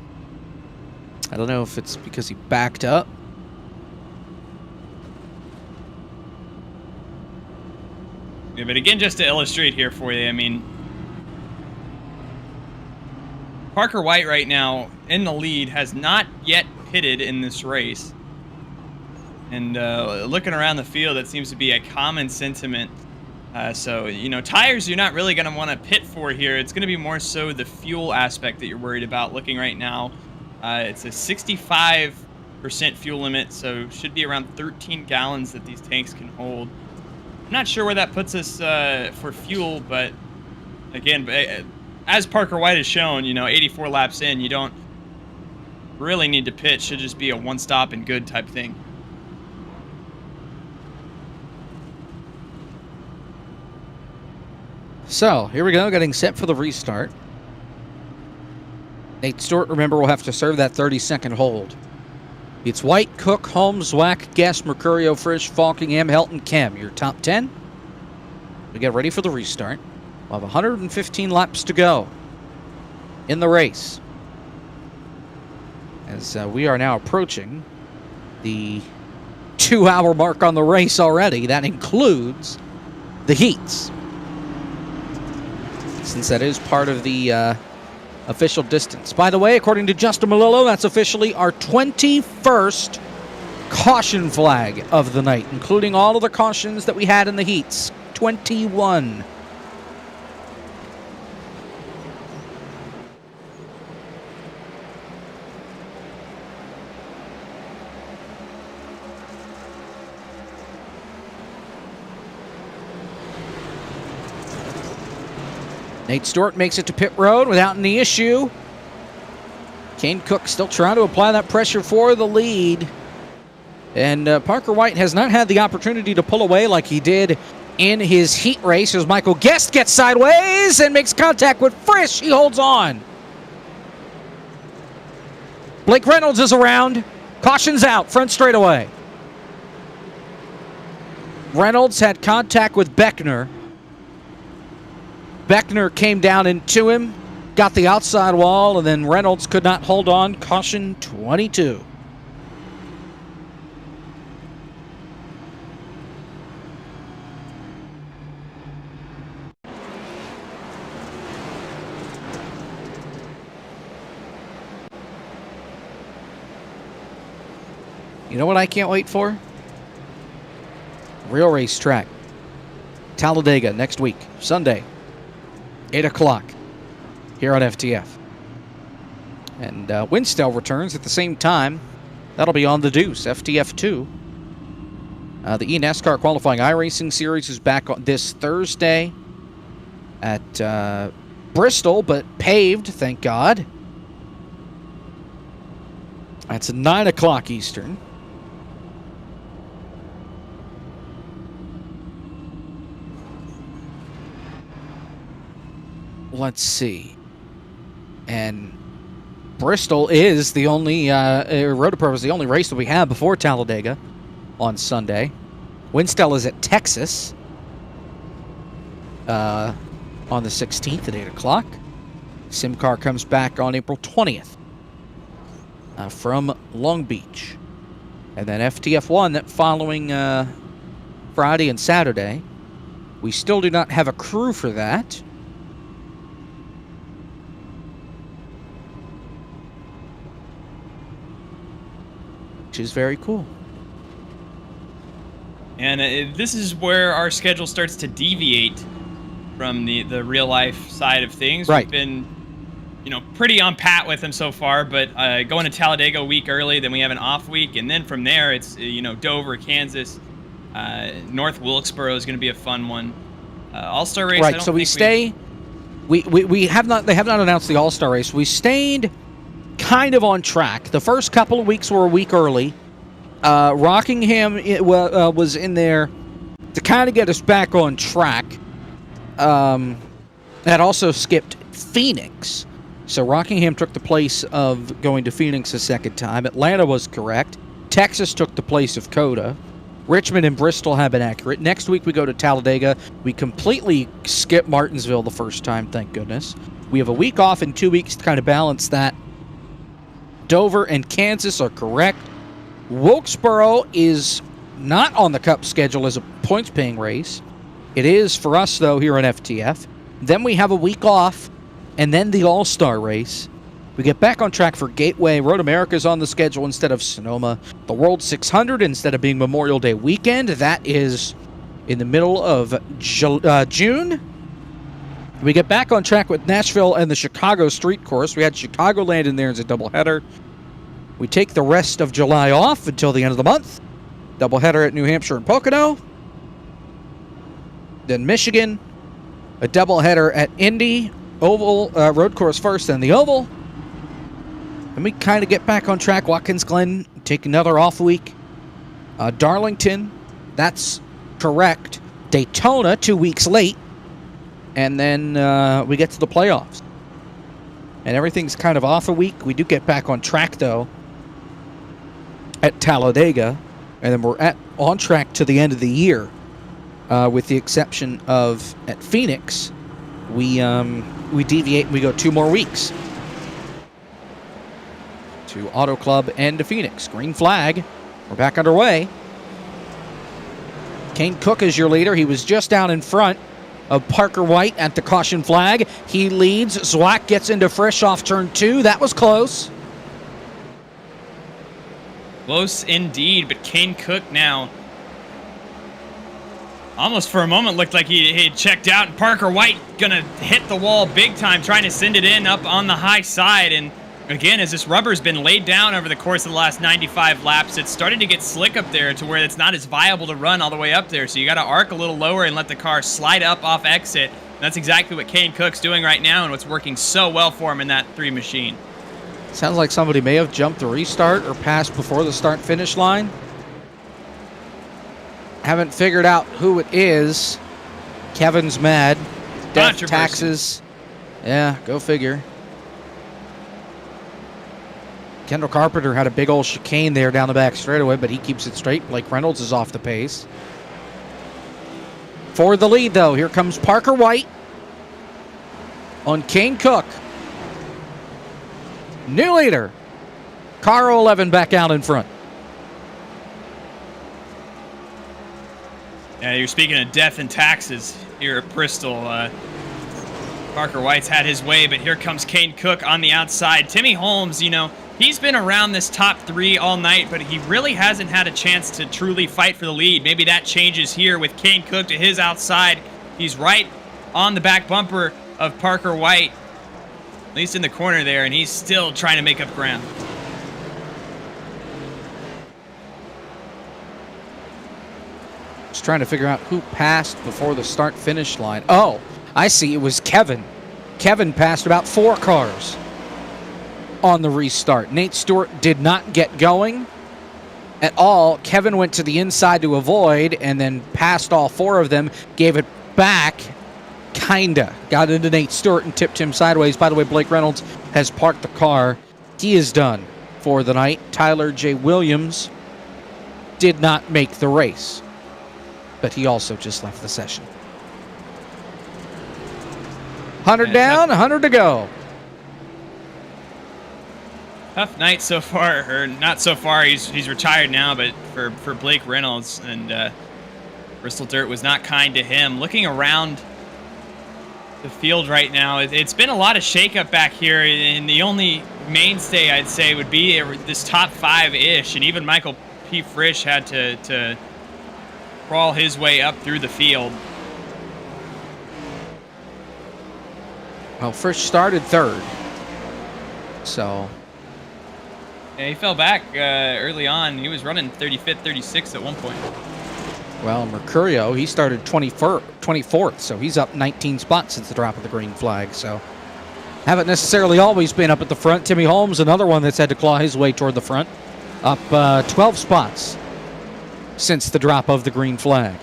I don't know if it's because he backed up. Yeah, but again, just to illustrate here for you, I mean, Parker White right now in the lead has not yet pitted in this race. And looking around the field, that seems to be a common sentiment. So, you know, tires you're not really going to want to pit for here. It's going to be more so the fuel aspect that you're worried about looking right now. It's a 65% fuel limit, so should be around 13 gallons that these tanks can hold. I'm not sure where that puts us for fuel, but again, as Parker White has shown, you know, 84 laps in, you don't really need to pit. Should just be a one-stop and good type thing. So, here we go, getting set for the restart. Nate Stewart, remember, will have to serve that 30-second hold. It's White, Cook, Holmes, Zwack, Guest, Mercurio, Frisch, Falkingham, Helton, Kem. Your top 10. We get ready for the restart. We'll have 115 laps to go in the race. As we are now approaching the 2-hour mark on the race already. That includes the heats, since that is part of the official distance. By the way, according to Justin Malillo, that's officially our 21st caution flag of the night, including all of the cautions that we had in the heats. 21. Nate Stewart makes it to pit road without any issue. Kane Cook still trying to apply that pressure for the lead. And Parker White has not had the opportunity to pull away like he did in his heat race as Michael Guest gets sideways and makes contact with Frisch. He holds on. Blake Reynolds is around. Caution's out, front straightaway. Reynolds had contact with Beckner. Beckner came down into him, got the outside wall, and then Reynolds could not hold on. Caution 22. You know what I can't wait for? Real racetrack. Talladega next week, Sunday, 8 o'clock, here on FTF. And Winstell returns at the same time. That'll be on the Deuce, FTF 2. The eNASCAR Qualifying iRacing Series is back on this Thursday at Bristol, but paved, thank God. That's at 9 o'clock Eastern. Let's see. And Bristol is the only Road to Purpose, the only race that we have before Talladega on Sunday. Winstell is at Texas on the 16th at 8 o'clock. SimCar comes back on April 20th from Long Beach. And then FTF1 that following Friday and Saturday. We still do not have a crew for that. Which is very cool. And this is where our schedule starts to deviate from the real life side of things. Right. We've been, pretty on pat with them so far, but going to Talladega a week early, then we have an off week, and then from there it's Dover, Kansas, North Wilkesboro is going to be a fun one. All-Star race. Right. So we stay. We have not. They have not announced the All-Star race. We stayed kind of on track. The first couple of weeks were a week early. Rockingham was in there to kind of get us back on track. That also skipped Phoenix. So Rockingham took the place of going to Phoenix a second time. Atlanta was correct. Texas took the place of Coda. Richmond and Bristol have been accurate. Next week we go to Talladega. We completely skip Martinsville the first time, thank goodness. We have a week off in 2 weeks to kind of balance that. Dover and Kansas are correct. Wilkesboro is not on the Cup schedule as a points-paying race. It is for us, though, here on FTF. Then we have a week off, and then the All-Star race. We get back on track for Gateway. Road America's on the schedule instead of Sonoma. The World 600 instead of being Memorial Day weekend. That is in the middle of June. We get back on track with Nashville and the Chicago Street Course. We had Chicagoland in there as a doubleheader. We take the rest of July off until the end of the month. Doubleheader at New Hampshire and Pocono. Then Michigan. A doubleheader at Indy. Oval, road course first, then the Oval. Then we kind of get back on track. Watkins Glen, take another off week. Darlington, that's correct. Daytona, 2 weeks late. And then we get to the playoffs. And everything's kind of off a week. We do get back on track, though, at Talladega. And then we're on track to the end of the year, with the exception of at Phoenix. We deviate and we go 2 more weeks to Auto Club and to Phoenix. Green flag. We're back underway. Kane Cook is your leader. He was just down in front of Parker White at the caution flag. He leads. Zwack gets into Frisch off turn 2. That was close. Close indeed, but Kane Cook now almost for a moment looked like he had checked out, and Parker White gonna hit the wall big time, trying to send it in up on the high side. And again, as this rubber's been laid down over the course of the last 95 laps, it's started to get slick up there to where it's not as viable to run all the way up there. So you got to arc a little lower and let the car slide up off exit. And that's exactly what Kane Cook's doing right now, and what's working so well for him in that 3 machine. Sounds like somebody may have jumped the restart or passed before the start-finish line. Haven't figured out who it is. Kevin's mad. Death, Controversy. taxes. Yeah, go figure. Kendall Carpenter had a big old chicane there down the back straightaway, but he keeps it straight. Blake Reynolds is off the pace. For the lead, though, here comes Parker White on Kane Cook. New leader. Car 11 back out in front. Yeah, you're speaking of death and taxes here at Bristol. Parker White's had his way, but here comes Kane Cook on the outside. Timmy Holmes, you know, he's been around this top 3 all night, but he really hasn't had a chance to truly fight for the lead. Maybe that changes here with Kane Cook to his outside. He's right on the back bumper of Parker White, at least in the corner there, and he's still trying to make up ground. Just trying to figure out who passed before the start-finish line. Oh, I see. It was Kevin. Kevin passed about 4 cars on the restart. Nate Stewart did not get going at all. Kevin went to the inside to avoid and then passed all 4 of them, gave it back, kinda. Got into Nate Stewart and tipped him sideways. By the way, Blake Reynolds has parked the car. He is done for the night. Tyler J. Williams did not make the race, but he also just left the session. 100 down, 100 to go. Tough night so far, or not so far. He's retired now, but for Blake Reynolds, and Bristol Dirt was not kind to him. Looking around the field right now, it's been a lot of shakeup back here, and the only mainstay I'd say would be this top 5-ish, and even Michael P. Frisch had to crawl his way up through the field. Well, Frisch started 3rd, so Yeah, he fell back early on. He was running 35th, 36th at one point. well, Mercurio, he started 24th, so he's up 19 spots since the drop of the green flag. So haven't necessarily always been up at the front. Timmy Holmes, another one that's had to claw his way toward the front, up 12 spots since the drop of the green flag.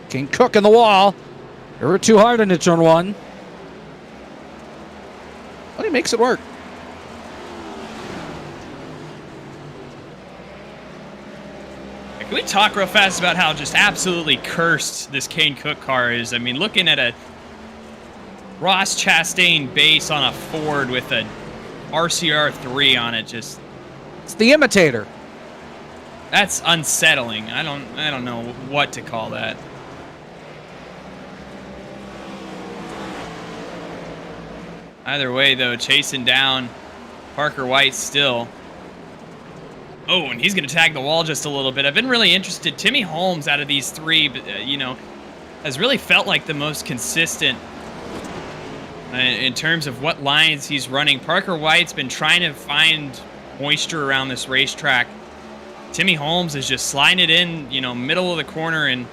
King Cook in the wall. They were too hard into turn 1. But he makes it work. Can we talk real fast about how just absolutely cursed this Kane Cook car is? I mean, looking at a Ross Chastain base on a Ford with a RCR3 on it, just It's the imitator. that's unsettling. I don't know what to call that. Either way, though, chasing down Parker White still. Oh, and he's going to tag the wall just a little bit. I've been really interested. Timmy Holmes, out of these 3, you know, has really felt like the most consistent in terms of what lines he's running. Parker White's been trying to find moisture around this racetrack. Timmy Holmes is just sliding it in, you know, middle of the corner, and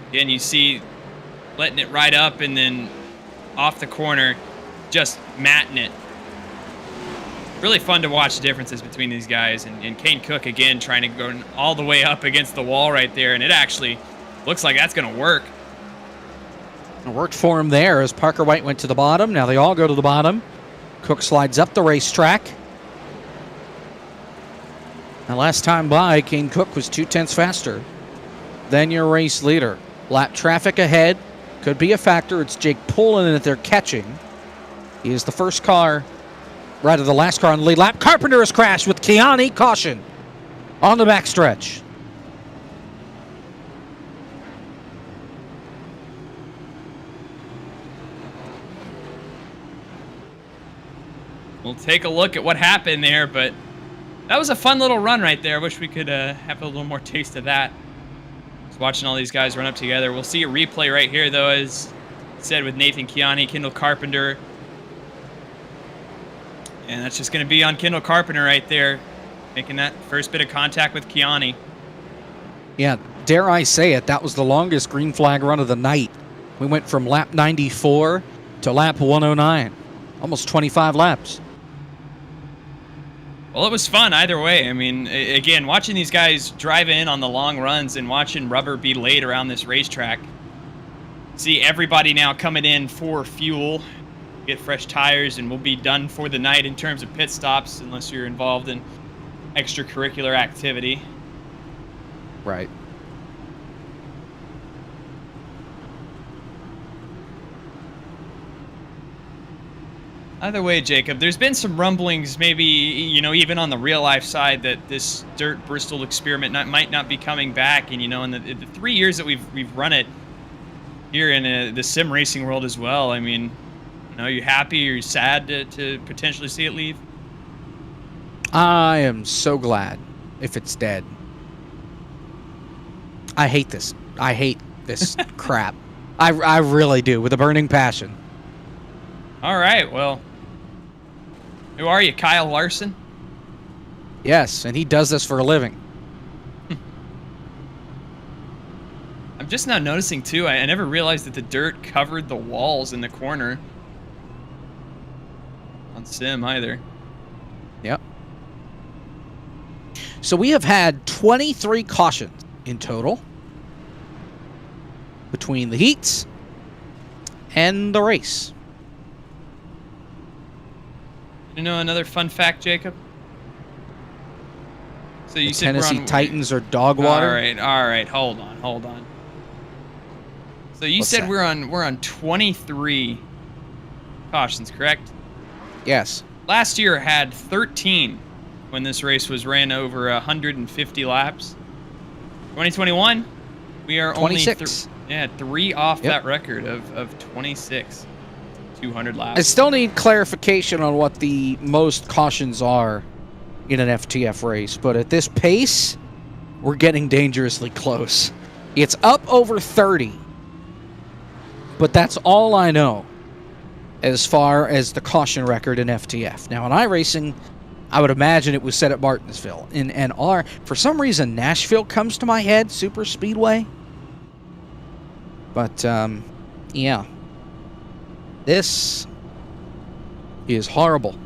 again, you see letting it right up and then off the corner, just matting it. Really fun to watch the differences between these guys. And Kane Cook, again, trying to go all the way up against the wall right there, and it actually looks like that's going to work. It worked for him there as Parker White went to the bottom. Now they all go to the bottom. Cook slides up the racetrack. Now last time by, Kane Cook was 0.2 faster than your race leader. Lap traffic ahead. Could be a factor. It's Jake Poulin that they're catching. He is the first car, rather the last car on the lead lap. Carpenter has crashed with Kiani. Caution on the backstretch. We'll take a look at what happened there, but that was a fun little run right there. I wish we could have a little more taste of that. Just watching all these guys run up together. We'll see a replay right here, though, as said, with Nathan Kiani, Kendall Carpenter. And that's just going to be on Kendall Carpenter right there, making that first bit of contact with Kiani. Yeah, dare I say it, that was the longest green flag run of the night. We went from lap 94 to lap 109. Almost 25 laps. Well, it was fun either way. I mean, again, watching these guys drive in on the long runs and watching rubber be laid around this racetrack. See everybody now coming in for fuel, get fresh tires, and we'll be done for the night in terms of pit stops unless you're involved in extracurricular activity. Right. Either way, Jacob, there's been some rumblings, maybe, you know, even on the real life side, that this dirt Bristol experiment might not be coming back. And, you know, in the 3 years that we've run it here in the sim racing world as well, I mean, you know, are you happy or sad to potentially see it leave? I am so glad if it's dead. I hate this. I hate this crap. I really do, with a burning passion. All right, well, who are you, Kyle Larson? Yes, and he does this for a living. I'm just now noticing, too, I never realized that the dirt covered the walls in the corner on sim either. Yep. So we have had 23 cautions in total between the heats and the race. You know another fun fact, Jacob? So you The said Tennessee we're on Titans are dog water. All right, hold on. So you What's said that? we're on 23 cautions, correct? Yes. Last year had 13 when this race was ran over 150 laps. 2021, we are 26. only 3 off Yep. that record of 26. 200 laps. I still need clarification on what the most cautions are in an FTF race, but at this pace, we're getting dangerously close. It's up over 30, but that's all I know as far as the caution record in FTF. Now, in iRacing, I would imagine it was set at Martinsville. In NR, for some reason, Nashville comes to my head, Super Speedway. But, yeah. This is horrible.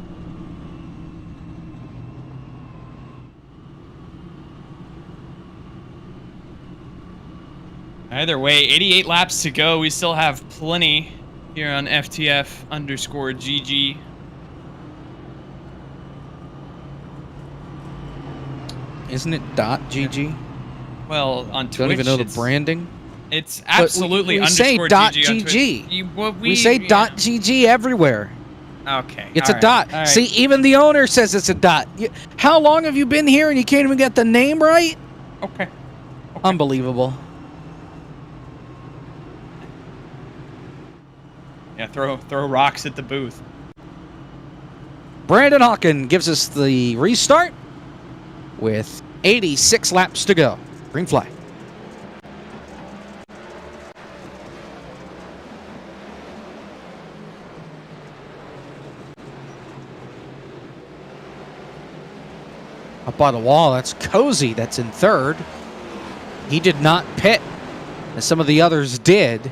Either way, 88 laps to go. We still have plenty here on FTF_GG. Isn't it .gg? Well, on Twitch, Don't even know the it's- branding. It's absolutely we say _GG .gg. on Twitch. We say .gg everywhere. Okay. It's all a dot. right, all right. See, even the owner says it's a dot. How long have you been here and you can't even get the name right? Okay. Unbelievable. Yeah, throw rocks at the booth. Brandon Hawken gives us the restart with 86 laps to go. Green flag. Up by the wall, that's Cozy that's in third. He did not pit, as some of the others did,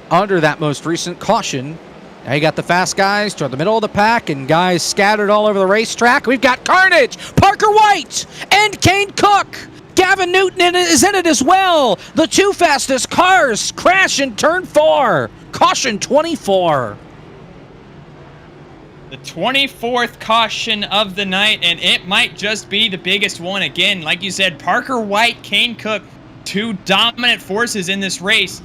under that most recent caution. Now you got the fast guys toward the middle of the pack and guys scattered all over the racetrack. We've got Carnage, Parker White, and Kane Cook. Gavin Newton is in it as well. The two fastest cars crash in turn 4. Caution 24. The 24th caution of the night, and it might just be the biggest one. Again, like you said, Parker White, Kane Cook, two dominant forces in this race.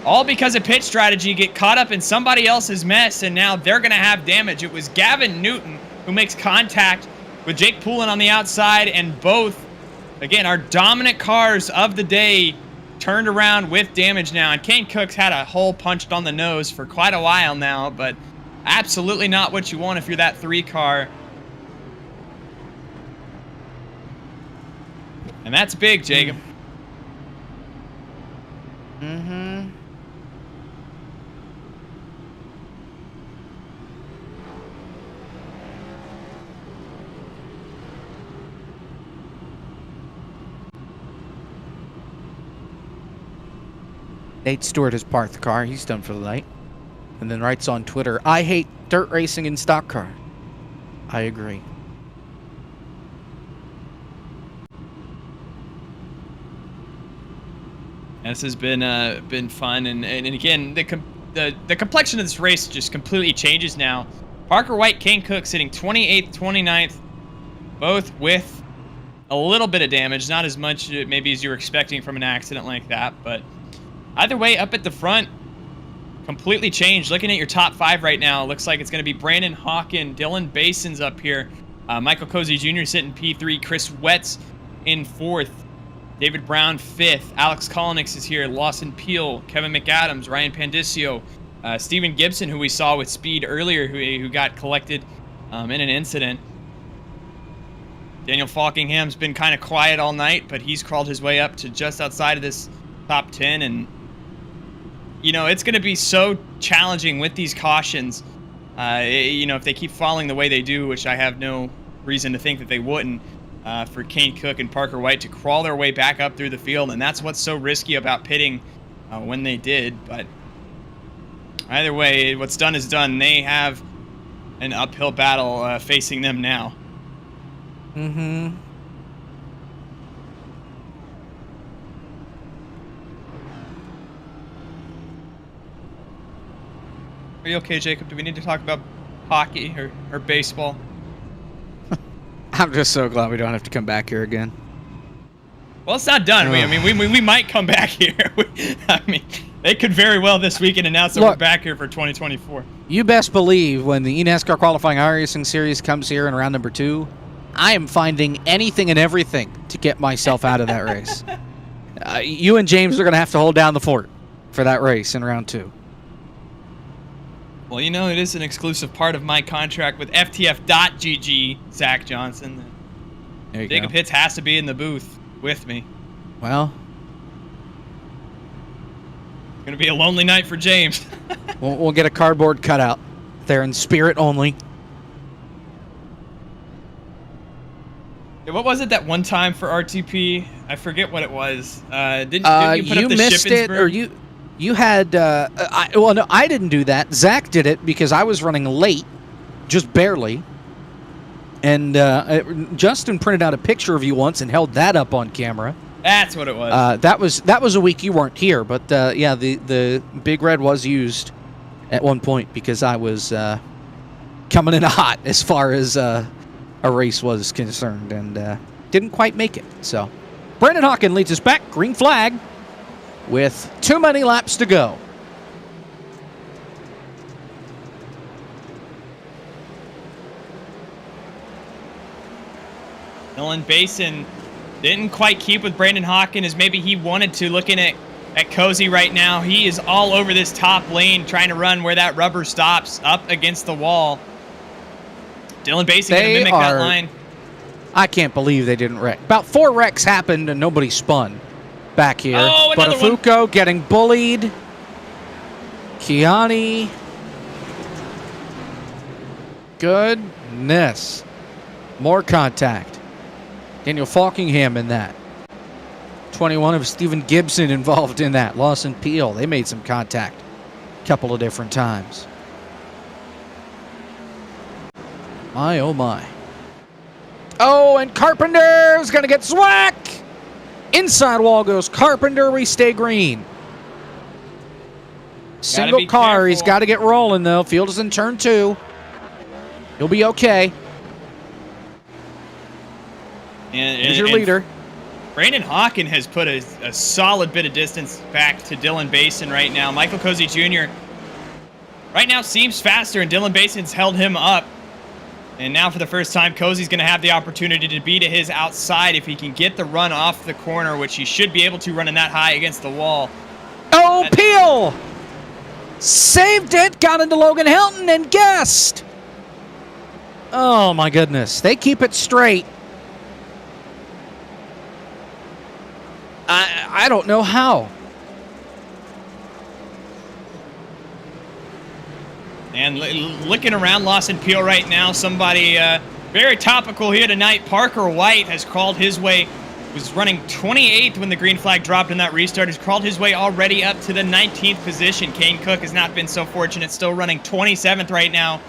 All because of pit strategy, get caught up in somebody else's mess, and now they're going to have damage. It was Gavin Newton who makes contact with Jake Poulin on the outside, and both, again, our dominant cars of the day turned around with damage now. And Kane Cook's had a hole punched on the nose for quite a while now, but absolutely not what you want if you're that 3 car. And that's big, Jacob. Mm-hmm. Nate Stewart has parked the car. He's done for the night. And then writes on Twitter, I hate dirt racing in stock car. I agree. This has been fun, and again, the complexion of this race just completely changes now. Parker White, Kane Cook sitting 28th, 29th, both with a little bit of damage, not as much maybe as you were expecting from an accident like that, but either way, up at the front, completely changed. Looking at your top 5 right now, looks like it's going to be Brandon Hawken, Dylan Bason's up here, Michael Cozy Jr. sitting P3, Chris Wetz in 4th, David Brown 5th, Alex Kolnix is here, Lawson Peel, Kevin McAdams, Ryan Pandicio, Steven Gibson, who we saw with speed earlier, who got collected in an incident. Daniel Falkingham's been kind of quiet all night, but he's crawled his way up to just outside of this top 10. And, you know, it's going to be so challenging with these cautions. You know, if they keep falling the way they do, which I have no reason to think that they wouldn't, for Kane Cook and Parker White to crawl their way back up through the field. And that's what's so risky about pitting when they did. But either way, what's done is done. They have an uphill battle facing them now. Mm-hmm. Are you okay, Jacob? Do we need to talk about hockey or baseball? I'm just so glad we don't have to come back here again. Well, it's not done. We might come back here. I mean, they could very well this weekend announce that we're back here for 2024. You best believe when the eNASCAR qualifying iRacing series comes here in round number 2, I am finding anything and everything to get myself out of that race. You and James are going to have to hold down the fort for that race in round 2. Well, you know, it is an exclusive part of my contract with FTF.GG, Zach Johnson. Jacob Hitz has to be in the booth with me. Well, it's going to be a lonely night for James. we'll get a cardboard cutout there in spirit only. What was it that one time for RTP? I forget what it was. Didn't you put you up the missed it, or you had? Well, no, I didn't do that. Zach did it because I was running late, just barely. And Justin printed out a picture of you once and held that up on camera. That's what it was. That was a week you weren't here, but yeah, the Big Red was used at one point because I was coming in hot as far as a race was concerned, and didn't quite make it. So Brandon Hawken leads us back, green flag, with too many laps to go. Dylan Basin didn't quite keep with Brandon Hawken as maybe he wanted to. Looking at Cozy right now, he is all over this top lane trying to run where that rubber stops, up against the wall. Dylan Basin going to mimic that line. I can't believe they didn't wreck. About 4 wrecks happened and nobody spun back here. Oh, another one. Buttafuoco getting bullied. Kiani. Goodness. More contact. Daniel Falkingham in that. 21 of Steven Gibson involved in that. Lawson Peel. They made some contact a couple of different times. My, oh my. Oh, and Carpenter's going to get swack. Inside wall goes Carpenter. We stay green. Single car. Careful. He's got to get rolling, though. Field is in turn 2. He'll be okay. Here's your leader. Brandon Hawken has put a solid bit of distance back to Dylan Basin right now. Michael Cozy Jr. right now seems faster, and Dylan Bason's held him up. And now for the first time, Cozy's going to have the opportunity to be to his outside if he can get the run off the corner, which he should be able to running that high against the wall. Oh, Peel! Saved it, got into Logan Helton and guessed. Oh, my goodness. They keep it straight. I don't know how. And looking around Lawson Peel right now, somebody very topical here tonight. Parker White has crawled his way Was running 28th when the green flag dropped in that restart. He's crawled his way already up to the 19th position. Kane Cook has not been so fortunate, still running 27th right now.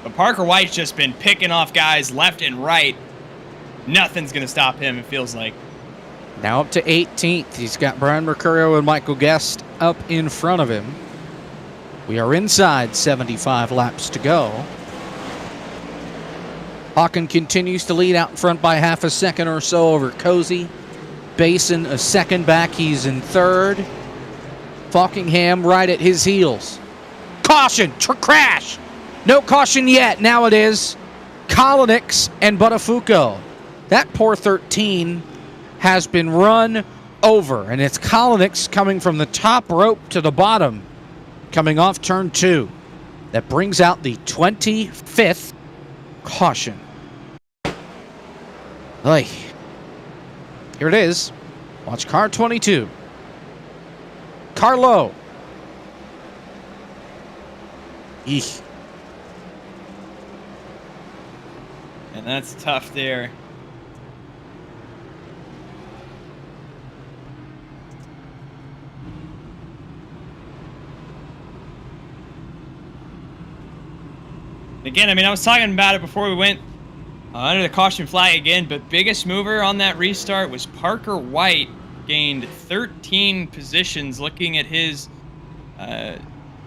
But Parker White's just been picking off guys left and right. Nothing's going to stop him, it feels like. Now up to 18th. He's got Brian Mercurio and Michael Guest up in front of him. We are inside 75 laps to go. Hawken continues to lead out in front by half a second or so over Cozy. Basin a second back. He's in third. Falkingham right at his heels. Caution! Crash! No caution yet. Now it is Kolonix and Buttafuoco. That poor 13 has been run over, and it's Kolonix coming from the top rope to the bottom, coming off turn 2. That brings out the 25th caution. Oy. Here it is. Watch car 22. Carlo. Eek. And that's tough there. Again, I mean, I was talking about it before we went under the caution flag again, but biggest mover on that restart was Parker White. Gained 13 positions. Looking at his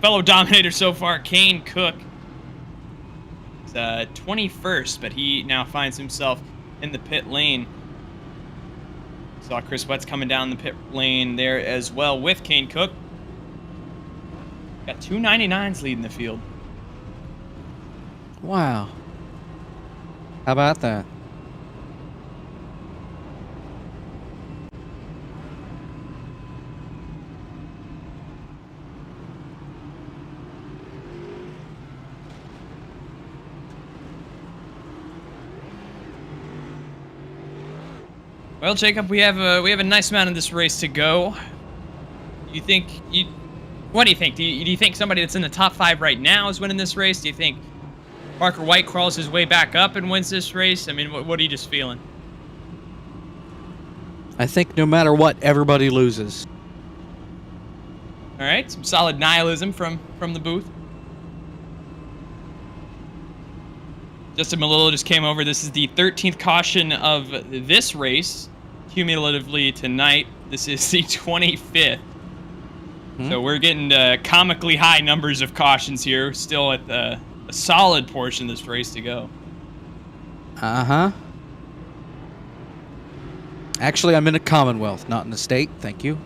fellow dominator so far, Kane Cook. He's 21st, but he now finds himself in the pit lane. Saw Chris Wetz coming down the pit lane there as well with Kane Cook. Got two 99s leading the field. Wow. How about that? Well, Jacob, we have a nice amount of this race to go. What do you think? Do you think somebody that's in the top 5 right now is winning this race? Do you think Parker White crawls his way back up and wins this race? I mean, what are you just feeling? I think no matter what, everybody loses. All right, some solid nihilism from the booth. Justin Malillo just came over. This is the 13th caution of this race, cumulatively tonight. This is the 25th. So we're getting comically high numbers of cautions here, still at a solid portion of this race to go. Uh-huh. Actually, I'm in a Commonwealth, not in a state. Thank you.